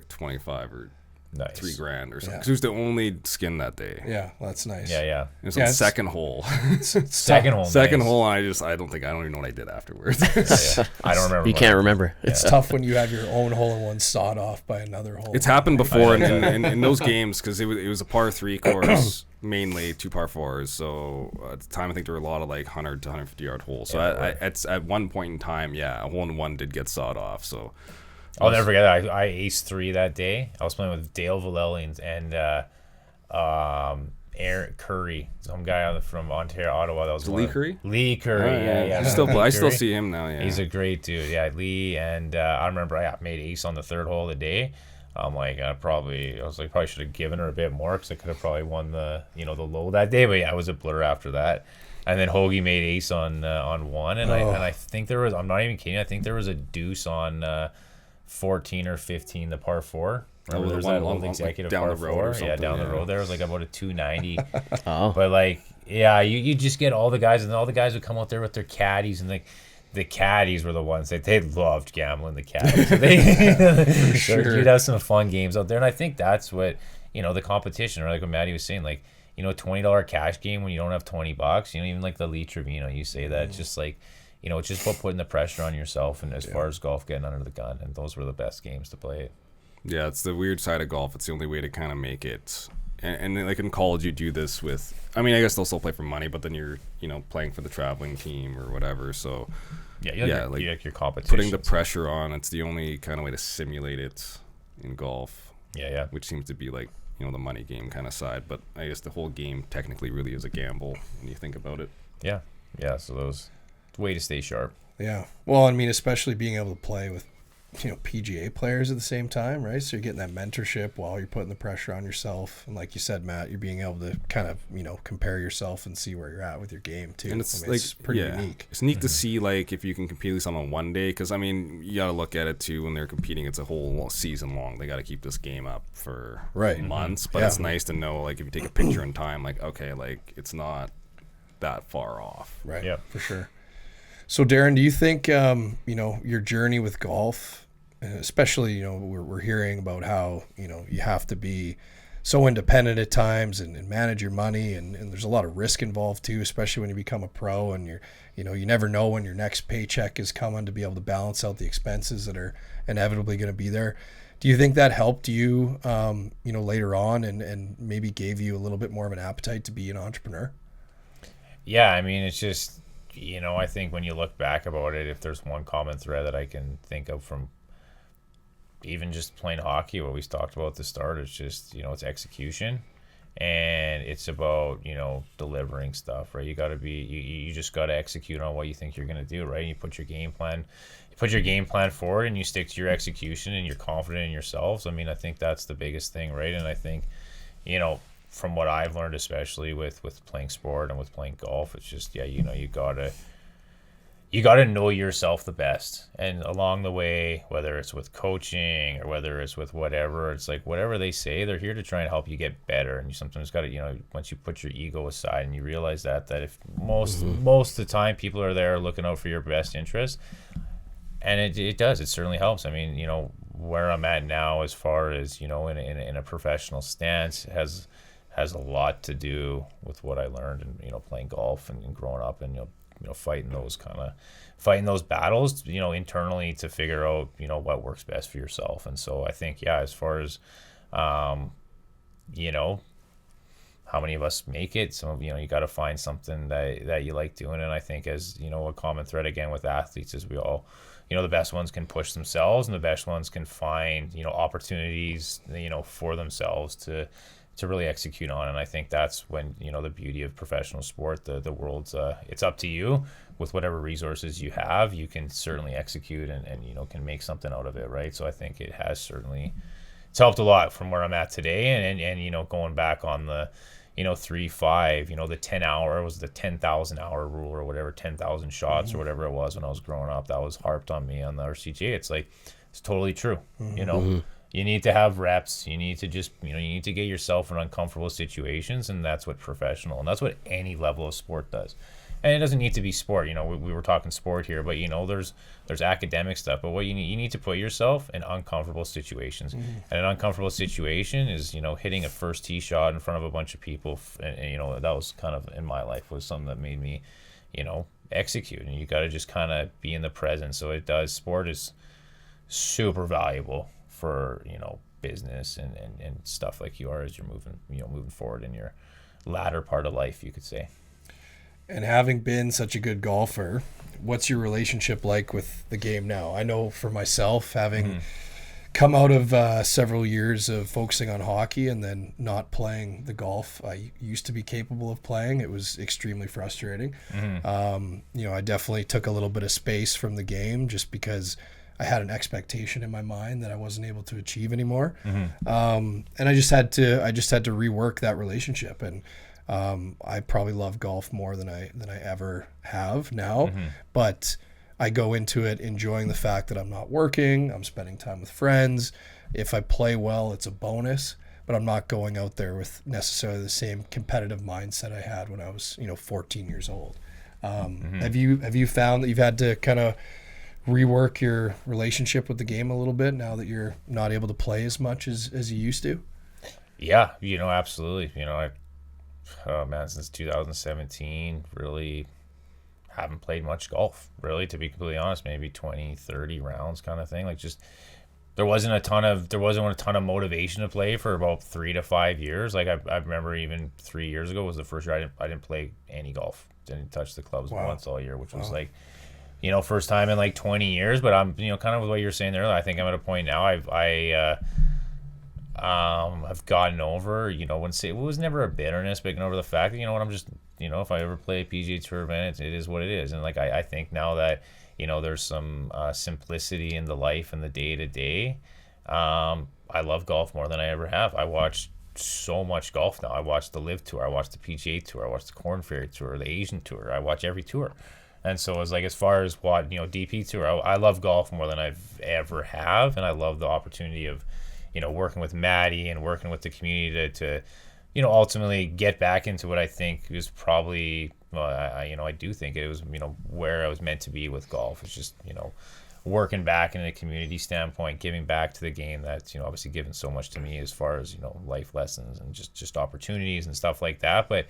25 or. Nice. $3,000 or something. Because it was the only skin that day. Yeah, that's nice. Yeah. It was on the second hole. Second hole. Second hole, and I don't even know what I did afterwards. I don't remember. You can't remember. It's tough when you have your own hole-in-one sawed off by another hole. It's happened before in those games because it was a par 3 course, mainly 2 par 4s. So at the time, I think there were a lot of like 100 to 150 yard holes. So at one point in time, a hole-in-one did get sawed off. So. I'll never forget that. I aced 3 that day. I was playing with Dale Vallely and Aaron Curry, some guy from Ontario, Ottawa. That was Lee Curry. Lee Curry, yeah. I still see him now. Yeah, he's a great dude. Yeah, Lee, and I remember I made ace on the third hole of the day. I'm like, probably should have given her a bit more because I could have probably won the low that day. But yeah, I was a blur after that. And then Hoagie made ace on one, and I think there was, I'm not even kidding, I think there was a deuce on 14 or 15, the par 4. Remember there was that old executive down par the road 4? or something, Yeah, down the road there was like about a 290. Oh. But like, yeah, you just get all the guys, and all the guys would come out there with their caddies, and like the caddies were the ones that they loved gambling, the caddies. So sure. You'd have some fun games out there, and I think that's what, the competition, or like what Maddie was saying, like, a $20 cash game when you don't have $20, even like the Lee Trevino, you say that, it's just like, it's just about putting the pressure on yourself, and as far as golf, getting under the gun, and those were the best games to play. Yeah, it's the weird side of golf. It's the only way to kind of make it. And like in college, you do this with, I guess they'll still play for money, but then you're, playing for the traveling team or whatever. So, like your competition. Putting the pressure on, it's the only kind of way to simulate it in golf. Yeah. Which seems to be like, the money game kind of side. But I guess the whole game technically really is a gamble when you think about it. Yeah. So those, way to stay sharp. Yeah. Well, especially being able to play with, PGA players at the same time, right? So you're getting that mentorship while you're putting the pressure on yourself. And like you said, Matt, you're being able to kind of, compare yourself and see where you're at with your game too. And it's it's pretty unique. It's neat to see like if you can compete this on one day, because you got to look at it too when they're competing. It's a whole season long. They got to keep this game up for months. But it's nice to know, like, if you take a picture in time, like, okay, like it's not that far off. Right. Yeah, for sure. So Darren, do you think your journey with golf, especially we're hearing about how you have to be so independent at times and manage your money, and there's a lot of risk involved too, especially when you become a pro, and you never know when your next paycheck is coming to be able to balance out the expenses that are inevitably going to be there. Do you think that helped you later on and maybe gave you a little bit more of an appetite to be an entrepreneur? Yeah, it's just I think when you look back about it, if there's one common thread that I can think of from even just playing hockey, what we talked about at the start, is just, it's execution, and it's about, delivering stuff, right? You got to be, you just got to execute on what you think you're going to do, right? You put your game plan forward, and you stick to your execution, and you're confident in yourselves. I think that's the biggest thing, right? And I think, from what I've learned, especially with playing sport and with playing golf, it's just, you gotta know yourself the best. And along the way, whether it's with coaching or whether it's with whatever, it's like whatever they say, they're here to try and help you get better. And you sometimes gotta, once you put your ego aside and you realize that if most of the time people are there looking out for your best interest, and it does, it certainly helps. Where I'm at now, as far as, in a professional stance, has a lot to do with what I learned and playing golf and growing up, and fighting those battles internally to figure out what works best for yourself. And so I think, as far as how many of us make it, some of you got to find something that you like doing. And I think, as a common thread again with athletes is we all the best ones can push themselves, and the best ones can find opportunities for themselves to really execute on. And I think that's when the beauty of professional sport, the world's it's up to you. With whatever resources you have, you can certainly execute and can make something out of it, right? So I think it has certainly, it's helped a lot from where I'm at today, and going back on the 3-5, the 10 hour was the 10,000 hour rule or whatever, 10,000 shots or whatever it was when I was growing up. That was harped on me on the RCGA. It's like, it's totally true. You need to have reps. You need to just, you need to get yourself in uncomfortable situations, and that's what professional, and that's what any level of sport does. And it doesn't need to be sport. We were talking sport here, but there's academic stuff. But what you need to put yourself in uncomfortable situations. And an uncomfortable situation is, hitting a first tee shot in front of a bunch of people. And that was kind of in my life, was something that made me, execute. And you got to just kind of be in the present. So it does. Sport is super valuable for business and stuff like you are as you're moving forward in your latter part of life, you could say. And having been such a good golfer, what's your relationship like with the game now? I know for myself, having come out of several years of focusing on hockey and then not playing the golf I used to be capable of playing. It was extremely frustrating. I definitely took a little bit of space from the game just because I had an expectation in my mind that I wasn't able to achieve anymore. And I just had to rework that relationship. And I probably love golf more than I ever have now. But I go into it enjoying the fact that I'm not working, I'm spending time with friends. If I play well, it's a bonus, but I'm not going out there with necessarily the same competitive mindset I had when I was, 14 years old. Have you found that you've had to kind of rework your relationship with the game a little bit now that you're not able to play as much as you used to? Yeah, absolutely. Since 2017, really haven't played much golf, really, to be completely honest. Maybe 20, 30 rounds kind of thing. Like, just there wasn't a ton of motivation to play for about 3 to 5 years. Like, I remember even 3 years ago was the first year I didn't play any golf. Didn't touch the clubs once all year, which was like, first time in like 20 years. But I'm, kind of what you were saying earlier, I think I'm at a point now I've gotten over, it was never a bitterness, but getting over the fact that, I'm just, if I ever play a PGA Tour event, it is what it is. And like, I think now that, there's some simplicity in the life and the day to day, I love golf more than I ever have. I watch so much golf now. I watch the Live Tour, I watch the PGA Tour, I watch the Corn Ferry Tour, the Asian Tour. I watch every tour. And so it's like, as far as what, DP Tour, I love golf more than I've ever have. And I love the opportunity of, working with Maddie and working with the community to ultimately get back into what I think is probably, I do think it was, where I was meant to be with golf. It's just, working back in a community standpoint, giving back to the game that's, obviously given so much to me as far as, life lessons and just opportunities and stuff like that. But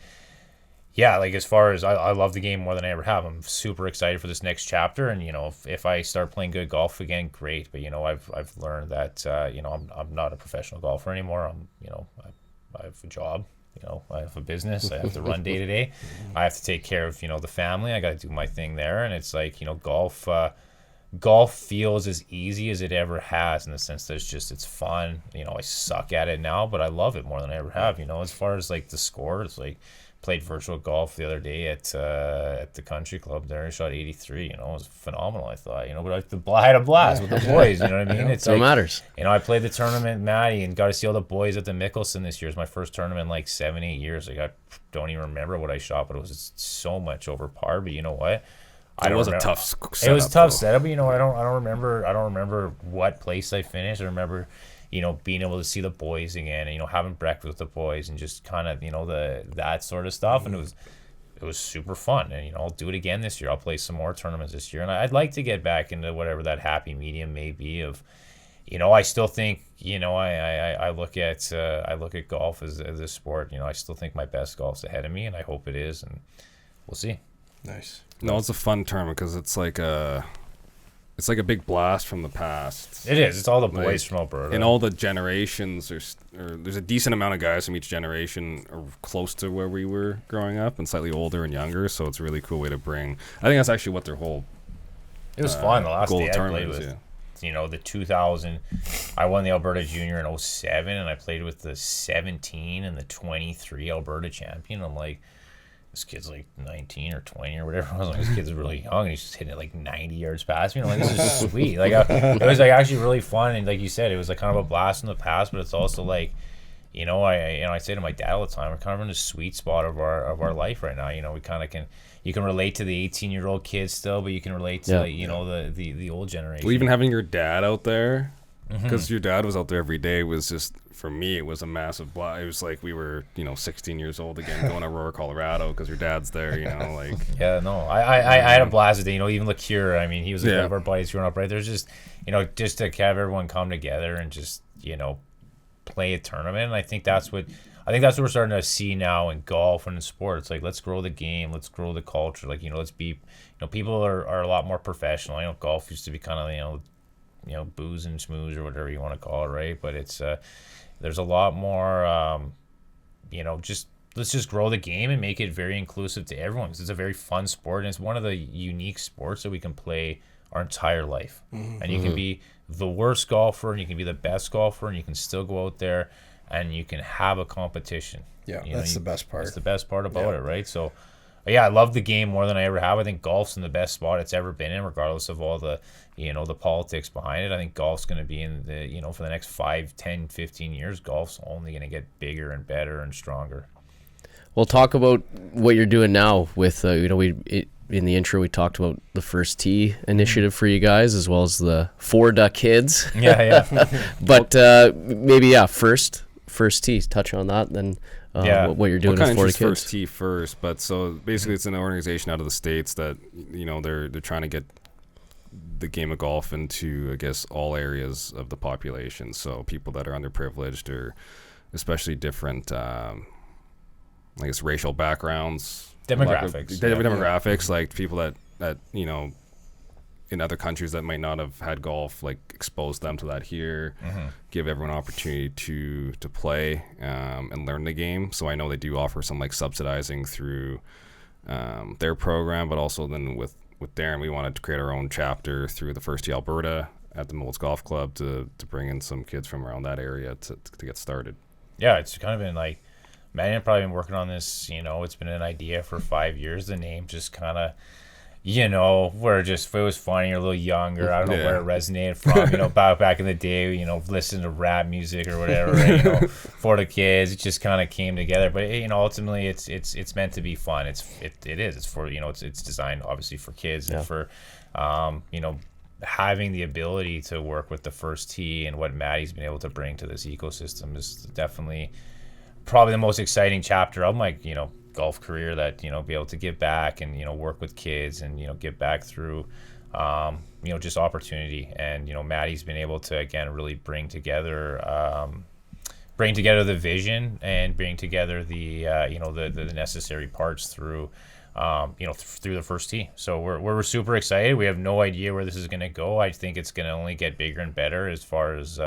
yeah, like, as far as I love the game more than I ever have. I'm super excited for this next chapter, and if I start playing good golf again, great. But I've learned that I'm not a professional golfer anymore. I have a job. I have a business. I have to run day to day. I have to take care of the family. I got to do my thing there, and it's like golf feels as easy as it ever has, in the sense that it's fun. I suck at it now, but I love it more than I ever have. As far as like the score, it's like, played virtual golf the other day at the country club there. I shot 83. It was phenomenal, I thought. But I had a blast with the boys. You know what I mean? It's so like, matters. I played the tournament, Maddie, and got to see all the boys at the Mickelson this year. It was my first tournament in like 7-8 years. Like, I don't even remember what I shot, but it was so much over par. But you know what? It was a tough setup. It was a tough setup, but I don't remember what place I finished. I remember being able to see the boys again, and having breakfast with the boys, and just kind of that sort of stuff. And it was super fun. And I'll do it again this year. I'll play some more tournaments this year, and I'd like to get back into whatever that happy medium may be. Of I still think I look at golf as a sport. I still think my best golf's ahead of me, and I hope it is, and we'll see. Nice. No, it's a fun tournament because it's like a big blast from the past. It is. It's all the boys from Alberta. In all the generations, there's a decent amount of guys from each generation are close to where we were growing up, and slightly older and younger. So it's a really cool way to bring. I think that's actually what their whole. It was fun. The last day I played with. Yeah. The 2000. I won the Alberta Junior in 07, and I played with the 17 and the 23 Alberta champion. I'm like, this kid's like 19 or 20 or whatever. I was like, this kid's really young, and he's just hitting it like 90 yards past me. I'm like, this is sweet. Like, it was like actually really fun, and like you said, it was like kind of a blast in the past, but it's also like, I say to my dad all the time, we're kind of in a sweet spot of our life right now. We kind of you can relate to the 18-year-old kids still, but you can relate to the old generation. Well, even having your dad out there, because your dad was out there every day, was just, for me, it was a massive blast. It was like we were 16 years old again, going to Aurora, Colorado, because your dad's there. Like yeah, no, I had a blast with it. Even LaCure, I mean, he was one of our buddies growing up, right? There's just just to have everyone come together and just play a tournament. And I think that's what we're starting to see now in golf and in sport. It's like, let's grow the game, let's grow the culture. Like, let's be, people are a lot more professional. Golf used to be kind of booze and schmooze or whatever you want to call it, right? But it's there's a lot more let's just grow the game and make it very inclusive to everyone, because it's a very fun sport, and it's one of the unique sports that we can play our entire life. And you can be the worst golfer and you can be the best golfer and you can still go out there and you can have a competition. Yeah, You that's the best part. That's the best part about it, right? So, yeah, I love the game more than I ever have. I think golf's in the best spot it's ever been in, regardless of all the, the politics behind it. I think golf's going to be in the, for the next 5, 10, 15 years, golf's only going to get bigger and better and stronger. We'll talk about what you're doing now with, in the intro, we talked about the First Tee initiative for you guys, as well as the 4 kids. Yeah. But maybe, First Tee, touch on that, then what you're doing with 4 kids. First Tee first, but so basically it's an organization out of the States that, they're trying to get the game of golf into, I guess, all areas of the population. So people that are underprivileged or especially different, I guess, racial backgrounds, demographics, like people that in other countries that might not have had golf, like expose them to that here, give everyone an opportunity to play and learn the game. So I know they do offer some like subsidizing through their program, but also then with Darren, we wanted to create our own chapter through the First Tee Alberta at the Medak Golf Club to bring in some kids from around that area to get started. Yeah, it's kind of been like, Matt and I have probably been working on this, it's been an idea for 5 years. The name just kind of, it was funny, you're a little younger. I don't know where it resonated from, back in the day, listening to rap music or whatever, for the kids. It just kind of came together. But, ultimately it's meant to be fun. It is. It's for, it's designed obviously for kids and for, having the ability to work with the First Tee and what Maddie's been able to bring to this ecosystem is definitely probably the most exciting chapter of my golf career, that be able to give back and work with kids and give back through just opportunity. And Maddie's been able to again really bring together the vision and bring together the the necessary parts through through the First Tee. So we're super excited. We have no idea where this is going to go. I think it's going to only get bigger and better as far as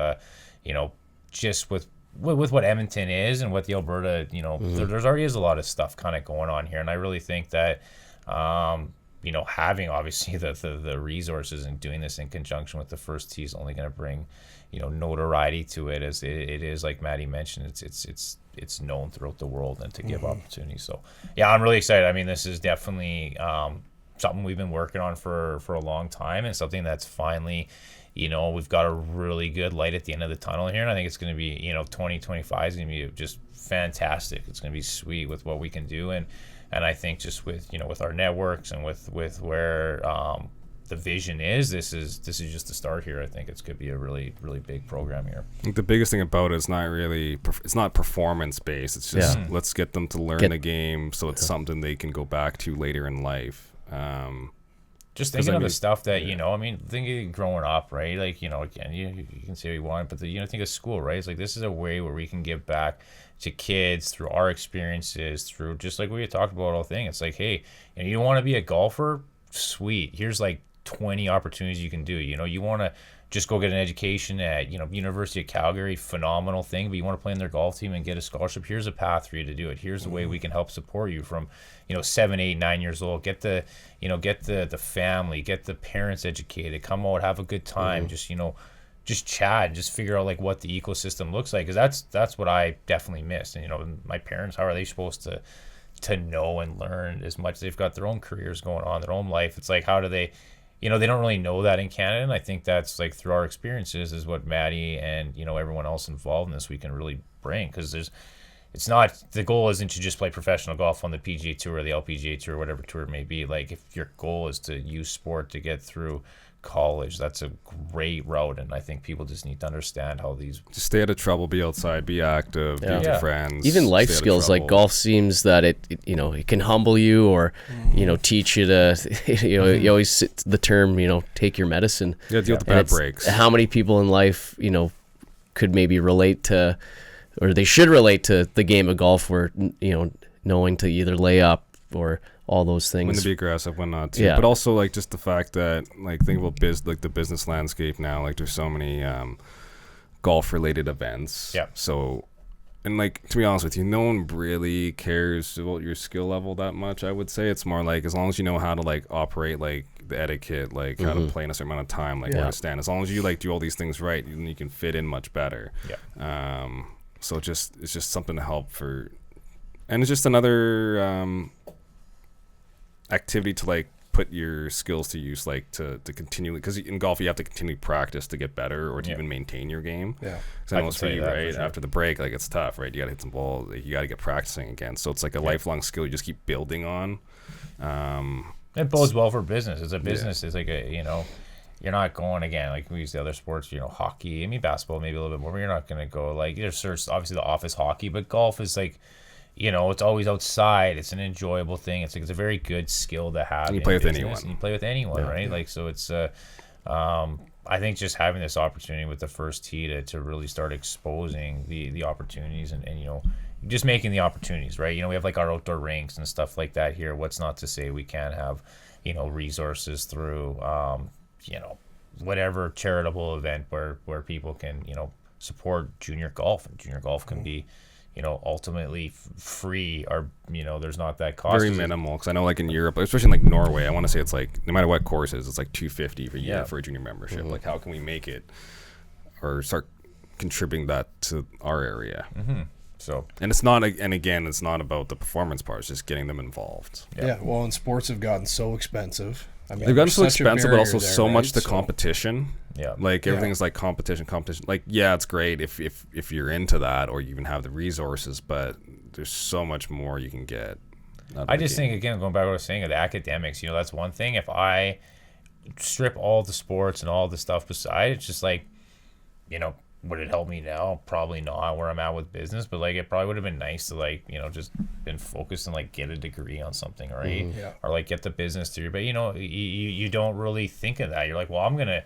just with what Edmonton is and what the Alberta, there's already is a lot of stuff kind of going on here. And I really think that, having obviously the resources and doing this in conjunction with the First Tee is only going to bring, notoriety to it, as it is, like Maddie mentioned, it's known throughout the world, and to give opportunities. So yeah, I'm really excited. I mean, this is definitely something we've been working on for a long time, and something that's finally, we've got a really good light at the end of the tunnel here. And I think it's going to be, 2025 is going to be just fantastic. It's going to be sweet with what we can do. And I think just with, with our networks and with where the vision is, this is just the start here. I think it's going to be a really, really big program here. I think the biggest thing about it is it's not performance based. It's just let's get them to learn the game, so it's something they can go back to later in life. Just thinking of the stuff that, thinking growing up, right? Like, again, you can say what you want, but think of school, right? It's like, this is a way where we can give back to kids through our experiences, through just like we talked about all thing. It's like, hey, you want to be a golfer? Sweet. Here's like 20 opportunities you can do. You want to just go get an education at, University of Calgary, phenomenal thing, but you want to play in their golf team and get a scholarship. Here's a path for you to do it. Here's the way we can help support you from, 7, 8, 9 years old. Get the family, get the parents educated, come out, have a good time. Just chat, just figure out like what the ecosystem looks like. Cause that's what I definitely missed. And, my parents, how are they supposed to know and learn as much? They've got their own careers going on, their own life. It's like, how do they, they don't really know that in Canada. And I think that's like through our experiences is what Maddie and, everyone else involved in this, we can really bring. Cause it's not, the goal isn't to just play professional golf on the PGA Tour or the LPGA Tour, whatever tour it may be. Like, if your goal is to use sport to get through college, that's a great route. And I think people just need to understand how these... Just stay out of trouble, be outside, be active, be with your friends. Even life skills, like golf seems that it can humble you or, teach you to, you always sit the term, take your medicine. Yeah, deal with the bad breaks. How many people in life, could maybe relate to, or they should relate to the game of golf where, knowing to either lay up or all those things. When to be aggressive, when not to. Yeah. But also, like, just the fact that, like, think about the business landscape now. Like, there's so many golf-related events. Yeah. So, and, like, to be honest with you, no one really cares about your skill level that much, I would say. It's more like, as long as you know how to, like, operate, like, the etiquette, like how to play in a certain amount of time, like where to stand. As long as you like do all these things right, then you can fit in much better. So it's just something to help for, and it's just another activity to like put your skills to use, like to continually, because in golf you have to continually practice to get better or to even maintain your game. Because I know it's for you, right? Sure. After the break, like it's tough, right? You got to hit some balls, like, you got to get practicing again. So it's like a lifelong skill you just keep building on. It bodes well for business. It's a business. It's like you're not going again like we use the other sports, hockey. I mean, basketball maybe a little bit more, but you're not going to go like there's obviously the office hockey, but golf is like, it's always outside. It's an enjoyable thing. It's a very good skill to have. And you play with anyone. And you play with anyone, right? Like, so it's, I think just having this opportunity with the first tee to really start exposing the opportunities and just making the opportunities, right? We have like our outdoor rinks and stuff like that here. What's not to say we can't have, resources through, whatever charitable event where people can, support junior golf, and junior golf can be, ultimately free, or there's not that cost. Very minimal, because I know like in Europe, especially in like Norway, I want to say it's like no matter what course is, it's like $250 for a year for a junior membership. Like how can we make it or start contributing that to our area? So, and it's not, and again, it's not about the performance part. It's just getting them involved. Well, and sports have gotten so expensive. I mean, they've gotten so expensive, but also so much the so competition. Like everything's like competition. Like, it's great if you're into that or you even have the resources, but there's so much more you can get. I just think, again, going back to what I was saying, the academics, that's one thing. If I strip all the sports and all the stuff beside, it's just like, would it help me now? Probably not where I'm at with business, but like it probably would have been nice to like, just been focused and like get a degree on something, right? Or like get the business degree. But you don't really think of that. You're like, well, I'm gonna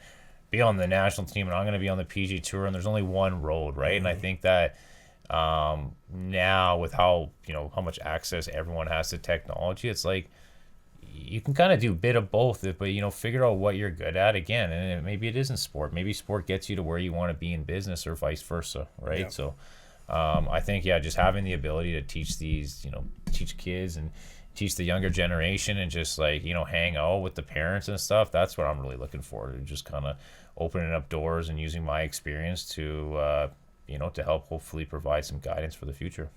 be on the national team and I'm gonna be on the PG Tour, and there's only one road, right? And I think that now with how how much access everyone has to technology, it's like you can kind of do a bit of both, but figure out what you're good at again, and maybe it isn't sport. Maybe sport gets you to where you want to be in business, or vice versa, right? So I think just having the ability to teach these, teach kids and teach the younger generation, and just like hang out with the parents and stuff. That's what I'm really looking forward to. Just kind of opening up doors and using my experience to to help hopefully provide some guidance for the future.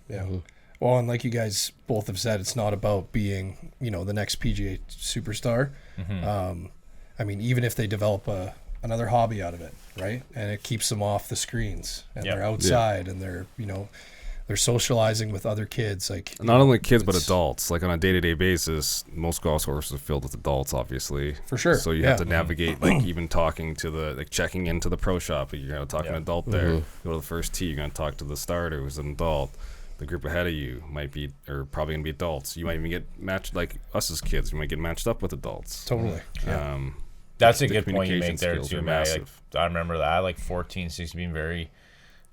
Well, and like you guys both have said, it's not about being, the next PGA superstar. I mean, even if they develop another hobby out of it, right? And it keeps them off the screens, and they're outside, and they're, they're socializing with other kids. Like not only kids, but adults. Like on a day-to-day basis, most golf courses are filled with adults, obviously. For sure. So you have to navigate, like even talking to checking into the pro shop. You're going to talk to an adult there. Go to the first tee, you're going to talk to the starter who's an adult. The group ahead of you might be, or probably gonna be adults. You might even get matched, like us as kids. You might get matched up with adults. Totally. That's a good point you make there too, Matt. Like, I remember that, like 14, 16, being very,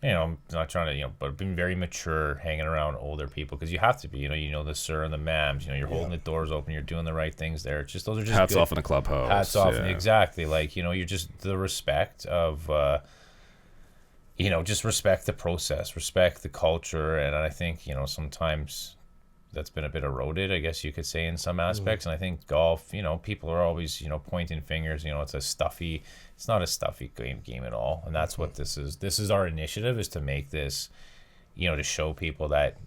not trying to, but being very mature, hanging around older people, because you have to be. The sir and the ma'ams. You're holding the doors open. You're doing the right things there. It's just those are just hats good. Off in a clubhouse. Hats off, exactly. Like you're just the respect of. Just respect the process, respect the culture. And I think, sometimes that's been a bit eroded, I guess you could say, in some aspects. And I think golf, people are always, pointing fingers, it's not a stuffy game at all. And that's what this is. This is our initiative, is to make this, to show people that,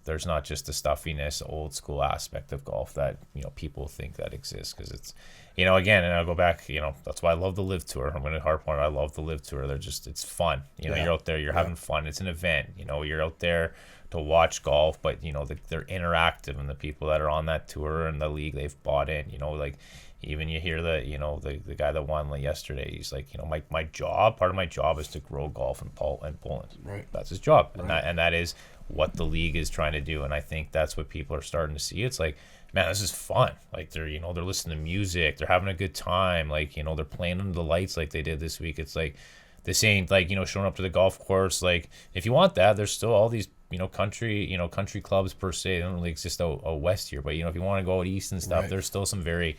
there's not just the stuffiness, old school aspect of golf that, people think that exists. Because it's, again, and I'll go back, that's why I love the Live Tour. I'm going to harp on it. I love the Live Tour. It's fun. You're out there, you're having fun. It's an event. You're out there to watch golf, but, they're interactive, and the people that are on that tour and the league they've bought in, like, even you hear the guy that won yesterday, he's like, my job, part of my job is to grow golf in Poland. Right. That's his job. Right. And that is what the league is trying to do. And I think that's what people are starting to see. It's like, man, this is fun. Like they're listening to music, they're having a good time. Like, they're playing under the lights like they did this week. It's like, this ain't like, showing up to the golf course. Like, if you want that, there's still all these, country clubs per se. They don't really exist out west here. But, if you want to go out east and stuff, there's still some very,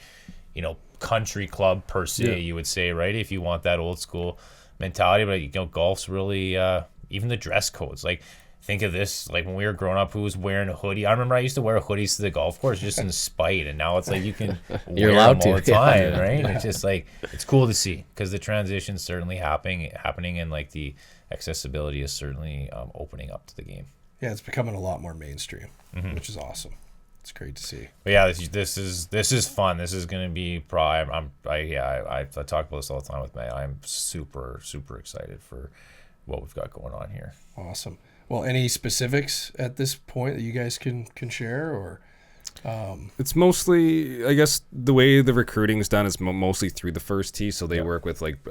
country club per se, you would say, right? If you want that old school mentality. But, golf's really, even the dress codes. Like, think of this, like when we were growing up, who was wearing a hoodie? I remember I used to wear hoodies to the golf course just in spite, and now it's like you can You're wear allowed them all to. the time, Yeah. right? It's just like, it's cool to see because the transition's certainly happening, and like the accessibility is certainly opening up to the game. Yeah, it's becoming a lot more mainstream, which is awesome. It's great to see. But yeah, this is fun. This is going to be probably. I talk about this all the time with May. I'm super excited for what we've got going on here. Awesome. Well, any specifics at this point that you guys can share, or? It's mostly, I guess, the way the recruiting is done is mostly through the first tee. So they work with like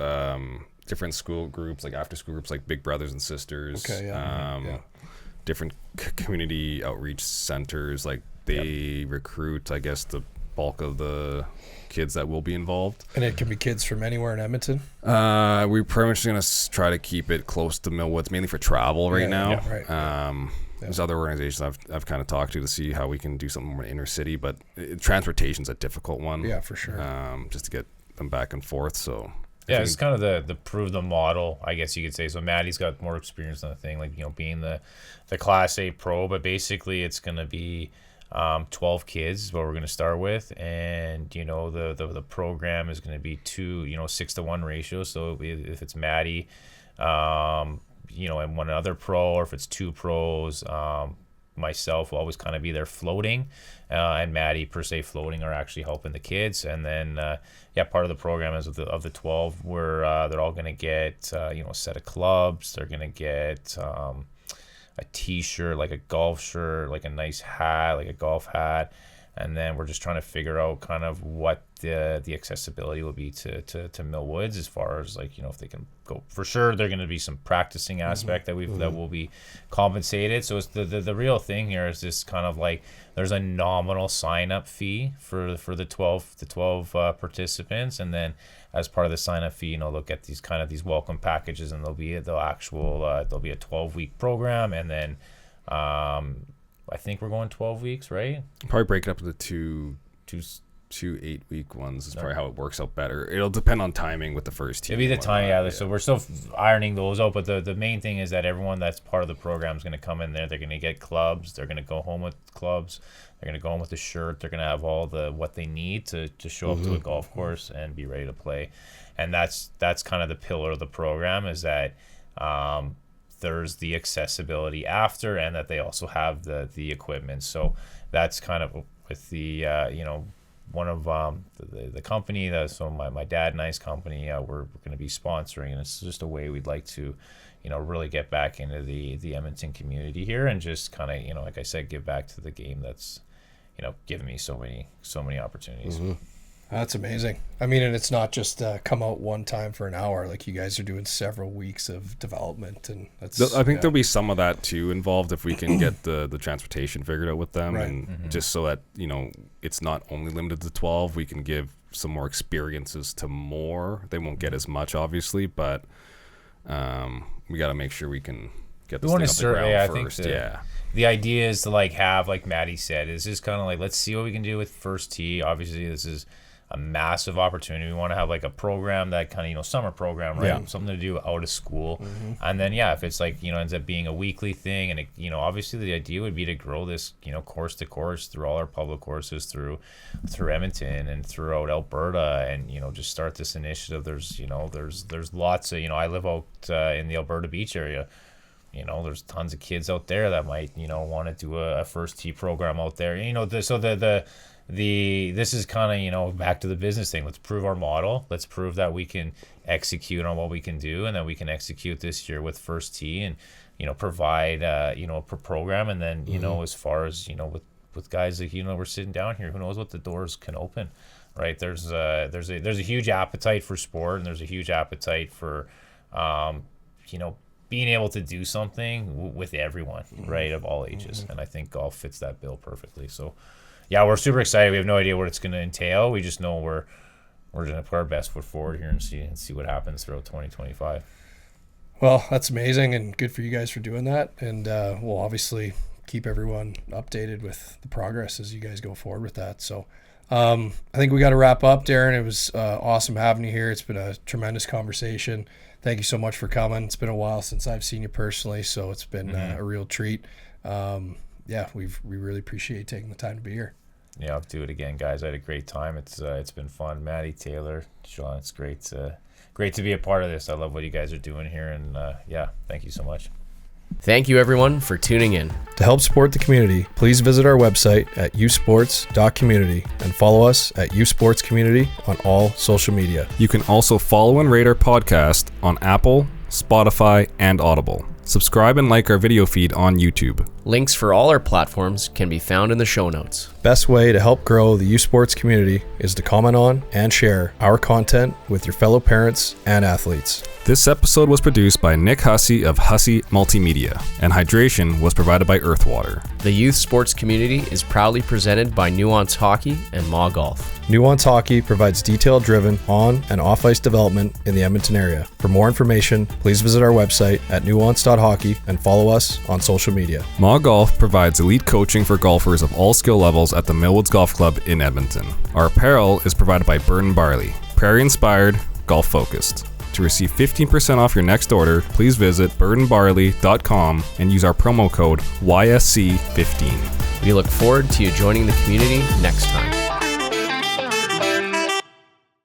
different school groups, like after school groups, like Big Brothers and Sisters. Okay, yeah. Different community outreach centers. Like they recruit, I guess, the bulk of the kids that will be involved. And it can be kids from anywhere in Edmonton? We're pretty much going to try to keep it close to Millwoods, mainly for travel right now. Yeah, right. There's other organizations I've kind of talked to see how we can do something more inner city, but transportation's a difficult one. Yeah, for sure. Just to get them back and forth. So yeah, it's kind of the prove the model, I guess you could say. So Maddie's got more experience on the thing, like, you know, being the Class A pro, but basically it's going to be 12 kids is what we're going to start with, and you know the program is going to be 6-to-1 ratio. So if it's Maddie, you know, and one other pro, or if it's two pros, myself will always kind of be there floating, and Maddie per se floating or actually helping the kids. And then part of the program is of the 12, where they're all going to get a set of clubs. They're going to get a t-shirt, like a golf shirt, like a nice hat, like a golf hat. And then we're just trying to figure out kind of what the accessibility will be to Millwoods, as far as, like, you know, if they can go. For sure there're going to be some practicing aspect that will be compensated. So it's the real thing here is this kind of like, there's a nominal sign-up fee for the 12 participants, and then as part of the sign-up fee, you know, they'll get these welcome packages, and there'll be a 12-week program, and then I think we're going 12 weeks, right? probably break it up into two 8-week ones is probably how it works out better. It'll depend on timing with the first team. It'll be the time, yeah. So we're still ironing those out, but the main thing is that everyone that's part of the program is going to come in there. They're going to get clubs. They're going to go home with clubs. They're going to go home with a shirt. They're going to have all what they need to show up to a golf course and be ready to play. And that's kind of the pillar of the program, is that there's the accessibility after, and that they also have the equipment. So that's kind of with the one of the company that, so my dad and I's company, we're going to be sponsoring, and it's just a way we'd like to, you know, really get back into the Edmonton community here, and just kind of, you know, like I said, give back to the game that's, you know, given me so many opportunities. That's amazing. I mean, and it's not just come out one time for an hour. Like, you guys are doing several weeks of development, and that's. I think there'll be some of that too involved if we can get the transportation figured out with them, Right. and just so that, you know, it's not only limited to 12. We can give some more experiences to more. They won't get as much, obviously, but we got to make sure we can get this thing off the ground first. The idea is to, like, have, like Maddie said, is just kind of like, let's see what we can do with first tee. Obviously, this is a massive opportunity. We want to have like a program that kind of, you know, summer program, right? Yeah. Something to do out of school. And then, if it's like, you know, ends up being a weekly thing, and it, you know, obviously the idea would be to grow this, you know, course to course through all our public courses through Edmonton and throughout Alberta, and, you know, just start this initiative. There's, you know, there's lots of, you know, I live out in the Alberta Beach area. You know, there's tons of kids out there that might, you know, want to do a first tee program out there. You know, this is kind of, you know, back to the business thing. Let's prove our model. Let's prove that we can execute on what we can do, and that we can execute this year with first tee, and, you know, provide you know, a program. And then, you know, as far as, you know, with guys like, you know, we're sitting down here, who knows what the doors can open, right? There's a huge appetite for sport, and there's a huge appetite for you know, being able to do something with everyone, right, of all ages. And I think golf fits that bill perfectly. So, yeah, we're super excited. We have no idea what it's going to entail. We just know we're going to put our best foot forward here and see what happens throughout 2025. Well, that's amazing, and good for you guys for doing that. And we'll obviously keep everyone updated with the progress as you guys go forward with that. So I think we got to wrap up, Darren. It was awesome having you here. It's been a tremendous conversation. thank you so much for coming. It's been a while since I've seen you personally, so it's been a real treat. We really appreciate taking the time to be here. Yeah, I'll do it again, guys. I had a great time. It's been fun. Maddie, Taylor, Sean, it's great to be a part of this. I love what you guys are doing here, and thank you so much. Thank you, everyone, for tuning in. To help support the community, please visit our website at usports.community and follow us at usportscommunity on all social media. You can also follow and rate our podcast on Apple, Spotify, and Audible. Subscribe and like our video feed on YouTube. Links for all our platforms can be found in the show notes. Best way to help grow the usports community is to comment on and share our content with your fellow parents and athletes. This episode was produced by Nick Hussey of Hussey Multimedia, and hydration was provided by Earthwater. The youth sports community is proudly presented by Nuance Hockey and Mah Golf. Nuance Hockey provides detail-driven on- and off-ice development in the Edmonton area. For more information, please visit our website at nuance.hockey and follow us on social media. Mah Golf provides elite coaching for golfers of all skill levels at the Millwoods Golf Club in Edmonton. Our apparel is provided by Burn Barley, prairie-inspired, golf-focused. To receive 15% off your next order, please visit burdenbarley.com and use our promo code YSC15. We look forward to you joining the community next time.